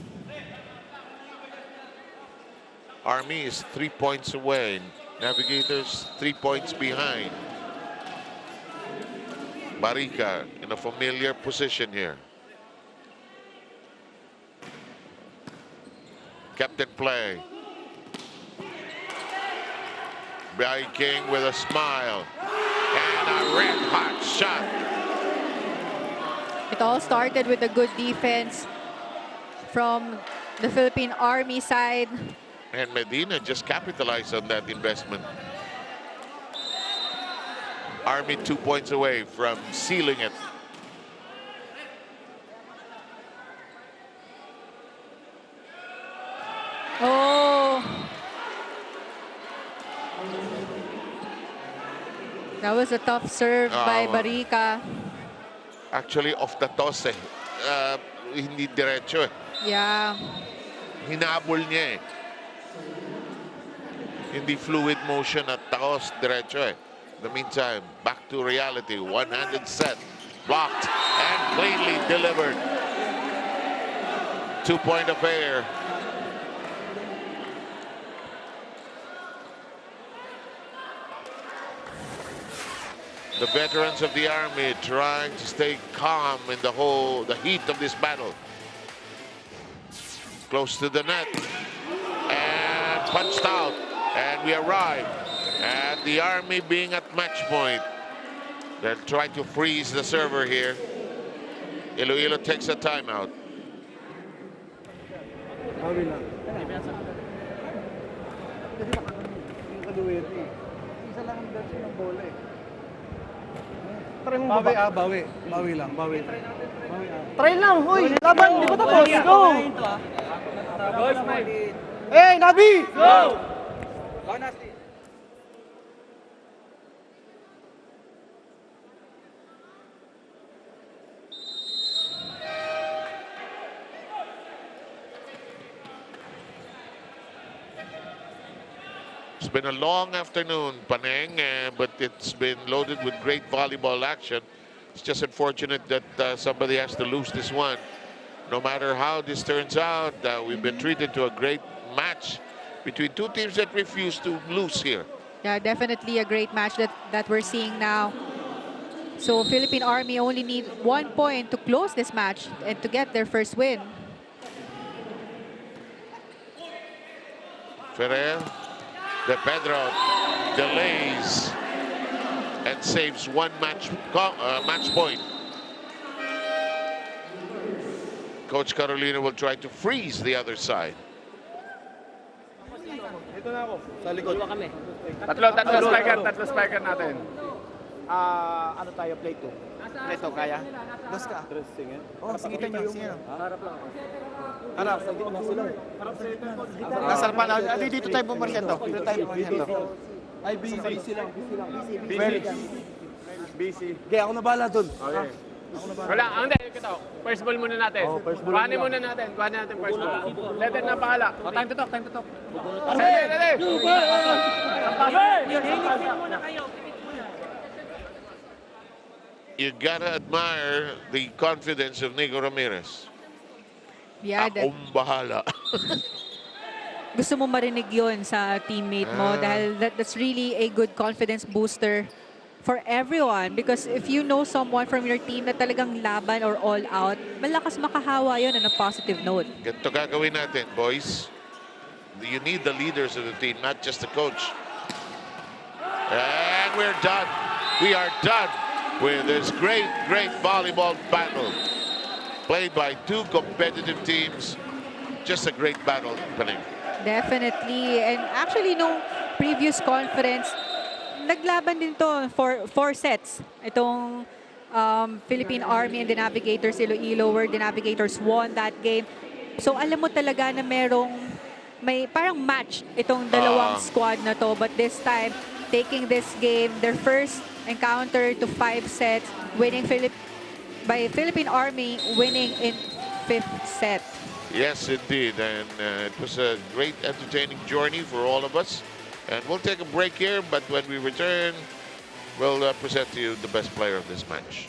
Army is 3 points away. Navigators 3 points behind. Barica in a familiar position here. Captain play. Barry King with a smile and a red hot shot. It all started with a good defense from the Philippine Army side. And Medina just capitalized on that investment. Army 2 points away from sealing it. Oh. That was a tough serve by Barica. Actually, off the toss eh. Hindi diretso eh. Yeah. Hinabol niya eh. Hindi fluid motion at toss diretso eh. In the meantime, back to reality. One-handed set. Blocked and cleanly delivered. 2-point affair. The veterans of the Army trying to stay calm in the heat of this battle. Close to the net. And punched out. And we arrive at the Army being at match point. They're trying to freeze the server here. Iloilo takes a timeout. Bawi, bawi. Bawi lang, bawi. Try lang, huy! Laban, di ba tapos? Go! Hey, Nabi! Go! It's been a long afternoon, Paneng, but it's been loaded with great volleyball action. It's just unfortunate that somebody has to lose this one. No matter how this turns out, we've been treated to a great match between two teams that refuse to lose here. Yeah, definitely a great match that we're seeing now. So Philippine Army only need 1 point to close this match and to get their first win. Ferrer, De Pedro delays and saves one match point. Coach Carolina will try to freeze the other side. Ito na ako, sa likod. Dalawa kami. Tatlo spiker natin. Ano tayo, play 2? Play 2, kaya? Dos ka. Oh, singitan nyo. Harap lang ako. Harap. Nasa harapan. Dito tayo bumarsyento. Dito tayo bumarsyento. Ay, busy lang. Felix. Busy. Okay, ako na bahala dun. Okay. Wala, hindi. Ito. First ball muna natin. Kuhanin muna natin. Kuhanin natin first ball. Letter na pahala. Time to talk. Dali. You gotta admire the confidence of Nico Ramirez. Yeah, Akong bahala. gusto mo marinig yun sa teammate mo dahil that's really a good confidence booster for everyone. Because if you know someone from your team na talagang laban or all out, malakas makahawa yun on a positive note. Ganito gagawin natin, boys. You need the leaders of the team, not just the coach. And we're done. We are done with this great volleyball battle played by two competitive teams. Just a great battle, Paning. Definitely. And actually, nung previous conference, naglaban din to for 4 sets. Itong Philippine Army and D'Navigators Iloilo, where D'Navigators won that game. So alam mo talaga na may parang match itong dalawang squad na to. But this time, taking this game, their first encounter to 5 sets, winning by Philippine Army, winning in 5th set. Yes, indeed. And it was a great, entertaining journey for all of us. And we'll take a break here, but when we return, we'll present to you the best player of this match.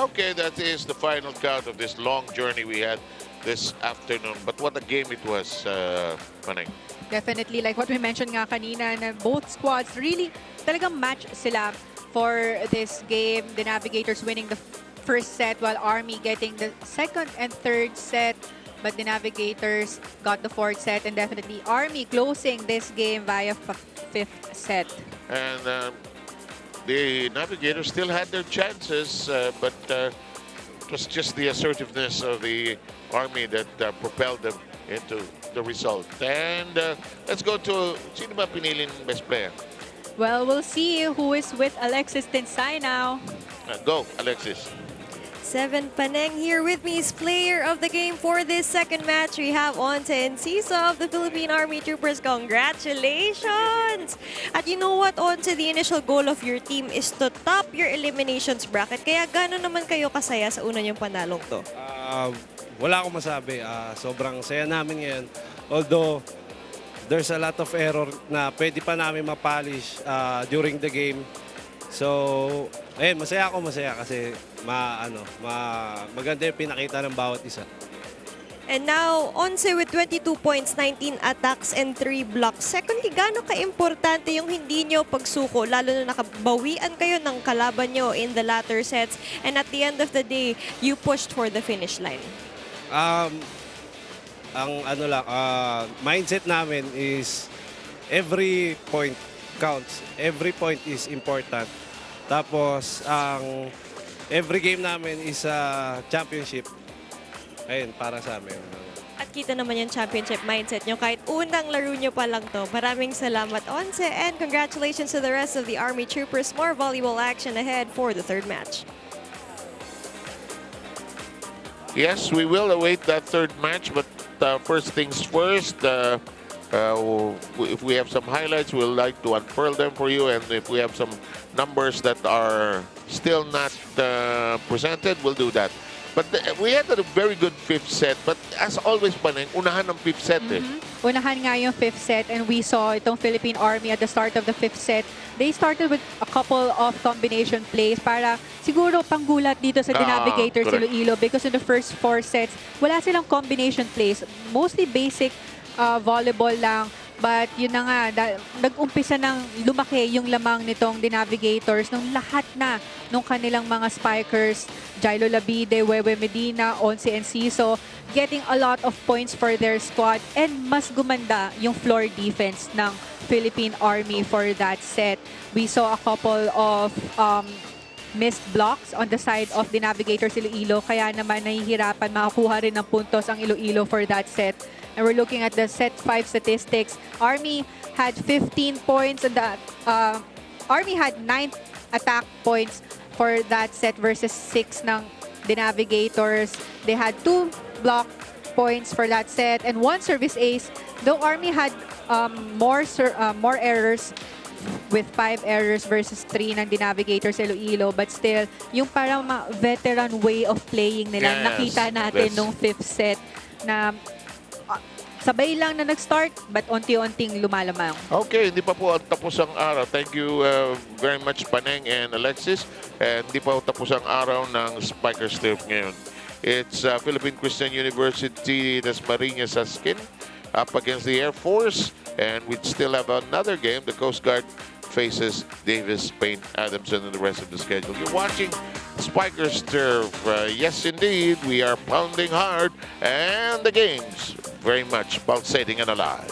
Okay, that is the final count of this long journey we had this afternoon. But what a game it was, Maneng. Definitely, like what we mentioned nga kanina, na both squads really talagang match sila for this game. The Navigators winning the first set while Army getting the second and third set. But the Navigators got the fourth set, and definitely Army closing this game via 5th set. And the Navigators still had their chances, but it was just the assertiveness of the Army that propelled them into the result. And let's go to, sino ba piniling best player? Well, we'll see who is with Alexis Tinsay now. Go, Alexis. 7 Paneng here with me is player of the game for this second match. We have Once and Cisa of the Philippine Army Troopers. Congratulations! At you know what, Once, the initial goal of your team is to top your eliminations bracket. Kaya gano'n naman kayo kasaya sa una niyong panalong to? Wala akong masabi. Sobrang saya namin ngayon. Although, there's a lot of error na pwede pa namin ma-polish during the game. So, ayun, masaya kasi maganda yung pinakita ng bawat isa. And now, Once with 22 points, 19 attacks, and 3 blocks. Secondly, gaano ka-importante yung hindi nyo pagsuko, lalo na nakabawian kayo ng kalaban nyo in the latter sets, and at the end of the day, you pushed for the finish line? Mindset namin is every point counts. Every point is important. Tapos, every game namin is a championship. Ayun, para sa amin. At kitang-kita naman yung championship mindset nyo kahit unang laro nyo pa lang to. Maraming salamat, Onse, and congratulations to the rest of the Army Troopers. More volleyball action ahead for the third match. Yes, we will await that third match, but first things first, if we have some highlights, we'll like to unfurl them for you, and if we have some numbers that are still not presented, we'll do that. But we had a very good fifth set, but as always pa rin, unahan ng fifth set eh. Unahan nga yung fifth set, and we saw itong Philippine Army at the start of the fifth set. They started with a couple of combination plays para siguro panggulat dito sa D'Navigators Iloilo, because in the first 4 sets, wala silang combination plays. Mostly basic volleyball lang. But yun na nga, nag-umpisa ng lumaki yung lamang nitong D'Navigators nung lahat na nung kanilang mga spikers, Jailo Labide, Wewe Medina, Onse Enciso, getting a lot of points for their squad, and mas gumanda yung floor defense ng Philippine Army for that set. We saw a couple of missed blocks on the side of D'Navigators Iloilo, kaya naman nahihirapan makakuha rin ng puntos ang Iloilo for that set. And we're looking at the set 5 statistics. Army had 15 points, and the Army had 9 attack points for that set versus 6 ng D'Navigators. They had 2 block points for that set and 1 service ace. Though Army had more errors with 5 errors versus 3 ng D'Navigators Iloilo, but still, yung parang veteran way of playing nila, nakita natin nung 5th set na sabay lang na nag-start, but unti-unting lumalamang. Okay, hindi pa po tapos ang araw. Thank you very much, Paneng and Alexis. And hindi pa tapos ang araw ng Spikers Turf ngayon. It's Philippine Christian University Dasmariñas Saskin up against the Air Force. And we still have another game. The Coast Guard faces Davis, Payne, Adamson, and the rest of the schedule. You're watching Spikers Turf. Yes, indeed, we are pounding hard. And the game's very much pulsating and alive.